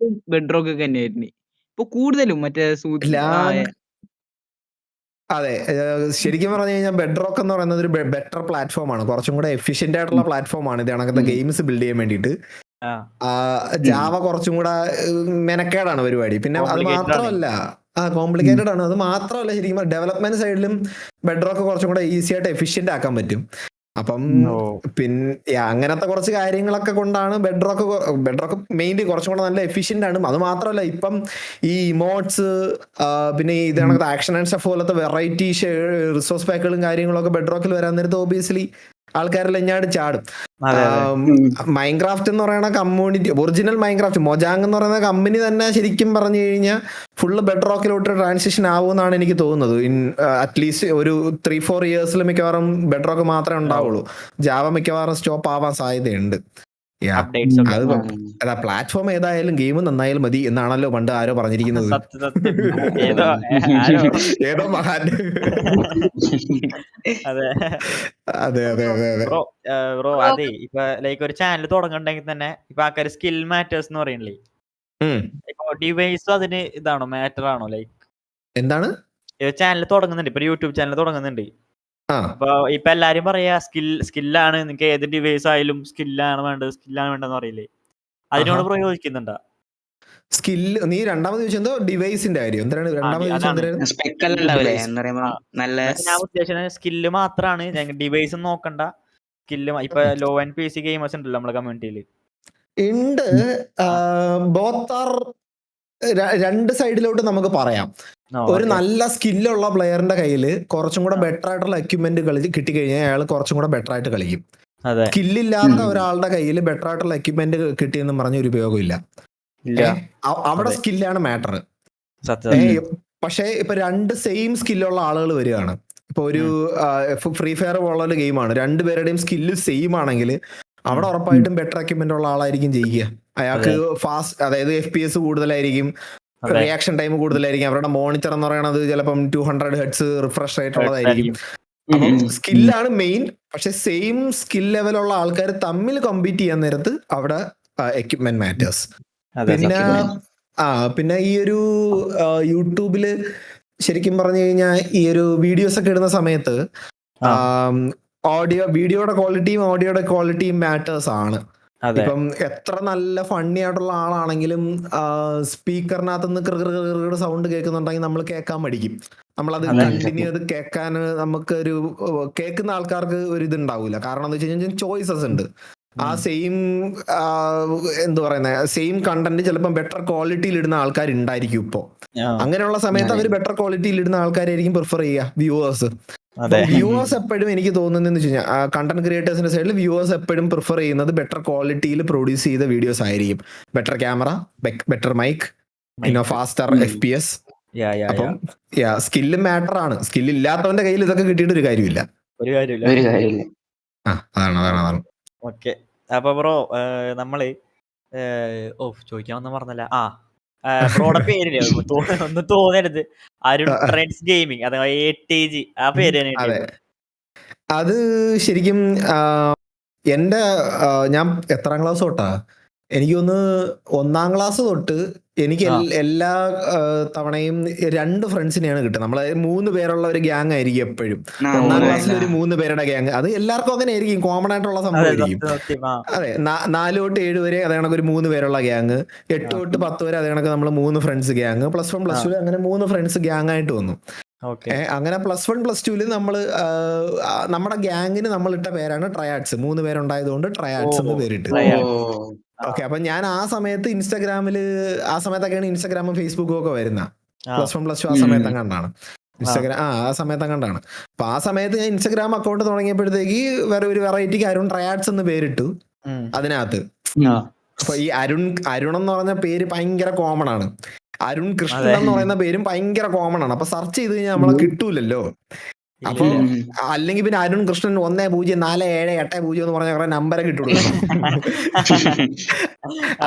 ബെഡ്റോക്ക് ഒക്കെ തന്നെയായിരുന്നു. ഇപ്പൊ കൂടുതലും മറ്റേ അതെ, ശരിക്കും പറഞ്ഞു കഴിഞ്ഞാൽ ബെഡ് റോക്ക് എന്ന് പറയുന്നത് ഒരു ബെറ്റർ പ്ലാറ്റ്ഫോം ആണ്, കുറച്ചും കൂടെ എഫിഷ്യന്റ് ആയിട്ടുള്ള പ്ലാറ്റ്ഫോം ആണ് ഇത് കണക്കത്തെ ഗെയിംസ് ബിൽഡ് ചെയ്യാൻ വേണ്ടിയിട്ട്. ജാവ കുറച്ചും കൂടെ മെനക്കേടാണ് പരിപാടി. പിന്നെ അത് മാത്രമല്ല കോംപ്ലിക്കേറ്റഡ് ആണ്. അത് മാത്രമല്ല ശരിക്കും ഡെവലപ്മെന്റ് സൈഡിലും ബെഡ് റോക്ക് കുറച്ചും കൂടെ ഈസി ആയിട്ട് എഫിഷ്യന്റ് ആക്കാൻ പറ്റും. അപ്പം പിന്നെ അങ്ങനത്തെ കുറച്ച് കാര്യങ്ങളൊക്കെ കൊണ്ടാണ് ബെഡ് റോക്ക് മെയിൻലി കുറച്ചും കൂടെ നല്ല എഫിഷ്യന്റ് ആണ്. അത് മാത്രമല്ല ഇപ്പം ഈ ഇമോട്ട്സ് പിന്നെ ഇത് കണക്കത്തെ ആക്ഷൻ ആൻഡ് സ്റ്റഫ് പോലത്തെ വെറൈറ്റി റിസോഴ്സ് പാക്കുകളും കാര്യങ്ങളൊക്കെ ബെഡ് റോക്കിൽ വരാൻ നേരത്ത് ഓബിയസ്ലി ആൾക്കാരെല്ലാം ഞാൻ ചാടും. മൈൻക്രാഫ്റ്റ് എന്ന് പറയുന്ന കമ്മ്യൂണിറ്റി, ഒറിജിനൽ മൈൻക്രാഫ്റ്റ് മൊജാങ് എന്ന് പറയുന്ന കമ്പനി തന്നെ ശരിക്കും പറഞ്ഞു കഴിഞ്ഞാൽ ഫുള്ള് ബെഡ് റോക്കിലോട്ട് ട്രാൻസിഷൻ ആവുമെന്നാണ് എനിക്ക് തോന്നുന്നത്. അറ്റ്ലീസ്റ്റ് ഒരു 3-4 ഇയേഴ്സിൽ മിക്കവാറും ബെഡ് റോക്ക് മാത്രമേ ഉണ്ടാവുള്ളൂ. ജാവ മിക്കവാറും സ്റ്റോപ്പ് ആവാൻ സാധ്യതയുണ്ട്. അതാ പ്ലാറ്റ്ഫോം ഏതായാലും ഗെയിം നന്നായാലും മതി എന്നാണല്ലോ പണ്ട് ആരോ പറഞ്ഞിരിക്കുന്നത്. ഏതോ മഹാൻ. അതെ അതെ അതെ അതെ അതെ ബ്രോ. അതെ, ഇപ്പൊ ലൈക്ക് ഒരു ചാനൽ തുടങ്ങണ്ടെങ്കിൽ തന്നെ ഇപ്പൊ ആൾക്കാർ സ്കിൽ മാറ്റേഴ്സ് എന്ന് പറയണില്ലേ, ഇപ്പൊ ഡിവൈസ് അതിന് ഇതാണോ മാറ്റർ ആണോ? ലൈക്ക് എന്താണ് ചാനൽ തുടങ്ങുന്നുണ്ട്, ഇപ്പൊ യൂട്യൂബ് ചാനൽ തുടങ്ങുന്നുണ്ട്. അപ്പൊ ഇപ്പൊ എല്ലാരും പറയാ സ്കില്ലാണ്, നിങ്ങൾക്ക് ഏത് ഡിവൈസ് ആയാലും സ്കില്ലാണ് വേണ്ടതെന്ന് പറയില്ലേ. അതിനോട് പ്രയോഗിക്കുന്നുണ്ടോ? സ്കില്ല് നീ രണ്ടാമത് ചോദിച്ചെന്തോ ഡിവൈസിന്റെ കാര്യം എന്താണ് രണ്ടാമത് ചോദിച്ചത്? അതാണ്. എന്തിനായിരുന്നു? സ്പെക്കെല്ലാം ഉണ്ടാവില്ലേ ഡിവൈസ്. എന്ന് പറയുമ്പോ നല്ല ഞാൻ ഉദ്ദേശിച്ചത് സ്കില്ല് മാത്രാണ്. ഡിവൈസ് നോക്കണ്ട. സ്കില്ല് ഇപ്പൊ ലോ ആൻഡ് PC ഗെയിമേഴ്സ് ഉണ്ടല്ലോ നമ്മളെ കമ്മ്യൂണിറ്റിയില്. ഉണ്ട്. ബോത്ത് ആർ രണ്ട് സൈഡിലോട്ട് നമുക്ക് പറയാം. ഒരു നല്ല സ്കില്ലുള്ള പ്ലെയറിന്റെ കയ്യിൽ കുറച്ചും കൂടെ ബെറ്റർ ആയിട്ടുള്ള എക്യുപ്മെന്റ് കിട്ടിക്കഴിഞ്ഞാൽ അയാൾ കുറച്ചും കൂടെ ബെറ്റർ ആയിട്ട് കളിക്കും. അതെ. സ്കില്ലില്ലാത്ത ഒരാളുടെ കയ്യിൽ ബെറ്റർ ആയിട്ടുള്ള എക്യുപ്മെന്റ് കിട്ടിയെന്ന് പറഞ്ഞ ഒരു ഉപയോഗമില്ല. അവിടെ സ്കില്ലാണ് മാറ്റർ. പക്ഷേ ഇപ്പൊ രണ്ട് സെയിം സ്കില്ലുള്ള ആളുകൾ വരികയാണ്. ഇപ്പൊ ഒരു ഫ്രീ ഫയർ പോലുള്ള ഒരു ഗെയിമാണ്, രണ്ടുപേരുടെയും സ്കില്ല് സെയിം ആണെങ്കിൽ അവിടെ ഉറപ്പായിട്ടും ബെറ്റർ എക്യുപ്മെന്റ് ഉള്ള ആളായിരിക്കും ജയിക്കുക. അയാൾക്ക് ഫാസ്റ്റ്, അതായത് FPS കൂടുതലായിരിക്കും, റിയാക്ഷൻ ടൈം കൂടുതലായിരിക്കും, അവരുടെ മോണിറ്റർ എന്ന് പറയുന്നത് ചിലപ്പം 200 ഹെർട്സ് റിഫ്രഷ് ആയിട്ടുള്ളതായിരിക്കും. അപ്പം സ്കില്ലാണ് മെയിൻ. പക്ഷെ സെയിം സ്കിൽ ലെവലുള്ള ആൾക്കാർ തമ്മിൽ കമ്പീറ്റ് ചെയ്യാൻ നേരത്ത് അവിടെ എക്യുപ്മെന്റ് മാറ്റേഴ്സ്. പിന്നെ ഈ ഒരു യൂട്യൂബില് ശരിക്കും പറഞ്ഞു കഴിഞ്ഞാൽ ഈ ഒരു വീഡിയോസ് ഒക്കെ ഇടുന്ന സമയത്ത് വീഡിയോയുടെ ക്വാളിറ്റിയും ഓഡിയോയുടെ ക്വാളിറ്റിയും മാറ്റേഴ്സ് ആണ്. ഇപ്പം എത്ര നല്ല ഫണ്ണി ആയിട്ടുള്ള ആളാണെങ്കിലും സ്പീക്കറിനകത്ത് നിന്ന് സൗണ്ട് കേൾക്കുന്നുണ്ടെങ്കിൽ നമ്മൾ കേൾക്കാൻ മടിക്കും. നമ്മളത് കണ്ടിന്യൂ ചെയ്ത് കേൾക്കാൻ നമുക്കൊരു കേൾക്കുന്ന ആൾക്കാർക്ക് ഒരു ഇതുണ്ടാവില്ല. കാരണം എന്താ വെച്ച് കഴിഞ്ഞാൽ ചോയ്സസ് ഉണ്ട്. ആ സെയിം എന്താ പറയുന്നത് സെയിം കണ്ടന്റ് ചിലപ്പോൾ ബെറ്റർ ക്വാളിറ്റിയിൽ ഇടുന്ന ആൾക്കാർ ഉണ്ടായിരിക്കും. ഇപ്പോൾ അങ്ങനെയുള്ള സമയത്ത് അവർ ബെറ്റർ ക്വാളിറ്റിയിൽ ഇടുന്ന ആൾക്കാരായിരിക്കും പ്രിഫർ ചെയ്യുക വ്യൂവേഴ്സ്. വ്യൂവേഴ്സ് എപ്പോഴും എനിക്ക് തോന്നുന്നതെന്ന് വെച്ച് കഴിഞ്ഞാൽ കണ്ടന്റ് ക്രിയേറ്റേഴ്സിന്റെ സൈഡിൽ വ്യൂവേഴ്സ് എപ്പോഴും പ്രിഫർ ചെയ്യുന്നത് ബെറ്റർ ക്വാളിറ്റിയിൽ പ്രൊഡ്യൂസ് ചെയ്ത വീഡിയോസ് ആയിരിക്കും. Better camera, better mic, faster FPS. അപ്പം സ്കില്ല് മാറ്റർ ആണ്. സ്കില്ല് ഇല്ലാത്തവന്റെ കയ്യിൽ ഇതൊക്കെ കിട്ടിയിട്ട് ഒരു കാര്യമില്ല. അതാണ്. ഓക്കെ. അപ്പൊ ബ്രോ നമ്മള് ചോദിക്കാൻ ഒന്നും പറഞ്ഞല്ല. ബ്രോയുടെ പേരില്ലേ ഒന്നും തോന്നരുത്, അരുൺ ട്രെൻഡ്സ് ഗെയിമിംഗ് അഥവാ ATG, ആ പേര്. അതെ, അത് ശരിക്കും ഞാൻ എത്രാം ക്ലാസ് തൊട്ടാ, എനിക്കൊന്ന് 1ാം ക്ലാസ് തൊട്ട് എനിക്ക് എല്ലാ തവണയും 2 ഫ്രണ്ട്സിനെയാണ് കിട്ടുന്നത്. നമ്മളെ 3 പേരുള്ള ഒരു ഗ്യാങ് ആയിരിക്കും എപ്പോഴും. 1ാം ക്ലാസ്സിൽ ഒരു 3 പേരുടെ ഗ്യാങ്, അത് എല്ലാവർക്കും അങ്ങനെ ആയിരിക്കും, കോമൺ ആയിട്ടുള്ള സംഭവമായിരിക്കും. അതെ, 4 തൊട്ട് 7 വരെ അതേ കണക്ക് ഒരു 3 പേരുള്ള ഗ്യാങ്, 8 തൊട്ട് 10 വരെ അതേ കണക്ക് നമ്മൾ 3 ഫ്രണ്ട്സ് ഗ്യാങ്, +1 +2 അങ്ങനെ 3 ഫ്രണ്ട്സ് ഗ്യാങ് ആയിട്ട് വന്നു. അങ്ങനെ +1 +2 നമ്മള് നമ്മുടെ ഗ്യാങ്ങിന് നമ്മൾ ഇട്ട പേരാണ് ട്രയാഡ്സ്. 3 പേരുണ്ടായതുകൊണ്ട് ട്രയാഡ്സ് എന്ന് പേരിട്ട്. ഓക്കെ. അപ്പൊ ഞാൻ ആ സമയത്ത് ആ സമയത്തൊക്കെയാണ് ഇൻസ്റ്റാഗ്രാമും ഫേസ്ബുക്കും ഒക്കെ വരുന്ന. +1 +2 ആ സമയത്ത് കണ്ടാണ് ഇൻസ്റ്റാഗ്രാം. ആ സമയത്ത് കണ്ടാണ്. അപ്പൊ ആ സമയത്ത് ഞാൻ ഇൻസ്റ്റാഗ്രാം അക്കൗണ്ട് തുടങ്ങിയപ്പോഴത്തേക്ക് വേറെ ഒരു വെറൈറ്റിക്ക് അരുൺ ട്രയാഡ്സ് എന്ന് പേരിട്ടു അതിനകത്ത്. അപ്പൊ ഈ അരുൺ എന്ന് പറഞ്ഞ പേര് ഭയങ്കര കോമൺ ആണ്. അരുൺ കൃഷ്ണൻ എന്ന് പറയുന്ന പേരും ഭയങ്കര കോമൺ ആണ്. അപ്പൊ സെർച്ച് ചെയ്ത് കഴിഞ്ഞാൽ നമ്മളെ കിട്ടൂലല്ലോ. അപ്പൊ അല്ലെങ്കിൽ പിന്നെ അരുൺ കൃഷ്ണൻ 104780 എന്ന് പറഞ്ഞ കുറെ നമ്പരെ കിട്ടുള്ളൂ.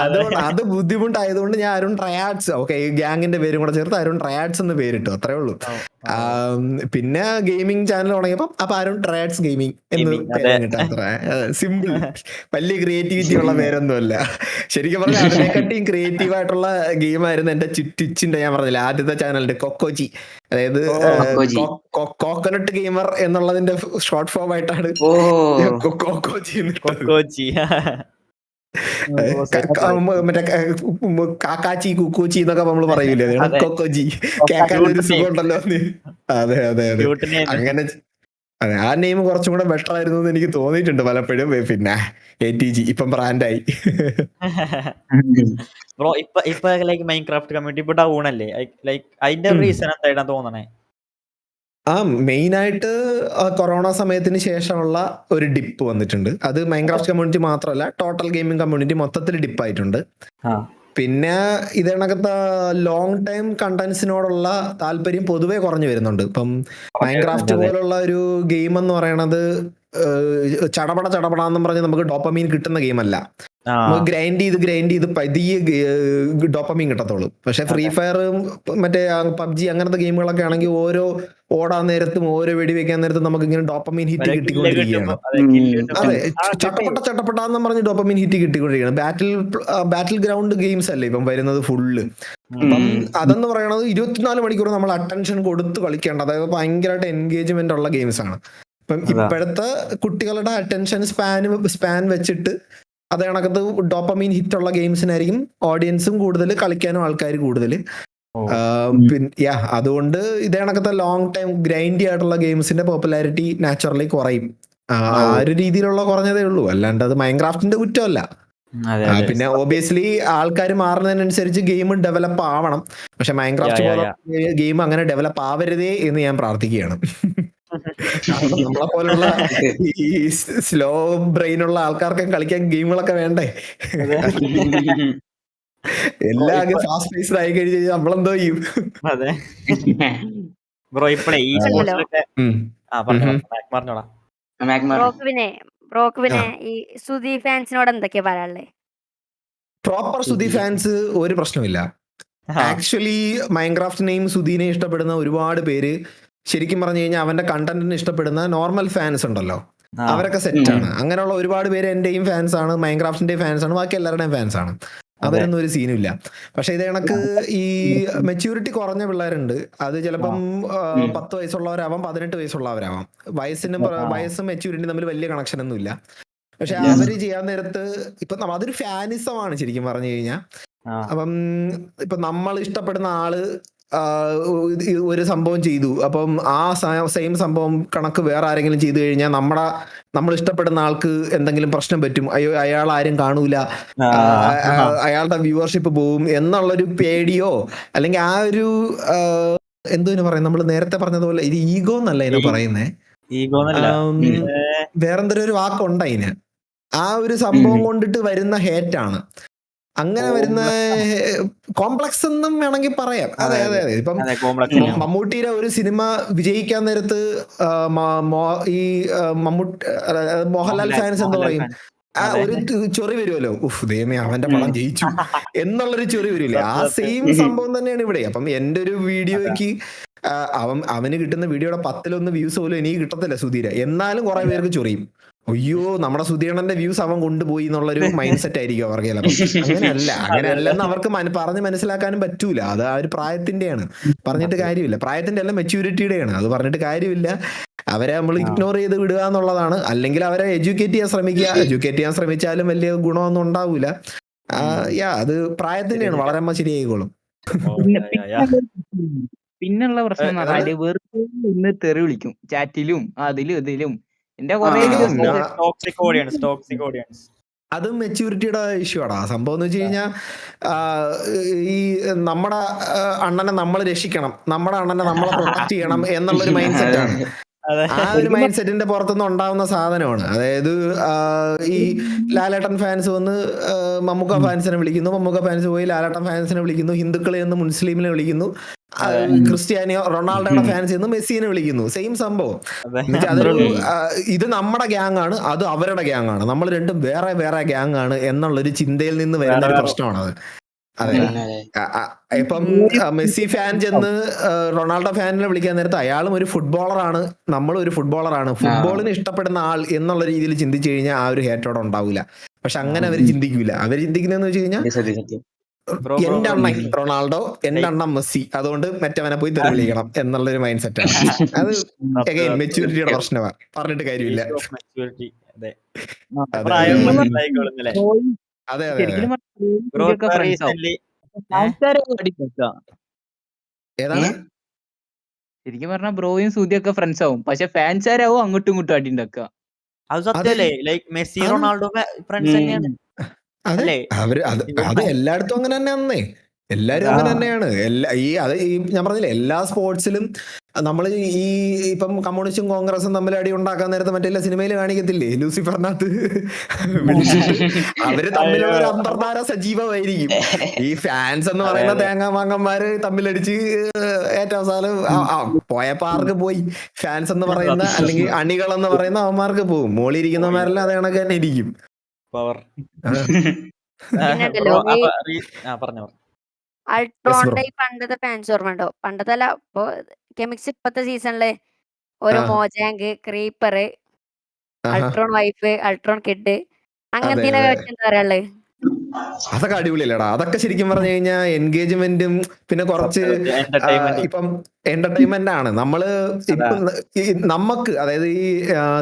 അതുകൊണ്ട് അത് ബുദ്ധിമുട്ടായതുകൊണ്ട് ഞാൻ അരുൺ ട്രയാഡ്സ്, ഓക്കെ, ഈ ഗ്യാങ്ങിന്റെ പേരും കൂടെ ചേർത്ത് അരുൺ ട്രയാഡ്സ് എന്ന് പേരിട്ടു. അത്രേ ഉള്ളൂ. പിന്നെ ഗെയിമിംഗ് ചാനൽ തുടങ്ങിയപ്പോ അപ്പൊ അരുൺ ട്രയാഡ്സ് ഗെയിമിംഗ് എന്ന് പേര് കിട്ടും. അത്ര സിമ്പിൾ, വലിയ ക്രിയേറ്റിവിറ്റി ഉള്ള പേരൊന്നുമല്ല. ശരിക്കും പറഞ്ഞാൽ അതിനെക്കാട്ടിയും ക്രിയേറ്റീവ് ആയിട്ടുള്ള ഗെയിമായിരുന്നു എന്റെ ട്വിച്ചിന്റെ, ഞാൻ പറഞ്ഞില്ല, ആദ്യത്തെ ചാനലിന്റെ കൊക്കോജി. അതായത് കോക്കനട്ട് ഗെയിമർ എന്നുള്ളതിന്റെ ഷോർട്ട് ഫോം ആയിട്ടാണ് കൊക്കോജി. മറ്റേ കാക്കാച്ചി കുക്കൂച്ചി എന്നൊക്കെ നമ്മള് പറയൂലേ, അതാണ് കൊക്കോജി. കേക്കാൻ ഒരു സുഖമുണ്ടല്ലോ. അതെ. അങ്ങനെ ആ നെയിം കുറച്ചും കൂടെ ബെറ്റർ ആയിരുന്നു എന്ന് എനിക്ക് തോന്നിയിട്ടുണ്ട് പലപ്പോഴും. പിന്നെ ATG ഇപ്പം ബ്രാൻഡായി. ബ്രോ ഇപ്പൊ ലൈക്ക് മൈൻക്രാഫ്റ്റ് കമ്മ്യൂണിറ്റി ഇപ്പൊ ഡൗൺ അല്ലേ? ലൈക്ക് അതിന്റെ റീസൺ എന്തായിട്ടാ തോന്നണേ? മെയിൻ ആയിട്ട് കൊറോണ സമയത്തിന് ശേഷമുള്ള ഒരു ഡിപ്പ് വന്നിട്ടുണ്ട്. അത് മൈൻക്രാഫ്റ്റ് കമ്മ്യൂണിറ്റി മാത്രമല്ല, ടോട്ടൽ ഗെയിമിംഗ് കമ്മ്യൂണിറ്റി മൊത്തത്തിൽ ഡിപ്പായിട്ടുണ്ട്. പിന്നെ ഇതേണക്കത്തെ ലോങ് ടൈം കണ്ടന്റ്സിനോടുള്ള താല്പര്യം പൊതുവെ കുറഞ്ഞു വരുന്നുണ്ട്. ഇപ്പം മൈൻക്രാഫ്റ്റ് പോലുള്ള ഒരു ഗെയിം എന്ന് പറയണത് ചടപടാന്നും പറഞ്ഞ് നമുക്ക് ഡോപ്പമീൻ കിട്ടുന്ന ഗെയിമല്ല. നമുക്ക് ഗ്രൈൻഡ് ചെയ്ത് പതിയെ ഡോപ്പമീൻ കിട്ടത്തുള്ളൂ. പക്ഷെ ഫ്രീ ഫയർ, മറ്റേ PUBG അങ്ങനത്തെ ഗെയിമുകളൊക്കെ ആണെങ്കിൽ ഓരോ ഓടാൻ നേരത്തും ഓരോ വെടി വെക്കാൻ നേരത്തും നമുക്ക് ഇങ്ങനെ ഡോപ്പമീൻ ഹിറ്റ് കിട്ടിക്കൊണ്ടിരിക്കുകയാണ്. അതെ, ചട്ടപ്പെട്ടാന്ന് പറഞ്ഞ് ഡോപ്പമീൻ ഹിറ്റ് കിട്ടിക്കൊണ്ടിരിക്കുകയാണ്. ബാറ്റിൽ ഗ്രൗണ്ട് ഗെയിംസ് അല്ലേ ഇപ്പം വരുന്നത് ഫുള്ള്. അപ്പം അതെന്ന് പറയണത് 24 മണിക്കൂർ നമ്മൾ അറ്റൻഷൻ കൊടുത്ത് കളിക്കേണ്ട, അതായത് ഭയങ്കരമായിട്ട് എൻഗേജ്മെന്റ് ഉള്ള ഗെയിംസ് ആണ്. ഇപ്പം ഇപ്പോഴത്തെ കുട്ടികളുടെ അറ്റൻഷൻ സ്പാൻ വെച്ചിട്ട് അതേ കണക്കത്ത് ഡോപ്പമീൻ ഹിറ്റ് ഉള്ള ഗെയിംസിനായിരിക്കും ഓഡിയൻസും കൂടുതൽ, കളിക്കാനും ആൾക്കാർ കൂടുതൽ. പിന്നെ അതുകൊണ്ട് ഇതേ കണക്കത്തെ ലോങ് ടൈം ഗ്രൈൻഡി ആയിട്ടുള്ള ഗെയിംസിന്റെ പോപ്പുലാരിറ്റി നാച്ചുറലി കുറയും. ആ ഒരു രീതിയിലുള്ള കുറഞ്ഞതേ ഉള്ളൂ, അല്ലാണ്ട് അത് മൈൻക്രാഫ്റ്റിന്റെ കുറ്റമല്ല. പിന്നെ ഓബിയസ്ലി ആൾക്കാർ മാറുന്നതിനനുസരിച്ച് ഗെയിം ഡെവലപ്പ് ആവണം. പക്ഷെ മൈൻക്രാഫ്റ്റ് പോലെ ഗെയിം അങ്ങനെ ഡെവലപ്പ് ആവരുതേ എന്ന് ഞാൻ പ്രാർത്ഥിക്കുകയാണ്. നമ്മളെ പോലുള്ള ഈ സ്ലോ ബ്രെയിനുള്ള ആൾക്കാർക്ക് കളിക്കാൻ ഗെയിമുകളൊക്കെ വേണ്ടേ? എല്ലാം ഫാസ്റ്റ് പേസ്ഡ് ആയി കഴിഞ്ഞ് കഴിഞ്ഞാൽ നമ്മളെന്തോ ചെയ്യും? അതെ ബ്രോ ഇപ്പഴേ ഈ സ്പോർട്സിലൊക്കെ പറഞ്ഞോടാ. ബ്രോക്ക് പിന്നെ ഈ സുധി ഫാൻസിനോട് എന്തൊക്കെയാ പറയാനുള്ളത്? പ്രോപ്പർ സുധി ഫാൻസ് ഒരു പ്രശ്നമില്ല. ആക്ച്വലി മൈൻക്രാഫ്റ്റിനെയും സുധീനെയും ഇഷ്ടപ്പെടുന്ന ഒരുപാട് പേര് ശരിക്കും പറഞ്ഞു കഴിഞ്ഞാൽ അവന്റെ കണ്ടന്റിന് ഇഷ്ടപ്പെടുന്ന നോർമൽ ഫാൻസ് ഉണ്ടല്ലോ, അവരൊക്കെ സെറ്റാണ്. അങ്ങനെയുള്ള ഒരുപാട് പേര് എന്റെയും ഫാൻസ് ആണ്, മൈൻക്രാഫ്റ്റിന്റെയും ഫാൻസ് ആണ്, ബാക്കി എല്ലാവരുടെയും ഫാൻസ് ആണ്. അവരൊന്നും ഒരു സീനും ഇല്ല. പക്ഷെ ഇത് കണക്ക് ഈ മെച്യൂരിറ്റി കുറഞ്ഞ പിള്ളേരുണ്ട്. അത് ചിലപ്പം 10 വയസ്സുള്ളവരാവാം, 18 വയസ്സുള്ളവരാവാം. വയസ്സും മെച്യൂരിറ്റി തമ്മിൽ വലിയ കണക്ഷൻ ഒന്നും ഇല്ല. പക്ഷെ അവര് ചെയ്യാൻ നേരത്ത് ഇപ്പൊ അതൊരു ഫാനിസമാണ് ശരിക്കും പറഞ്ഞു കഴിഞ്ഞാൽ. അപ്പം ഇപ്പൊ നമ്മൾ ഇഷ്ടപ്പെടുന്ന ആള് ഒരു സംഭവം ചെയ്തു, അപ്പം ആ സെയിം സംഭവം കണക്ക് വേറെ ആരെങ്കിലും ചെയ്തു കഴിഞ്ഞാൽ നമ്മൾ ഇഷ്ടപ്പെടുന്ന ആൾക്ക് എന്തെങ്കിലും പ്രശ്നം പറ്റും, അയ്യോ അയാൾ ആരും കാണൂല, അയാളുടെ വ്യൂവർഷിപ്പ് പോവും എന്നുള്ളൊരു പേടിയോ, അല്ലെങ്കിൽ ആ ഒരു എന്തിനു പറയും, നമ്മൾ നേരത്തെ പറഞ്ഞതുപോലെ ഇത് ഈഗോ എന്നല്ല ഇതിനെ പറയുന്നേ, വേറെന്തൊരു ഒരു വാക്കുണ്ട് അതിന്. ആ ഒരു സംഭവം കൊണ്ടിട്ട് വരുന്ന ഹേറ്റാണ്. അങ്ങനെ വരുന്ന കോംപ്ലക്സ് എന്നും വേണമെങ്കിൽ പറയാം. അതെ അതെ അതെ. ഇപ്പം മമ്മൂട്ടിയുടെ ഒരു സിനിമ വിജയിക്കാൻ നേരത്ത് ഈ മോഹൻലാൽ ഫാൻസ് എന്താ പറയും, ഒരു ചൊറി വരുമല്ലോ, ഉഫ് ദൈവമേ അവന്റെ പടം ജയിച്ചു എന്നുള്ളൊരു ചൊറി വരില്ലേ. ആ സെയിം സംഭവം തന്നെയാണ് ഇവിടെ. അപ്പം എന്റെ ഒരു വീഡിയോയ്ക്ക് അവന് കിട്ടുന്ന വീഡിയോയുടെ 10-1 വ്യൂസ് പോലും എനിക്ക് കിട്ടത്തില്ല സുധീര, എന്നാലും കുറെ പേർക്ക് ചൊറിയും, അയ്യോ നമ്മുടെ സുധീരണന്റെ വ്യൂസ് അവൻ കൊണ്ടുപോയി എന്നുള്ളൊരു മൈൻഡ് സെറ്റ് ആയിരിക്കും അവർക്ക് ചിലപ്പോൾ. അങ്ങനെയല്ലെന്ന് അവർക്ക് പറഞ്ഞ് മനസ്സിലാക്കാനും പറ്റൂല. അത് ആ ഒരു പ്രായത്തിന്റെയാണ്, പറഞ്ഞിട്ട് കാര്യമില്ല. പ്രായത്തിന്റെ അല്ല, മെച്യൂരിറ്റിയുടെയാണ്. അത് പറഞ്ഞിട്ട് കാര്യമില്ല. അവരെ നമ്മൾ ഇഗ്നോർ ചെയ്ത് വിടുക എന്നുള്ളതാണ്. അല്ലെങ്കിൽ അവരെ എഡ്യൂക്കേറ്റ് ചെയ്യാൻ ശ്രമിക്കുക. എഡ്യൂക്കേറ്റ് ചെയ്യാൻ ശ്രമിച്ചാലും വലിയ ഗുണമൊന്നും ഉണ്ടാവൂല. അത് പ്രായത്തിന്റെയാണ്, വളരെ ശരിയായിക്കോളും. പിന്നുള്ള പ്രശ്നം എന്ന് പറഞ്ഞാല് വെറുതെ ഇന്ന് തെറി വിളിക്കും ചാറ്റിലും അതിലും ഇതിലും. അത് മെച്യൂരിറ്റിയുടെ ഇഷ്യൂ ആടാ. സംഭവം എന്ന് വെച്ച് കഴിഞ്ഞാൽ ഈ നമ്മുടെ അണ്ണനെ നമ്മൾ രക്ഷിക്കണം, നമ്മുടെ അണ്ണനെ നമ്മളെ പ്രൊട്ടക്ട് ചെയ്യണം എന്നുള്ളൊരു മൈൻഡ് സെറ്റാണ്. ആ ഒരു മൈൻഡ് സെറ്റിന്റെ പുറത്തുനിന്ന് ഉണ്ടാവുന്ന സാധനമാണ്. അതായത് ഈ ലാലേട്ടൻ ഫാൻസ് വന്ന് മമ്മൂക്ക ഫാൻസിനെ വിളിക്കുന്നു, മമ്മൂക്ക ഫാൻസ് പോയി ലാലേട്ടൻ ഫാൻസിനെ വിളിക്കുന്നു, ഹിന്ദുക്കളെ എന്ന് മുസ്ലിമിനെ വിളിക്കുന്നു, ക്രിസ്ത്യാനിയോ റൊണാൾഡോയുടെ ഫാൻസ് എന്ന് മെസ്സിനെ വിളിക്കുന്നു. സെയിം സംഭവം. അതൊരു ഇത് നമ്മുടെ ഗ്യാങ് ആണ്, അത് അവരുടെ ഗ്യാങ് ആണ്, നമ്മൾ രണ്ടും വേറെ വേറെ ഗ്യാങ് ആണ് എന്നുള്ളൊരു ചിന്തയിൽ നിന്ന് വരുന്ന ഒരു പ്രശ്നമാണത്. അതെ. ഇപ്പം മെസ്സി ഫാൻ ചെന്ന് റൊണാൾഡോ ഫാനിനെ വിളിക്കാൻ നേരത്ത് അയാളും ഒരു ഫുട്ബോളറാണ്, നമ്മളും ഒരു ഫുട്ബോളറാണ്, ഫുട്ബോളിന് ഇഷ്ടപ്പെടുന്ന ആൾ എന്നുള്ള രീതിയിൽ ചിന്തിച്ചു കഴിഞ്ഞാൽ ആ ഒരു ഹേറ്റോടെ ഉണ്ടാവില്ല. പക്ഷെ അങ്ങനെ അവർ ചിന്തിക്കൂല. അവർ ചിന്തിക്കുന്നതെന്ന് വെച്ച് കഴിഞ്ഞാൽ എന്റെ അണ്ണൻ റൊണാൾഡോ, എന്റെ അണ്ണൻ മെസ്സി, അതുകൊണ്ട് മറ്റവനെ പോയി തെറി വിളിക്കണം എന്നുള്ളൊരു മൈൻഡ് സെറ്റാണ്. അത് മെച്യൂരിറ്റിയുടെ പ്രശ്നമാണ്, പറഞ്ഞിട്ട് കാര്യമില്ല. അതെ അതെ. ഏതാണ് ശരിക്കും പറഞ്ഞാൽ ബ്രോയും സൂര്യൊക്കെ ഫ്രണ്ട്സ് ആവും, പക്ഷെ ഫാൻസാരാവും അങ്ങോട്ടും ഇങ്ങോട്ടും അടി ഉണ്ടാക്കുക. അത് സത്യല്ലേ? ലൈക്ക് മെസ്സി റൊണാൾഡോ ഫ്രണ്ട്സ് തന്നെയാണ്. അത് എല്ലായിടത്തും അങ്ങനെ തന്നെ. എല്ലാരും അങ്ങനെ തന്നെയാണ്. ഞാൻ പറഞ്ഞില്ലേ, എല്ലാ സ്പോർട്സിലും നമ്മൾ ഈ ഇപ്പം കമ്മ്യൂണിസ്റ്റും കോൺഗ്രസും തമ്മിൽ അടി ഉണ്ടാക്കാൻ നേരത്തെ മറ്റേ സിനിമയിൽ കാണിക്കത്തില്ലേ, ലൂസിഫറിനകത്ത് വിളിച്ചിട്ട് അവര് തമ്മിലുള്ള ഒരു അന്തർധാര സജീവമായിരിക്കും. ഈ ഫാൻസ് എന്ന് പറയുന്ന തേങ്ങാമാങ്ങന്മാര് തമ്മിലടിച്ച് ഏറ്റവും അവസാനം പോയപ്പോ ആർക്ക് പോയി, ഫാൻസ് എന്ന് പറയുന്ന അല്ലെങ്കിൽ അണികൾ എന്ന് പറയുന്ന അവന്മാർക്ക് പോകും. മോളിരിക്കുന്നവന്മാരെല്ലാം അതേ കണക്ക് തന്നെ ഇരിക്കും. അൾട്രോണിന്റെ ഈ പണ്ടത്തെ ഫാൻസ് ഓർമ്മയുണ്ടോ? പണ്ടത്തെ അല്ല, ഇപ്പൊ കെമിക്സ് ഇപ്പത്തെ സീസണില് ഒരു Mojang, creeper, Ultron wife, Ultron kid, അങ്ങനത്തെ എന്താ പറയാനുള്ളത്? അതൊക്കെ അടിപൊളിയല്ലേടാ. അതൊക്കെ ശരിക്കും പറഞ്ഞു കഴിഞ്ഞാൽ എൻഗേജ്മെന്റും പിന്നെ കുറച്ച് ഇപ്പം എന്റർടൈൻമെന്റ് ആണ്. നമുക്ക് അതായത് ഈ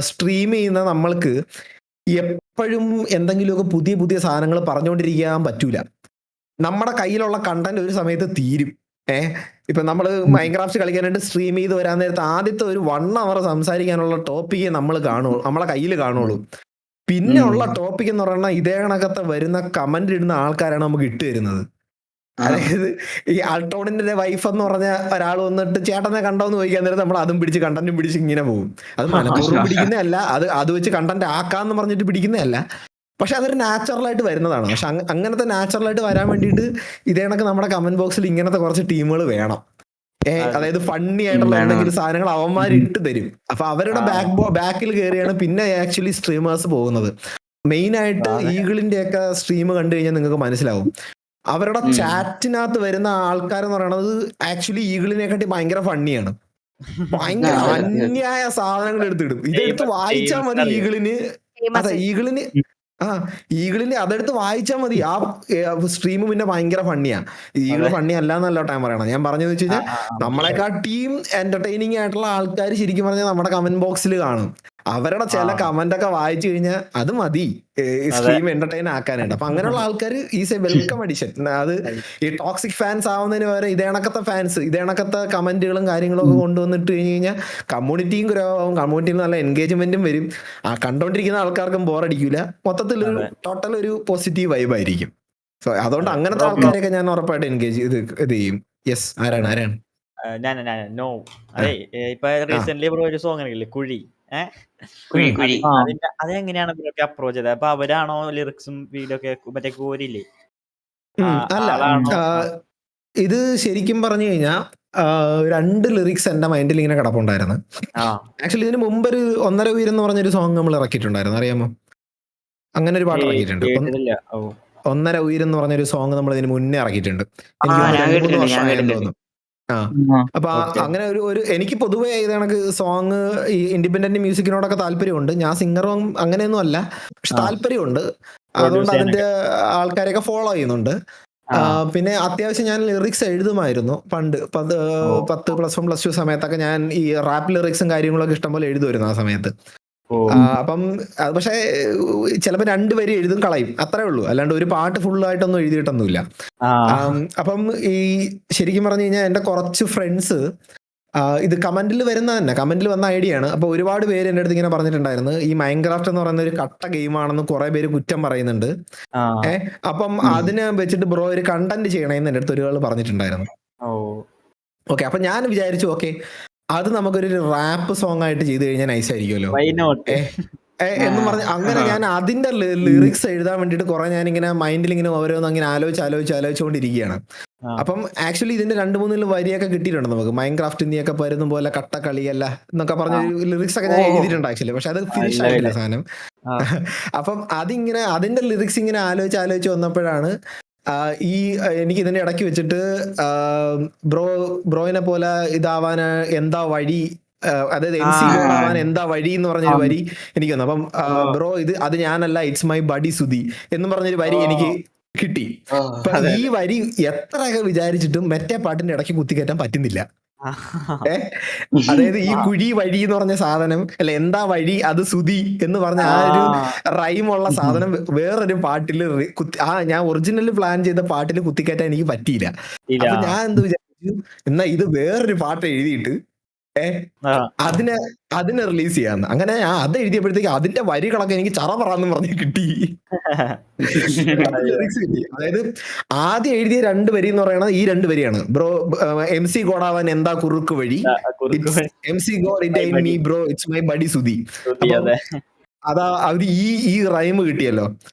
സ്ട്രീം ചെയ്യുന്ന നമ്മൾക്ക് എപ്പോഴും എന്തെങ്കിലുമൊക്കെ പുതിയ പുതിയ സാധനങ്ങൾ പറഞ്ഞുകൊണ്ടിരിക്കാൻ പറ്റൂല. നമ്മുടെ കയ്യിലുള്ള കണ്ടന്റ് ഒരു സമയത്ത് തീരും. ഇപ്പൊ നമ്മൾ മൈൻക്രാഫ്റ്റ് കളിക്കാനായിട്ട് സ്ട്രീം ചെയ്ത് വരാൻ നേരത്ത് ആദ്യത്തെ ഒരു 1 hour സംസാരിക്കാനുള്ള ടോപ്പിക്ക് നമ്മൾ കാണുള്ളൂ, നമ്മളെ കയ്യിൽ കാണുള്ളൂ. പിന്നെ ഉള്ള ടോപ്പിക് എന്ന് പറഞ്ഞാൽ ഇതേ കണക്കത്തെ വരുന്ന കമന്റ് ഇടുന്ന ആൾക്കാരാണ് നമുക്ക് ഇട്ട് തരുന്നത്. അതായത് ഈ ആൾട്ടോണിന്റെ വൈഫ് എന്ന് പറഞ്ഞ ഒരാൾ വന്നിട്ട് ചേട്ടനെ കണ്ടോന്ന് ചോദിക്കാൻ നേരത്ത് നമ്മൾ അതും പിടിച്ച് കണ്ടന്റും പിടിച്ച് ഇങ്ങനെ പോകും. അത് മനഃപൂർവ്വം പിടിക്കുന്നതല്ല, അത് വെച്ച് കണ്ടന്റ് ആക്കാന്ന് പറഞ്ഞിട്ട് പിടിക്കുന്നതല്ല. പക്ഷെ അതൊരു നാച്ചുറലായിട്ട് വരുന്നതാണ്. പക്ഷെ അങ്ങനത്തെ നാച്ചുറലായിട്ട് വരാൻ വേണ്ടിയിട്ട് ഇതേ കണക്ക് നമ്മുടെ കമന്റ് ബോക്സിൽ ഇങ്ങനത്തെ കുറച്ച് ടീമുകൾ വേണം. അതായത് ഫണ്ണി ആയിട്ടുള്ള എന്തെങ്കിലും സാധനങ്ങൾ അവന്മാർ ഇട്ട് തരും. അപ്പൊ അവരുടെ ബാക്കിൽ കയറിയാണ് പിന്നെ ആക്ച്വലി സ്ട്രീമേഴ്സ് പോകുന്നത്. മെയിൻ ആയിട്ട് ഈഗിളിന്റെ ഒക്കെ സ്ട്രീം കണ്ടു കഴിഞ്ഞാൽ നിങ്ങൾക്ക് മനസ്സിലാവും. അവരുടെ ചാറ്റിനകത്ത് വരുന്ന ആൾക്കാരെന്ന് പറയുന്നത് ആക്ച്വലി ഈഗിളിനെക്കാട്ടി ഭയങ്കര ഫണ്ണിയാണ്. ഭയങ്കര അന്യായ സാധനങ്ങൾ എടുത്തിടും. ഇതെടുത്ത് വായിച്ചാൽ മതി ഈഗിളിന്. അതെ, ഈഗിളിന്റെ അതെടുത്ത് വായിച്ചാൽ മതി. ആ സ്ട്രീം പിന്നെ ഭയങ്കര ഫണ്ണിയാ. ഈഗിൾ ഫണ്ണി അല്ല എന്നല്ല ടൈം പറയണം. ഞാൻ പറഞ്ഞതെന്ന് വെച്ച് കഴിഞ്ഞാൽ നമ്മളെക്കാട്ടിയും എന്റർടൈനിങ് ആയിട്ടുള്ള ആൾക്കാർ ശരിക്കും പറഞ്ഞാൽ നമ്മുടെ കമന്റ് ബോക്സിൽ കാണും. അവരുടെ ചില കമന്റ് ഒക്കെ വായിച്ചു കഴിഞ്ഞാൽ അത് മതി സ്ട്രീം എന്റർടൈൻ ആക്കാനായിട്ട്. അപ്പൊ അങ്ങനെയുള്ള ആൾക്കാർ ഈസ് എ വെൽക്കം അഡിഷൻ. അത് ഈ ടോക്സിക് ഫാൻസ് ആവുന്നതിന് വരെ ഇതേണക്കത്തെ ഫാൻസ് ഇതേണക്കത്തെ കമന്റുകളും കാര്യങ്ങളും ഒക്കെ കൊണ്ടുവന്നിട്ട് കഴിഞ്ഞ് കഴിഞ്ഞാൽ കമ്മ്യൂണിറ്റിയും ഗ്രോവും, കമ്മ്യൂണിറ്റിയിൽ നല്ല എൻഗേജ്മെന്റും വരും. ആ കണ്ടോണ്ടിരിക്കുന്ന ആൾക്കാർക്കും ബോറടിക്കൂല. മൊത്തത്തിൽ ടോട്ടൽ ഒരു പോസിറ്റീവ് വൈബ് ആയിരിക്കും. സോ അതുകൊണ്ട് അങ്ങനത്തെ ആൾക്കാരെയൊക്കെ ഞാൻ ഉറപ്പായിട്ട് എൻഗേജ് ഇത് ചെയ്യും. യെസ്, ആരാണ് നോ അതെ ഇപ്പൊ റീസെന്റ് ബ്രോ ഒരു സോങ് ഇല്ലേ കുഴി, അതെങ്ങനെയാണ് അപ്രോച്ച് ചെയ്തത്? അപ്പൊ അവരാണോ ലിറിക്സും വീഡിയോ ഒക്കെ മറ്റേ കോരില്ലേ? അല്ല, ഇത് ശരിക്കും പറഞ്ഞു കഴിഞ്ഞാൽ 2 ലിറിക്സ് എന്റെ മൈൻഡിൽ ഇങ്ങനെ കിടപ്പുണ്ടായിരുന്നു. ആക്ച്വലി ഇതിന് മുമ്പ് ഒരു 1.5 ഉയരം എന്ന് പറഞ്ഞൊരു സോങ് നമ്മൾ ഇറക്കിയിട്ടുണ്ടായിരുന്നു, അറിയാമോ? അങ്ങനെ ഒരു പാട്ട് ഇറക്കിയിട്ടുണ്ട്. 1.5 ഉയരം എന്ന് പറഞ്ഞൊരു സോങ് നമ്മൾ ഇതിന് മുന്നേ ഇറക്കിയിട്ടുണ്ട്. എനിക്ക് 3 വർഷമായെന്ന് തോന്നുന്നു. അപ്പൊ അങ്ങനെ ഒരു എനിക്ക് പൊതുവേ ഇത് കണക്ക് സോങ് ഈ ഇൻഡിപെൻഡന്റ് മ്യൂസിക്കിനോടൊക്കെ താല്പര്യമുണ്ട്. ഞാൻ സിംഗറും അങ്ങനെയൊന്നും അല്ല, പക്ഷെ താല്പര്യമുണ്ട്. അതുകൊണ്ട് അതിന്റെ ആൾക്കാരെയൊക്കെ ഫോളോ ചെയ്യുന്നുണ്ട്. പിന്നെ അത്യാവശ്യം ഞാൻ ലിറിക്സ് എഴുതുമായിരുന്നു പണ്ട്. 10 +1 +2 സമയത്തൊക്കെ ഞാൻ ഈ റാപ്പ് ലിറിക്സും കാര്യങ്ങളൊക്കെ ഇഷ്ടംപോലെ എഴുതുമായിരുന്നു ആ സമയത്ത്. അപ്പം അത് പക്ഷേ ചിലപ്പോൾ 2 വരി എഴുതും കളയും, അത്രേ ഉള്ളൂ. അല്ലാണ്ട് ഒരു പാട്ട് ഫുള്ളായിട്ടൊന്നും എഴുതിയിട്ടൊന്നുമില്ല. അപ്പം ഈ ശരിക്കും പറഞ്ഞു കഴിഞ്ഞാൽ എൻ്റെ കുറച്ച് ഫ്രണ്ട്സ് ഇത് കമന്റിൽ വന്ന ഐഡിയ ആണ്. അപ്പൊ ഒരുപാട് പേര് എൻ്റെ അടുത്ത് ഇങ്ങനെ പറഞ്ഞിട്ടുണ്ടായിരുന്നു, ഈ മൈൻക്രാഫ്റ്റ് എന്ന് പറയുന്ന ഒരു കട്ട ഗെയിമാണെന്ന് കുറെ പേര് കുറ്റം പറയുന്നുണ്ട്. അപ്പം അതിനെ വെച്ചിട്ട് ബ്രോ ഒരു കണ്ടന്റ് ചെയ്യണമെന്ന് എൻ്റെ അടുത്ത് ഒരാൾ പറഞ്ഞിട്ടുണ്ടായിരുന്നു. ഓക്കെ, അപ്പൊ ഞാൻ വിചാരിച്ചു ഓക്കെ അത് നമുക്കൊരു റാപ്പ് സോങ് ആയിട്ട് ചെയ്ത് കഴിഞ്ഞാൽ നൈസ് ആയിരിക്കുമല്ലോ എന്ന് പറഞ്ഞ് അങ്ങനെ ഞാൻ അതിന്റെ ലിറിക്സ് എഴുതാൻ വേണ്ടിയിട്ട് കുറെ ഞാനിങ്ങനെ മൈൻഡിൽ ഇങ്ങനെ ഓരോന്ന് അങ്ങനെ ആലോചിച്ചുകൊണ്ടിരിക്കുകയാണ്. അപ്പം ആക്ച്വലി ഇതിന്റെ 2-3 വരിയൊക്കെ കിട്ടിയിട്ടുണ്ട് നമുക്ക്. മൈൻക്രാഫ്റ്റ് നീയൊക്കെ പരുന്ന പോലെ കട്ട കളിയല്ല എന്നൊക്കെ പറഞ്ഞ ലിറിക്സ് ഒക്കെ ഞാൻ എഴുതിയിട്ടുണ്ട് ആക്ച്വലി. പക്ഷെ അത് ഫിനിഷ് ആയിട്ടില്ല സാധനം. അപ്പം അതിന്റെ ലിറിക്സ് ഇങ്ങനെ ആലോചിച്ച് വന്നപ്പോഴാണ് എനിക്ക് ഇതിന്റെ ഇടയ്ക്ക് വെച്ചിട്ട് ബ്രോയിനെ പോലെ ഇതാവാൻ എന്താ വഴി, അതായത് MC ആവാൻ എന്താ വഴി എന്ന് പറഞ്ഞൊരു വരി എനിക്ക് വന്നു. അപ്പം ബ്രോ അത് ഞാനല്ല, ഇറ്റ്സ് മൈ ബഡി സുധി എന്ന് പറഞ്ഞൊരു വരി എനിക്ക് കിട്ടി. അപ്പൊ ഈ വരി എത്രയൊക്കെ വിചാരിച്ചിട്ടും മറ്റേ പാട്ടിന്റെ ഇടയ്ക്ക് കുത്തിക്കയറ്റാൻ പറ്റുന്നില്ല. അതായത് ഈ കുഴി വഴി എന്ന് പറഞ്ഞ സാധനം അല്ല, എന്താ വഴി അത് സുധി എന്ന് പറഞ്ഞ ആ ഒരു റൈമുള്ള സാധനം വേറൊരു പാട്ടില് ഞാൻ ഒറിജിനൽ പ്ലാൻ ചെയ്ത പാട്ടിൽ കുത്തിക്കയറ്റാൻ എനിക്ക് പറ്റിയില്ല. അപ്പൊ ഞാൻ എന്ത് വിചാരിച്ചു, എന്നാ ഇത് വേറൊരു പാട്ട് എഴുതിയിട്ട് അതിനെ റിലീസ് ചെയ്യാന്ന്. അങ്ങനെ ഞാൻ അത് എഴുതിയപ്പോഴത്തേക്ക് അതിന്റെ വരികളൊക്കെ എനിക്ക് ചറപറാന്ന് പറഞ്ഞ് കിട്ടി. അതായത് ആദ്യം എഴുതിയ 2 വരി എന്ന് പറയുന്നത് ഈ 2 വരിയാണ്. ബ്രോ MC ഗോഡാവാൻ എന്താ കുറുക്ക് വഴി, MC God it Ain me bro it's my buddy Sudhi. അതാ അവര് ഈ റൈം കിട്ടിയല്ലോ.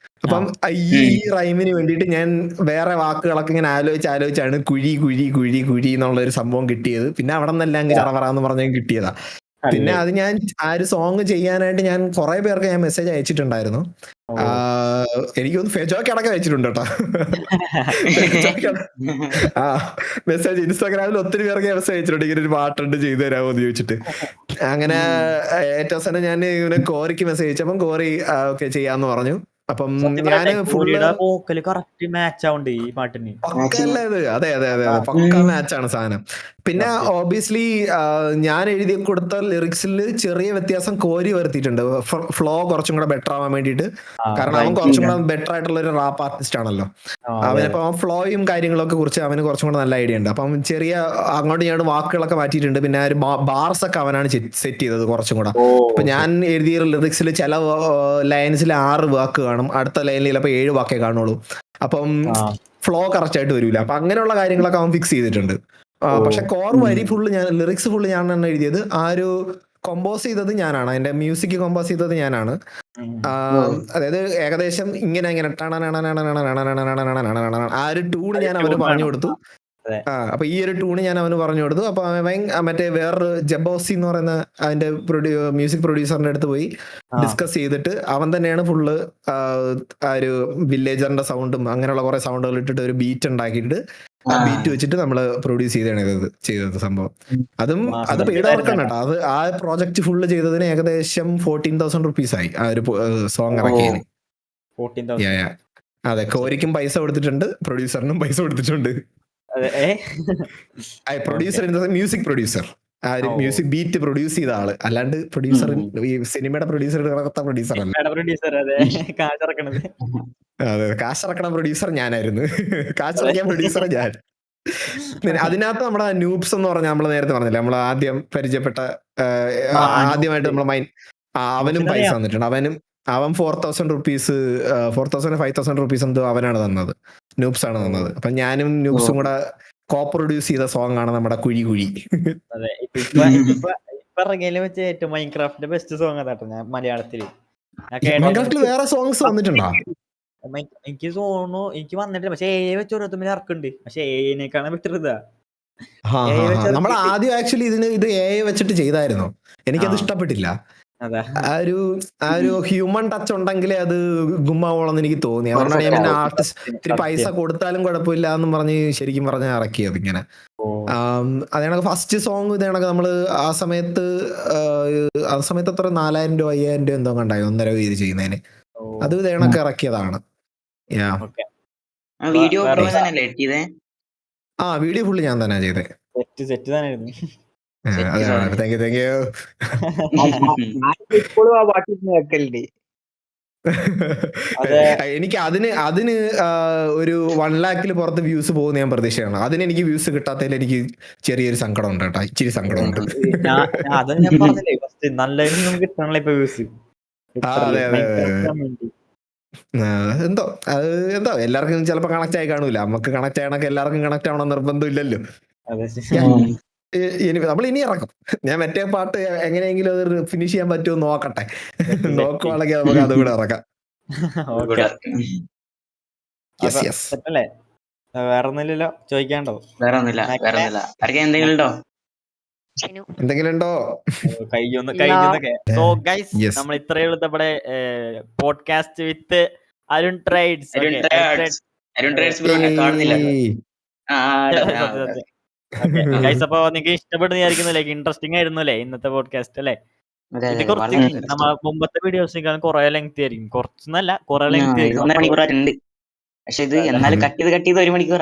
അപ്പം ഈ റൈമിന് വേണ്ടിയിട്ട് ഞാൻ വേറെ വാക്കുകളൊക്കെ ഇങ്ങനെ ആലോചിച്ചാണ് കുഴി കുഴി കുഴി കുഴി എന്നുള്ള ഒരു സംഭവം കിട്ടിയത്. പിന്നെ അവിടെ നിന്നെല്ലാം അങ്ങ് ചറവറാന്ന് പറഞ്ഞ കിട്ടിയതാ. പിന്നെ അത് ഞാൻ ആ ഒരു സോങ് ചെയ്യാനായിട്ട് ഞാൻ കുറെ പേർക്ക് ഞാൻ മെസ്സേജ് അയച്ചിട്ടുണ്ടായിരുന്നു. എനിക്കൊന്ന് ഫെജോക്ക് അടക്കം അയച്ചിട്ടുണ്ട് കേട്ടോ. മെസ്സേജ് ഇൻസ്റ്റാഗ്രാമിൽ ഒത്തിരി പേർക്ക് മെസ്സേജ് അയച്ചിട്ടുണ്ട്, ഇങ്ങനെ ഒരു പാട്ടുണ്ട് ചെയ്തു തരാമോ എന്ന് ചോദിച്ചിട്ട്. അങ്ങനെ ഏറ്റവും അവസാനം ഞാൻ ഇവനെ കോറിക്ക് മെസ്സേജ് അയച്ചപ്പം കോറി ഓക്കെ ചെയ്യാന്ന് പറഞ്ഞു. അപ്പം ഞാന് ഫുള്ള് കറക്റ്റ് മാച്ച് ആവുണ്ട് ഈ പാട്ടിന്. പക്കല്ലേ ഇത്? അതെ പക്ക മാച്ചാണ് സാധനം. പിന്നെ ഓബിയസ്ലി ഞാൻ എഴുതി കൊടുത്ത ലിറിക്സിൽ ചെറിയ വ്യത്യാസം കോരി വരുത്തിയിട്ടുണ്ട്, ഫ്ലോ കുറച്ചും കൂടെ ബെറ്റർ ആവാൻ വേണ്ടിയിട്ട്. കാരണം അവൻ കുറച്ചും കൂടെ ബെറ്റർ ആയിട്ടുള്ള ഒരു റാപ്പ് ആർട്ടിസ്റ്റ് ആണല്ലോ. അവനിപ്പോ ഫ്ലോയും കാര്യങ്ങളൊക്കെ കുറിച്ച് അവന് കുറച്ചും കൂടെ നല്ല ഐഡിയ ഉണ്ട്. അപ്പം ചെറിയ അങ്ങോട്ട് ഞാൻ വാക്കുകളൊക്കെ മാറ്റിയിട്ടുണ്ട്. പിന്നെ ഒരു ബാർസ് ഒക്കെ അവനാണ് സെറ്റ് ചെയ്തത് കുറച്ചും കൂടെ. ഇപ്പൊ ഞാൻ എഴുതിയ ലിറിക്സിൽ ചില ലൈൻസിൽ 6 വാക്ക് കാണും, അടുത്ത ലൈനിൽ ചിലപ്പോൾ 7 വാക്കേ കാണുള്ളൂ. അപ്പം ഫ്ലോ കറക്റ്റ് ആയിട്ട് വരില്ല. അപ്പൊ അങ്ങനെയുള്ള കാര്യങ്ങളൊക്കെ അവൻ ഫിക്സ് ചെയ്തിട്ടുണ്ട്. പക്ഷെ കോർ വരി ഫുള്ള് ഞാൻ, ലിറിക്സ് ഫുള്ള് ഞാനാണ് എഴുതിയത്. ആ ഒരു കമ്പോസ് ചെയ്തത് ഞാനാണ്, അതിന്റെ മ്യൂസിക് കമ്പോസ് ചെയ്തത് ഞാനാണ്. അതായത് ഏകദേശം ഇങ്ങനെ ആ ഒരു ട്യൂൺ ഞാൻ അവന് പറഞ്ഞു കൊടുത്തു. അപ്പൊ ഈ ഒരു ട്യൂണ് ഞാൻ അവന് പറഞ്ഞു കൊടുത്തു. അപ്പൊ മറ്റേ വേറൊരു ജബോസി എന്ന് പറയുന്ന അതിന്റെ മ്യൂസിക് പ്രൊഡ്യൂസറിന്റെ അടുത്ത് പോയി ഡിസ്കസ് ചെയ്തിട്ട് അവൻ തന്നെയാണ് ഫുള്ള് ആ ഒരു വില്ലേജറിന്റെ സൗണ്ടും അങ്ങനെയുള്ള കുറെ സൗണ്ടുകൾ ഇട്ടിട്ട് ഒരു ബീറ്റ് ഉണ്ടാക്കിയിട്ട് ആ ബീറ്റ് വെച്ചിട്ട് നമ്മള് പ്രൊഡ്യൂസ് ചെയ്തത് സംഭവം. അത് പെയ്ഡ് വർക്കാണ് കേട്ടോ. അത് ആ പ്രോജക്ട് ഫുള്ള് ചെയ്തതിന് ഏകദേശം 14,000 rupees ആയി ആ ഒരു സോങ് ഇറക്കിയതിന്. അതെ, കോരിക്കും പൈസ കൊടുത്തിട്ടുണ്ട്, പ്രൊഡ്യൂസറിനും പൈസ കൊടുത്തിട്ടുണ്ട്. പ്രൊഡ്യൂസർ, മ്യൂസിക് പ്രൊഡ്യൂസർ, ആ ഒരു മ്യൂസിക് ബീറ്റ് പ്രൊഡ്യൂസ് ചെയ്ത ആള്, അല്ലാണ്ട് പ്രൊഡ്യൂസർ ഈ സിനിമയുടെ പ്രൊഡ്യൂസർ പ്രൊഡ്യൂസർ അല്ല. അതെ, കാശിറക്കണ പ്രൊഡ്യൂസർ ഞാനായിരുന്നു. കാശിറക്കിയ പ്രൊഡ്യൂസർ ഞാൻ. അതിനകത്ത് നമ്മുടെ നൂബ്സ് എന്ന് പറഞ്ഞാൽ നമ്മൾ നേരത്തെ പറഞ്ഞില്ലേ, നമ്മൾ ആദ്യം പരിചയപ്പെട്ട ആദ്യമായിട്ട് നമ്മളെ അവനും പൈസ തന്നിട്ടുണ്ട്. അവൻ 4,000 rupees 5,000 rupees എന്തോ അവനാണ് തന്നത്, നൂബ്സ് ആണ് തന്നത്. അപ്പൊ ഞാനും നൂബ്സും കൂടെ കോ പ്രൊഡ്യൂസ് ചെയ്ത സോങ് ആണ് നമ്മുടെ കുഴി. ഏറ്റവും മൈൻക്രാഫ്റ്റിന്റെ ബെസ്റ്റ് സോങ് അതാട്ടോ ഞാൻ മലയാളത്തില്. വേറെ സോങ്സ് വന്നിട്ടുണ്ടോ? എനിക്ക് തോന്നുന്നു, എനിക്ക് വന്നിട്ടില്ല. പക്ഷെ AI വെച്ച് ഓരോരുത്തരും ഇറക്കുന്നുണ്ട്. പക്ഷെ AI-നേക്കാണ് ബെറ്റർ ഇതാ. നമ്മൾ ആദ്യം ആക്ച്വലി ഇത് AI വെച്ചിട്ട് ചെയ്തായിരുന്നു. എനിക്കത് ഇഷ്ടപ്പെട്ടില്ല. ആ ഒരു ഹ്യൂമൻ ടച്ച് ഉണ്ടെങ്കിലേ അത് ഗുമ്മാവോളെന്ന് എനിക്ക് തോന്നി. അതുകൊണ്ടാണ് ഞാൻ പിന്നെ ആർട്ടിസ്റ്റ് പൈസ കൊടുത്താലും കുഴപ്പമില്ല എന്നും പറഞ്ഞ് ശരിക്കും പറഞ്ഞ ഇറക്കിയത് ഇങ്ങനെ. അതേണക്ക് ഫസ്റ്റ് സോങ് ഇതേണക്ക് നമ്മള് ആ സമയത്ത് അത്ര 4,000 രൂപ 5,000 രൂപ എന്തോ കണ്ടായി 1.5 വീതി ചെയ്യുന്നതിന്. അത് ഇതേണക്ക് ഇറക്കിയതാണ്. വീഡിയോ ഫുള്ള് ഞാൻ തന്നെ ചെയ്തേ. Thank you. ഇപ്പോഴും ആ പാട്ട് കേൾക്കലുണ്ട്. എനിക്ക് അതിന് ഒരു 1 lakhൽ പുറത്ത് വ്യൂസ് പോകുന്ന ഞാൻ പ്രതീക്ഷയാണ്. അതിന് എനിക്ക് വ്യൂസ് കിട്ടാത്തതിൽ എനിക്ക് ചെറിയൊരു സങ്കടം ഉണ്ട് കേട്ടോ, ഇച്ചിരി സങ്കടമുണ്ട്. എന്തോ എല്ലാവർക്കും ചിലപ്പോ കണക്ട് ആയി കാണൂല. നമുക്ക് കണക്ട് ആയണൊക്കെ എല്ലാവർക്കും കണക്ട് ആവണം നിർബന്ധമില്ലല്ലോ. നമ്മൾ ഇനി ഇറക്കും. ഞാൻ മറ്റേ പാട്ട് എങ്ങനെയെങ്കിലും അത് ഫിനിഷ് ചെയ്യാൻ പറ്റുമോ നോക്കട്ടെ. നോക്കുവാണെങ്കിൽ നമുക്ക് അതുകൂടെ ഇറക്കാം. വേറൊന്നുമില്ലല്ലോ ചോദിക്കാണ്ടോ? എന്തെങ്കിലും ഉണ്ടോ? കഴിഞ്ഞൊക്കെ. സോ ഗൈസ്, നമ്മൾ ഇത്രയേ ഉള്ളൂ നമ്മുടെ പോഡ്കാസ്റ്റ് വിത്ത് അരുൺ ട്രേഡ്സ്. ഗൈസ്, അപ്പൊ നിങ്ങൾക്ക് ഇഷ്ടപ്പെടുന്ന വിചാരിക്കുന്നില്ലേ? ഇൻട്രസ്റ്റിംഗ് ആയിരുന്നു അല്ലേ ഇന്നത്തെ പോഡ്കാസ്റ്റ് അല്ലേ? ഇത് കുറച്ച് മുമ്പത്തെ വീഡിയോസിനേക്കാൾ കുറെ ലെങ്ത് ആയിരിക്കും. കുറച്ചൊന്നല്ല, കുറെ ലെങ്ത് ആയിരിക്കും. പക്ഷെ ഇത് എന്നാലും കട്ട് ചെയ്ത് 1 മണിക്കൂർ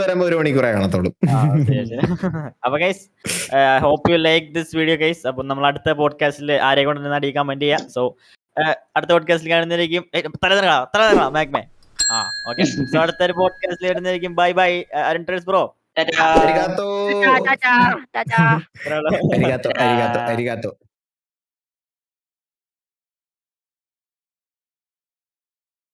വരുമ്പോ 1 മണിക്കൂറേ കാണത്തുള്ളൂ. അപ്പൊ guys, hope you like this video guys. അപ്പൊ നമ്മൾ അടുത്ത പോഡ്കാസ്റ്റിൽ ആരെ കൊണ്ട് അടി കമന്റ് ചെയ്യാം. സോ അടുത്ത പോഡ്കാസ്റ്റിൽ കാണുന്നതായിരിക്കും. മാഗ്മേ. ഓക്കെ. സോ അടുത്തൊരു പോഡ്കാസ്റ്റിൽ വരുന്നതായിരിക്കും. Bye bye Arun trades bro. Arigato.